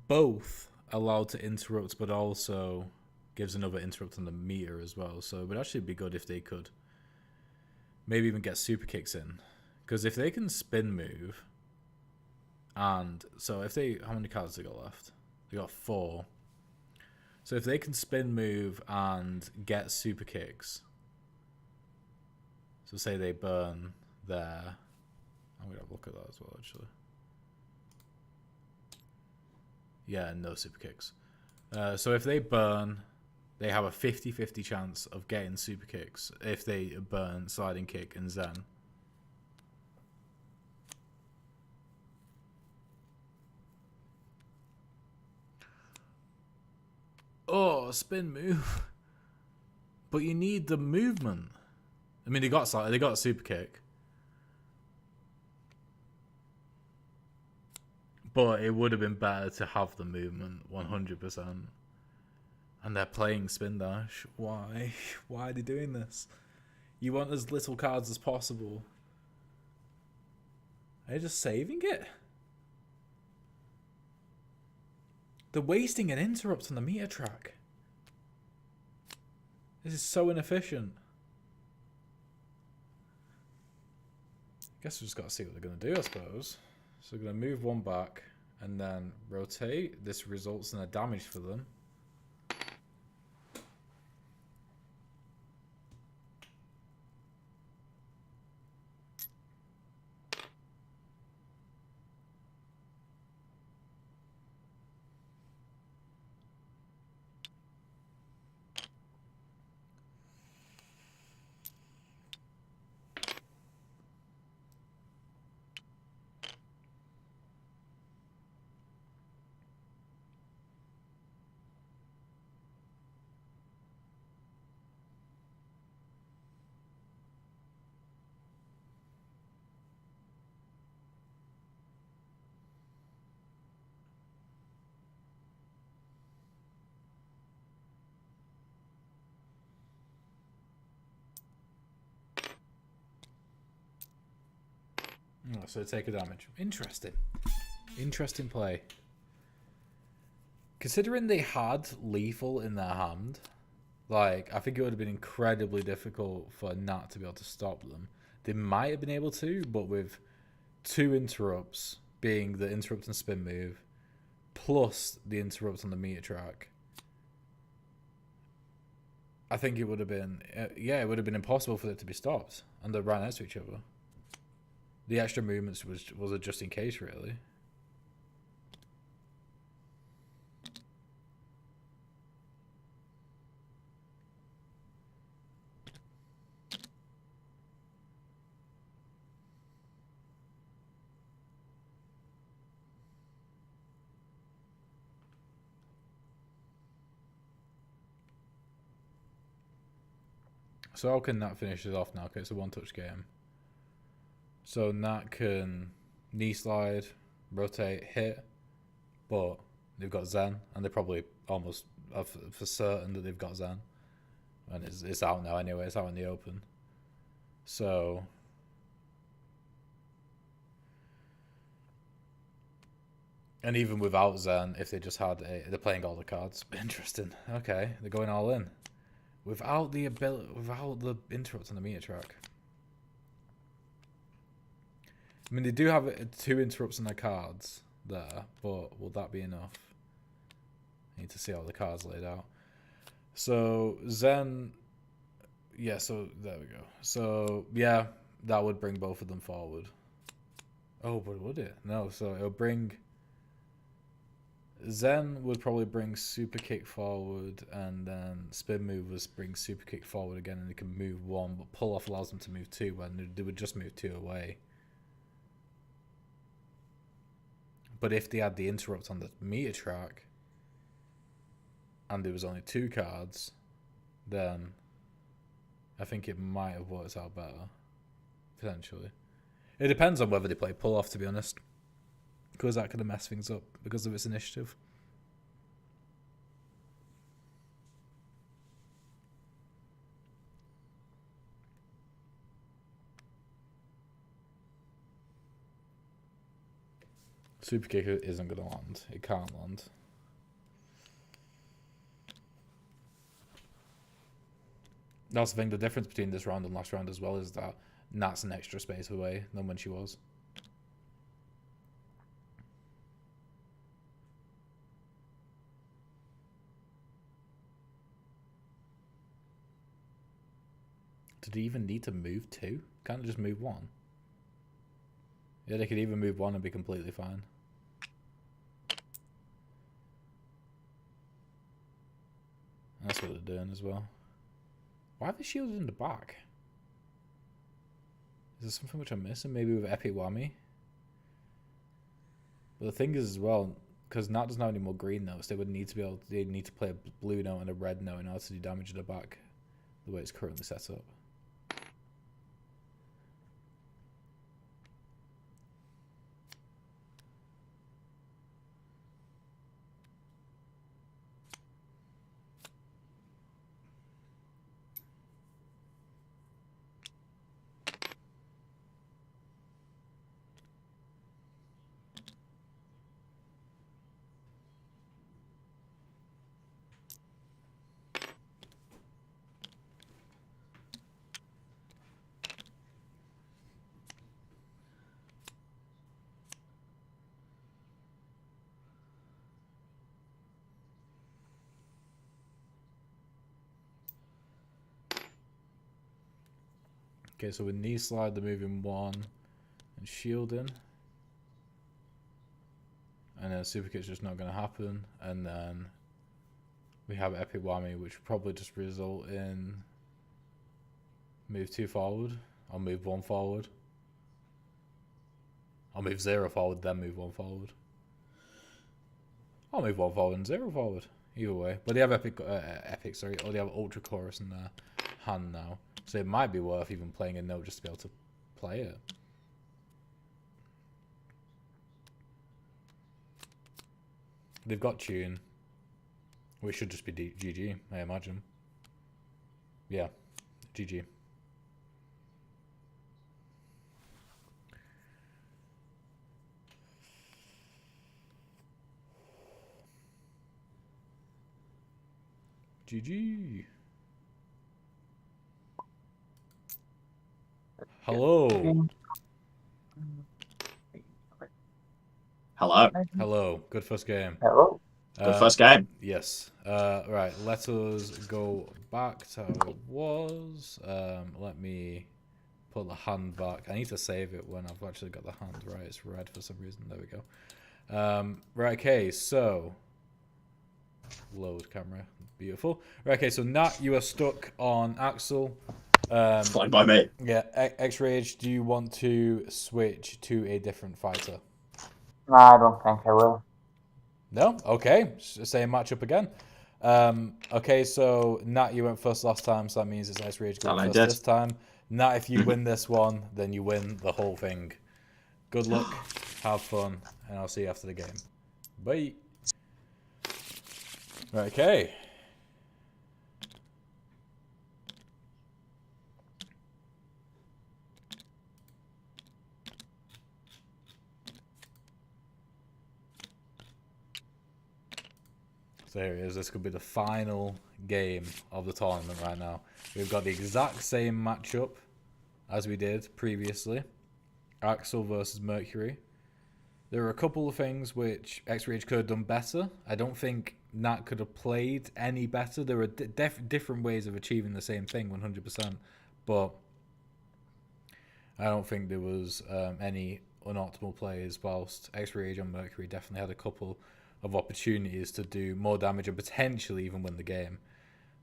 Both allowed to interrupt, but also gives another interrupt on the meter as well. So it would actually be good if they could maybe even get super kicks in. Because if they can spin move, and so if they, how many cards they got left? They got 4. So if they can spin move and get super kicks, so say they burn there, I'm gonna have a look at that as well actually. Yeah, no super kicks. So if they burn, they have a 50-50 chance of getting super kicks if they burn sliding kick and Zen. Oh, spin move. But you need the movement. I mean, they got a super kick. But it would have been better to have the movement, 100%. And they're playing spin dash. Why? Why are they doing this? You want as little cards as possible. Are they just saving it? They're wasting an interrupt on the meter track. This is so inefficient. Guess we just got to see what they're going to do, I suppose. So we're going to move one back and then rotate. This results in a damage for them. Oh, so take a damage. Interesting. Interesting play. Considering they had lethal in their hand, like, I think it would have been incredibly difficult for Nat to be able to stop them. They might have been able to, but with 2 interrupts, being the interrupt and spin move, plus the interrupt on the meter track, I think it would have been, yeah, it would have been impossible for it to be stopped. And they're right next to each other. The extra movements was a just in case, really. So how can Nat finish this off now? Okay, it's a one-touch game. So Nat can knee slide, rotate, hit, but they've got Zen, and they probably almost are for certain that they've got Zen. And it's out now anyway, it's out in the open. So and even without Zen, if they just had they're playing all the cards. Interesting. Okay, they're going all in. Without the interrupt on the meter track. I mean, they do have 2 interrupts on their cards there, but will that be enough? I need to see all the cards laid out. So, Zen... Yeah, so there we go. So, yeah, that would bring both of them forward. Oh, but would it? No, so it'll bring... Zen would probably bring super kick forward, and then spin move was bring super kick forward again, and they can move 1, but pull off allows them to move 2, when they would just move 2 away. But if they had the interrupt on the meter track, and there was only 2 cards, then I think it might have worked out better, potentially. It depends on whether they play pull off, to be honest. Because that could have messed things up because of its initiative. Super kick isn't going to land. It can't land. That's the thing. The difference between this round and last round as well is that Nat's an extra space away than when she was. Did he even need to move two? Can't they just move one? Yeah, they could even move one and be completely fine. That's what they're doing as well. Why have they shielded in the back? Is there something which I'm missing? Maybe with Epic Whammy? But the thing is as well, because Nat doesn't have any more green notes, they would need to be able to, they'd need to play a blue note and a red note in order to do damage in the back, the way it's currently set up. Okay, so with knee slide, they're moving one and shielding. And then super kick's just not going to happen. And then we have Epic Whammy, which will probably just result in move two forward. I'll move one forward. I'll move zero forward, then move one forward. I'll move one forward and zero forward. Either way. But they have or they have Ultra Chorus in their hand now. So it might be worth even playing a note just to be able to play it. They've got Tune, which should just be GG, I imagine. Yeah, GG. GG. Hello. Hello. Hello. Good first game. Hello. Good first game. Yes. Right. Let us go back to how it was. Let me put the hand back. I need to save it when I've actually got the hand right. It's red for some reason. There we go. Right. Okay. So load camera. Beautiful. Right. Okay. So Nat, you are stuck on Axel. Fine by me. Yeah. X-Rage, do you want to switch to a different fighter? No, I don't think I will. No? Okay. Same matchup again. Okay, so Nat, you went first last time, so that means it's X-Rage going first this time. Nat, if you win this one, then you win the whole thing. Good luck, have fun, and I'll see you after the game. Bye. Right, okay. So here it is. This could be the final game of the tournament right now. We've got the exact same matchup as we did previously. Axel versus Mercury. There are a couple of things which X-Rage could have done better. I don't think Nat could have played any better. There are different ways of achieving the same thing, 100%. But I don't think there was any unoptimal plays, whilst X-Rage and Mercury definitely had a couple of opportunities to do more damage and potentially even win the game.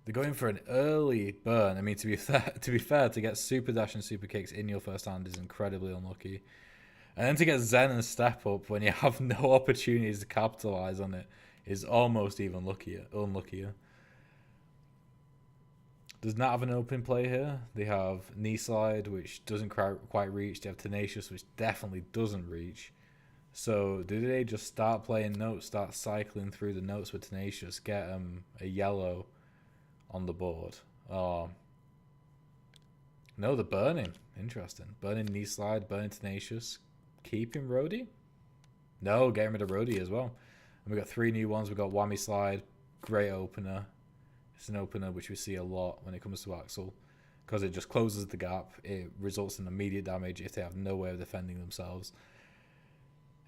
They're going for an early burn. I mean, to be fair, to get super dash and super kicks in your first hand is incredibly unlucky. And then to get Zen and step up when you have no opportunities to capitalize on it is almost even unluckier. Does not have an open play here. They have knee slide, which doesn't quite reach. They have tenacious, which definitely doesn't reach. So do they just start playing notes, start cycling through the notes with tenacious, get a yellow on the board? Oh. No, they're burning. Interesting. Burning knee slide, burning tenacious, keeping Rhodey? No, getting rid of Rhodey as well. And we got 3 new ones. We got Whammy Slide, great opener. It's an opener which we see a lot when it comes to Axel, because it just closes the gap. It results in immediate damage if they have no way of defending themselves.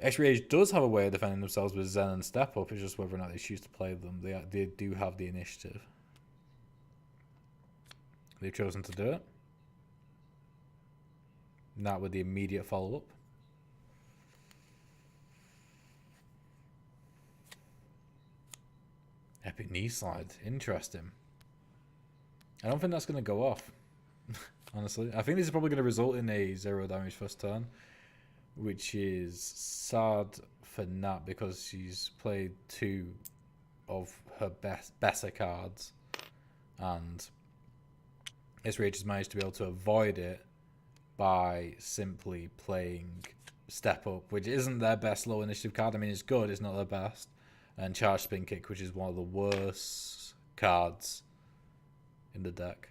X-Rage does have a way of defending themselves with Zen and Step Up. It's just whether or not they choose to play them. They do have the initiative. They've chosen to do it. Not with the immediate follow-up. Epic knee slide. Interesting. I don't think that's going to go off. Honestly. I think this is probably going to result in a 0 damage first turn, which is sad for Nat because she's played 2 of her better cards, and X-Rage has managed to be able to avoid it by simply playing Step Up, which isn't their best low initiative card. I mean, it's good, it's not their best. And Charge Spin Kick, which is one of the worst cards in the deck.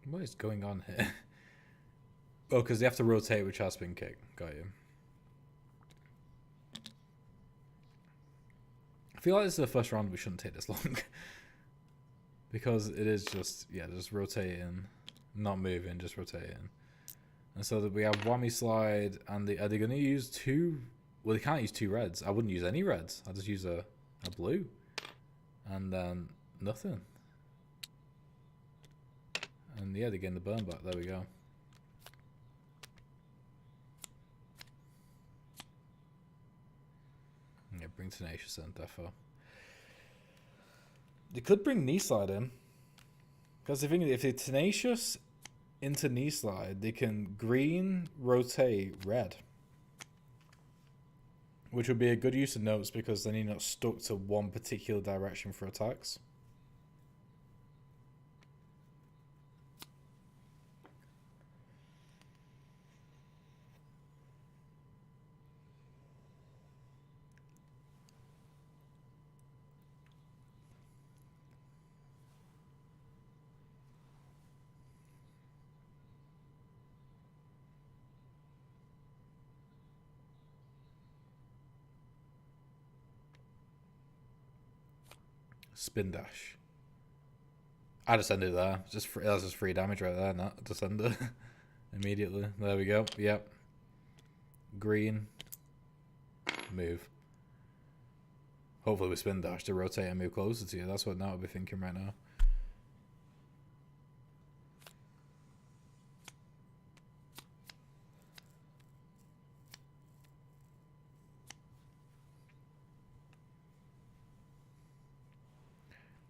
What is going on here? Oh, because they have to rotate with Charge Spin Kick. Got you. I feel like this is the first round we shouldn't take this long. Because it is just, yeah, just rotating, not moving, just rotating. And so that we have Whammy Slide, and are they going to use 2? Well, they can't use 2 reds. I wouldn't use any reds. I'll just use a blue. And then nothing. And yeah, they gain the burn back. There we go. Yeah, bring Tenacious in, defo. They could bring Knee Slide in. Because the thing is, if they're Tenacious into Knee Slide, they can green, rotate, red. Which would be a good use of notes because then you're not stuck to one particular direction for attacks. Spin Dash. I just ended there. That's just free damage right there. Not just end it immediately. There we go. Yep. Green. Move. Hopefully with Spin Dash to rotate and move closer to you. That's what Nat would be thinking right now.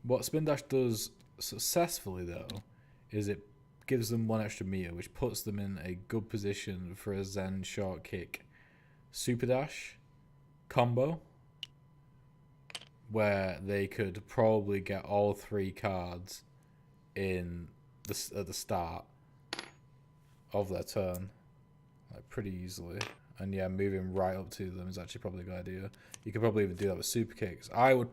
What Spin Dash does successfully, though, is it gives them 1 extra meter, which puts them in a good position for a Zen short kick super dash combo, where they could probably get all 3 cards at the start of their turn, like pretty easily. And yeah, moving right up to them is actually probably a good idea. You could probably even do that with super kicks. I would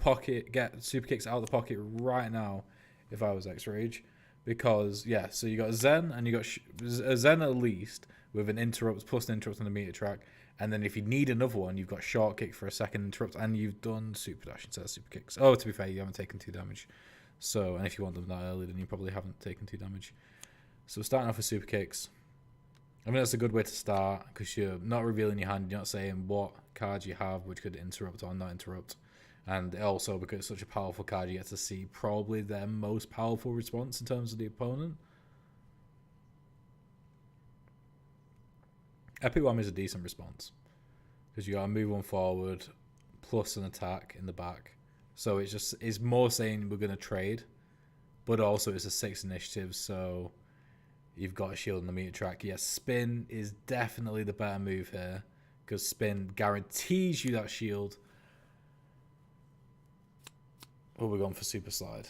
get super kicks out of the pocket right now if I was X-Rage, because yeah. So you got Zen and you got a Zen at least with an interrupt plus an interrupt on the meter track, and then if you need another one, you've got short kick for a second interrupt, and you've done super dash instead of super kicks. Oh, to be fair, you haven't taken 2 damage. So, and if you want them that early, then you probably haven't taken 2 damage. So starting off with super kicks. I mean, that's a good way to start, because you're not revealing your hand, you're not saying what cards you have which could interrupt or not interrupt. And also, because it's such a powerful card, you get to see probably their most powerful response in terms of the opponent. Epic Wham is a decent response, because you got to move 1 forward, plus an attack in the back. So it's more saying we're going to trade, but also it's a 6 initiative, so you've got a shield on the meter track. Yes, spin is definitely the better move here, because spin guarantees you that shield. Well, we're going for super slide,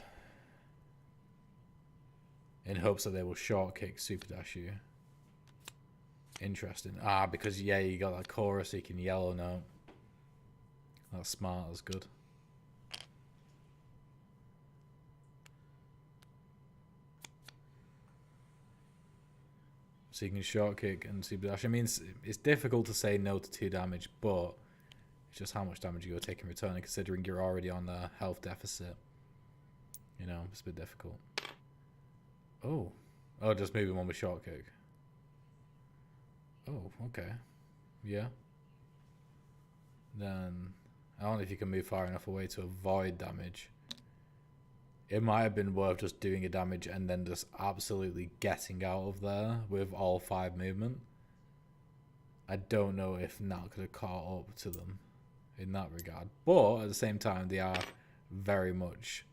in hopes that they will short kick super dash you. Interesting. Because yeah, you got that chorus, so you can yellow note. That's smart, that's good. So you can short kick and super dash. I mean, it's difficult to say no to 2 damage, but it's just how much damage you're going to take in return, and considering you're already on a health deficit. You know, it's a bit difficult. Oh, just moving 1 with short kick. Oh, okay. Yeah. Then, I don't know if you can move far enough away to avoid damage. It might have been worth just doing a damage and then just absolutely getting out of there with all 5 movement. I don't know if Nat could have caught up to them in that regard. But at the same time, they are very much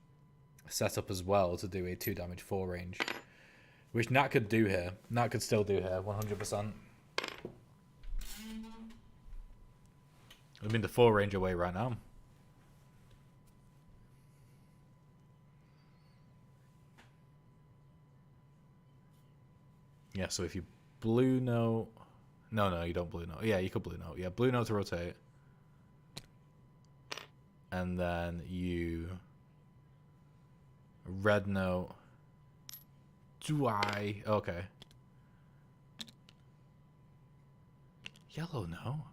set up as well to do a 2 damage 4 range, which Nat could do here. Nat could still do here, 100%. I mean, the 4 range away right now. Yeah, so if you blue note... No, you don't blue note. Yeah, you could blue note. Yeah, blue note to rotate. And then you... red note. Okay. Yellow no.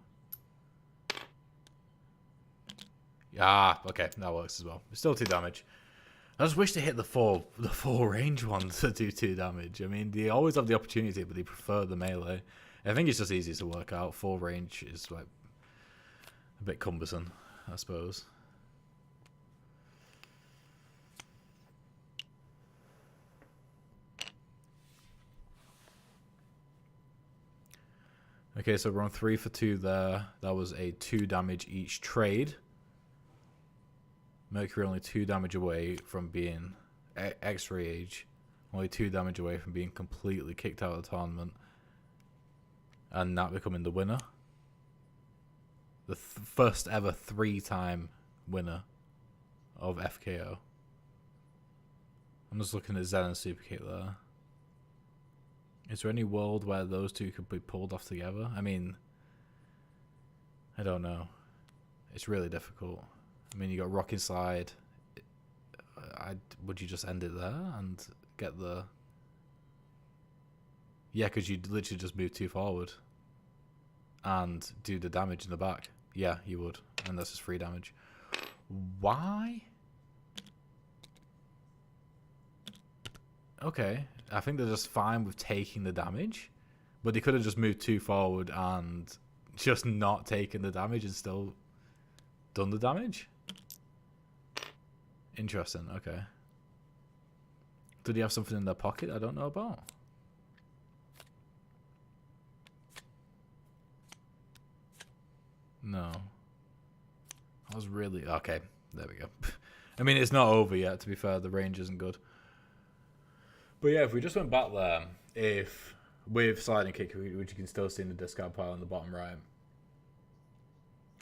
Ah, okay, that works as well. It's still 2 damage. I just wish they hit the four range ones to do 2 damage. I mean, they always have the opportunity, but they prefer the melee. I think it's just easy to work out. 4 range is like a bit cumbersome, I suppose. Okay, so we're on 3 for 2 there. That was a 2 damage each trade. Mercury only 2 damage away from being X-ray age. Only 2 damage away from being completely kicked out of the tournament. And Nat becoming the winner. The first ever 3-time winner of FKO. I'm just looking at Zen and Superkick there. Is there any world where those 2 could be pulled off together? I mean, I don't know. It's really difficult. I mean, you got Rocking Slide. Would you just end it there and get the... Yeah, because you'd literally just move 2 forward and do the damage in the back. Yeah, you would. And this is 3 damage. Why? Okay. I think they're just fine with taking the damage. But they could have just moved 2 forward and just not taken the damage and still done the damage. Interesting, okay. Did he have something in their pocket I don't know about? No. I was really... Okay, there we go. I mean, it's not over yet, to be fair. The range isn't good. But yeah, if we just went back there, if with sliding kick, which you can still see in the discard pile on the bottom right,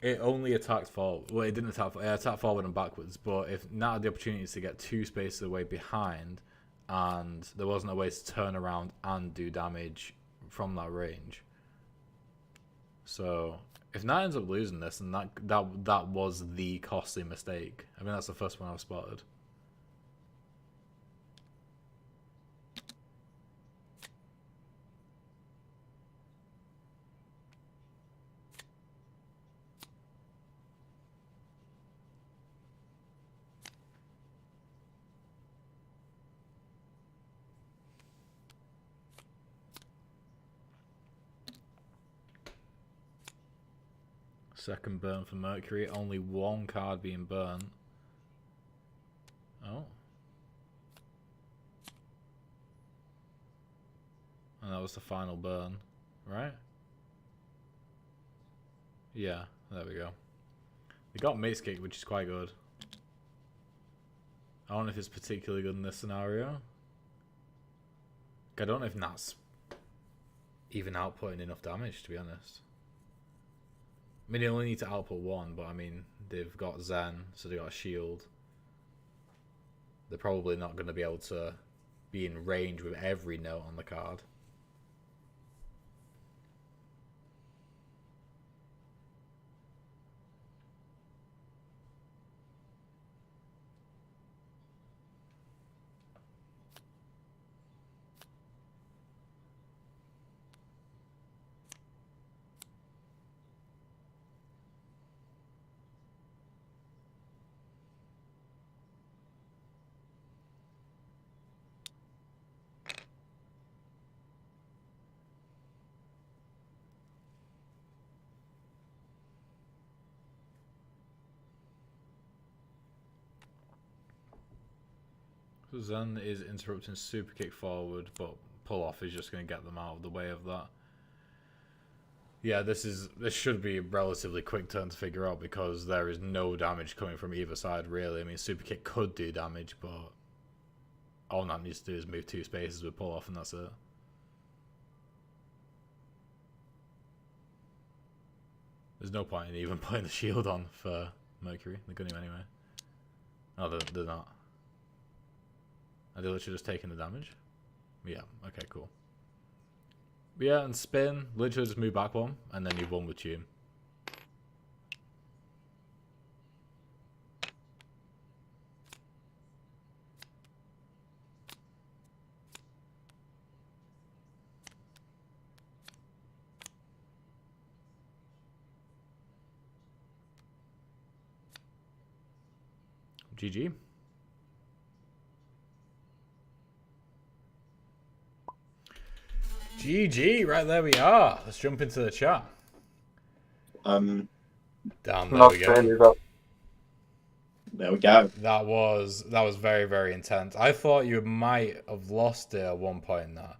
it only attacked forward. Well, it didn't attack. It attacked forward and backwards. But if Nat had the opportunity to get 2 spaces away behind, and there wasn't a way to turn around and do damage from that range. So if Nat ends up losing this, then that was the costly mistake. I mean, that's the first one I've spotted. Second burn for Mercury. Only 1 card being burnt. Oh. And that was the final burn, right? Yeah, there we go. They got Mace Kick, which is quite good. I don't know if it's particularly good in this scenario. I don't know if Nat's even outputting enough damage, to be honest. I mean, they only need to output 1, but I mean, they've got Zen, so they got a shield. They're probably not going to be able to be in range with every note on the card. So Zen is interrupting super kick forward, but pull off is just going to get them out of the way of that. Yeah, this should be a relatively quick turn to figure out because there is no damage coming from either side really. I mean, super kick could do damage, but all Nat needs to do is move 2 spaces with pull off, and that's it. There's no point in even putting the shield on for Mercury. They're going to anyway. No, they're not. Are they literally just taking the damage? Yeah, okay, cool. But yeah, and spin, literally just move back 1, and then you've won with tune. GG. GG, right there we are. Let's jump into the chat. Damn, there Not we go. really, but There we go. That was very, very intense. I thought you might have lost it at one point in that,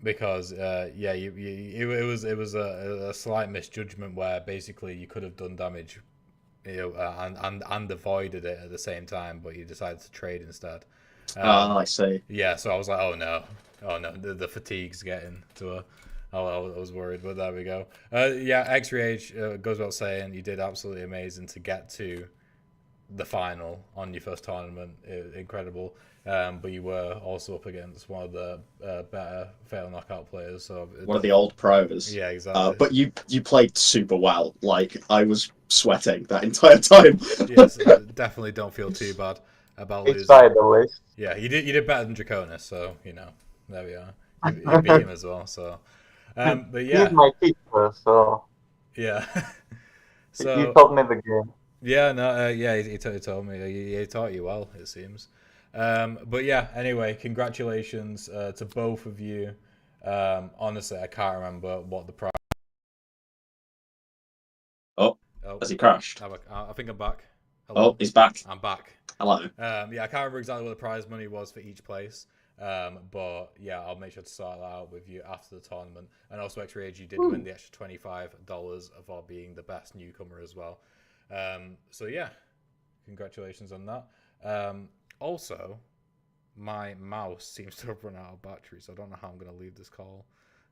because yeah, it was a slight misjudgment where basically you could have done damage, you know, and avoided it at the same time, but you decided to trade instead. I see. Yeah, so I was like, oh no, the fatigue's getting to her. I was worried, but there we go. Yeah, X-Rage goes without saying, you did absolutely amazing to get to the final on your first tournament. Incredible. But you were also up against one of the better fatal knockout players. So One of the old pros. Yeah, exactly. But you played super well. Like, I was sweating that entire time. Yes, definitely don't feel too bad about it's losing. by the way. Yeah, you did better than Draconis, so you know, there we are. You beat him as well, so. But yeah. He's my teacher, so Yeah. he So taught me the game. yeah, no, yeah, he told me he taught you well, it seems. But yeah, anyway, congratulations to both of you. Honestly, I can't remember what the prize. Oh, has he crashed? I think I'm back. Hello? Oh, he's back. I'm back. Hello. Yeah, I can't remember exactly what the prize money was for each place. But yeah, I'll make sure to sort that out with you after the tournament. And also, X-Rage, you did win the extra $25 for being the best newcomer as well. So yeah, congratulations on that. Also, my mouse seems to have run out of battery, so I don't know how I'm going to leave this call.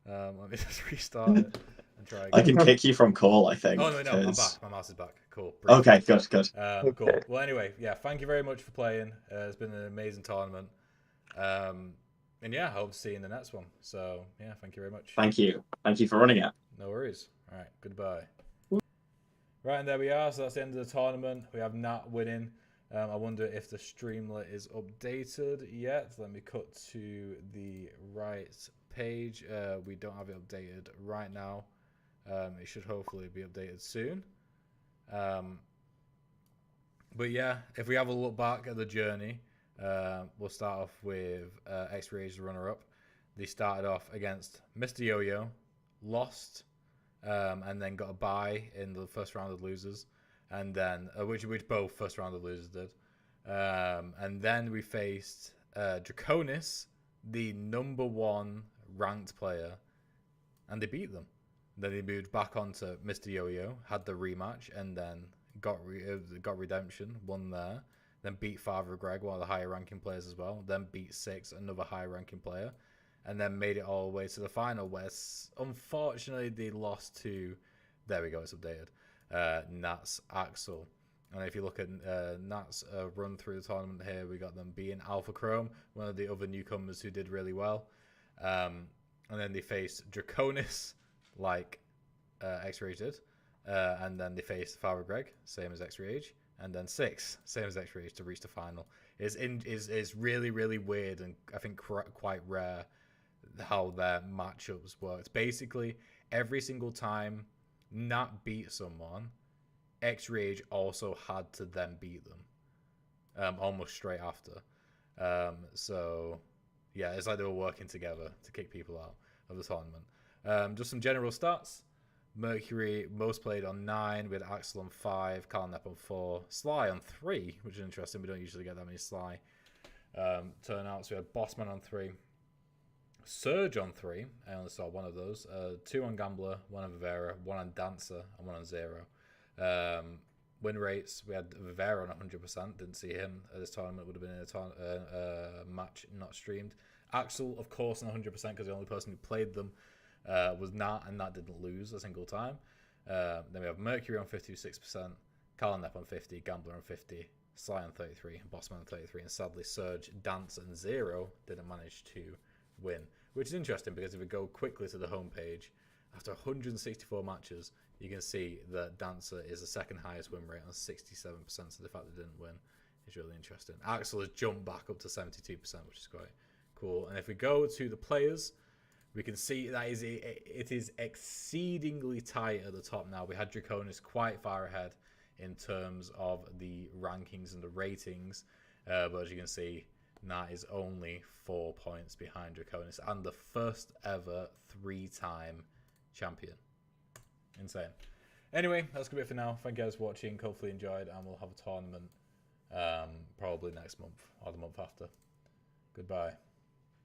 Let me just restart it and try again. I can kick you from call, I think. Oh, no, I'm 'cause- back. My mouse is back. Cool. Brilliant. Okay, good. Cool. Okay. Well, anyway, yeah, thank you very much for playing. It's been an amazing tournament. And yeah, I hope to see you in the next one. So, yeah, thank you very much. Thank you. Thank you for running it. No worries. All right, goodbye. Right, and there we are. So that's the end of the tournament. We have Nat winning. I wonder if the Streamlet is updated yet. Let me cut to the right page. We don't have it updated right now. It should hopefully be updated soon. But yeah, if we have a look back at the journey, we'll start off with X-Ray's runner-up. They started off against Mr. Yo-Yo, lost, and then got a bye in the first round of losers, and then which both first round of losers did. And then we faced Draconis, the #1 ranked player, and they beat them. Then they moved back onto Mr. Yo-Yo, had the rematch, and then got redemption, won there. Then beat Father Greg, one of the higher ranking players as well. Then beat Six, another higher ranking player. And then made it all the way to the final, where unfortunately they lost to, there we go, it's updated, Nats Axel. And if you look at Nats run through the tournament here, we got them being Alpha Chrome, one of the other newcomers who did really well. And then they faced Draconis, like X-Rage did. And then they faced Father Greg, same as X-Rage. And then Six, same as X-Rage, to reach the final. It's really, really weird and I think quite rare how their matchups worked. Basically, every single time Nat beat someone, X-Rage also had to then beat them almost straight after. So, yeah, it's like they were working together to kick people out of the tournament. Just some general stats. Mercury, most played on 9. We had Axel on 5, Carlnep on 4, Sly on 3, which is interesting. We don't usually get that many Sly turnouts. We had Bossman on 3. Surge on 3. I only saw one of those. 2 on Gambler, 1 on Vivera, 1 on Dancer, and 1 on 0. Win rates, we had Vivera on 100%. Didn't see him at this tournament. Would have been in a match not streamed. Axel, of course, on 100% because the only person who played them was Nat, and Nat didn't lose a single time. Then we have Mercury on 56%, Carlnep on 50, Gambler on 50, Sly on 33, Bossman on 33, and sadly Surge, Dance, and 0 didn't manage to win, which is interesting because if we go quickly to the homepage, after 164 matches, you can see that Dancer is the second highest win rate on 67%, so the fact they didn't win is really interesting. Axel has jumped back up to 72%, which is quite cool. And if we go to the players, we can see that it is exceedingly tight at the top now. We had Draconis quite far ahead in terms of the rankings and the ratings, but as you can see, Nat is only 4 points behind Draconis and the first ever 3-time champion. Insane. Anyway, that's gonna be it for now. Thank you guys for watching. Hopefully you enjoyed, and we'll have a tournament probably next month or the month after. Goodbye.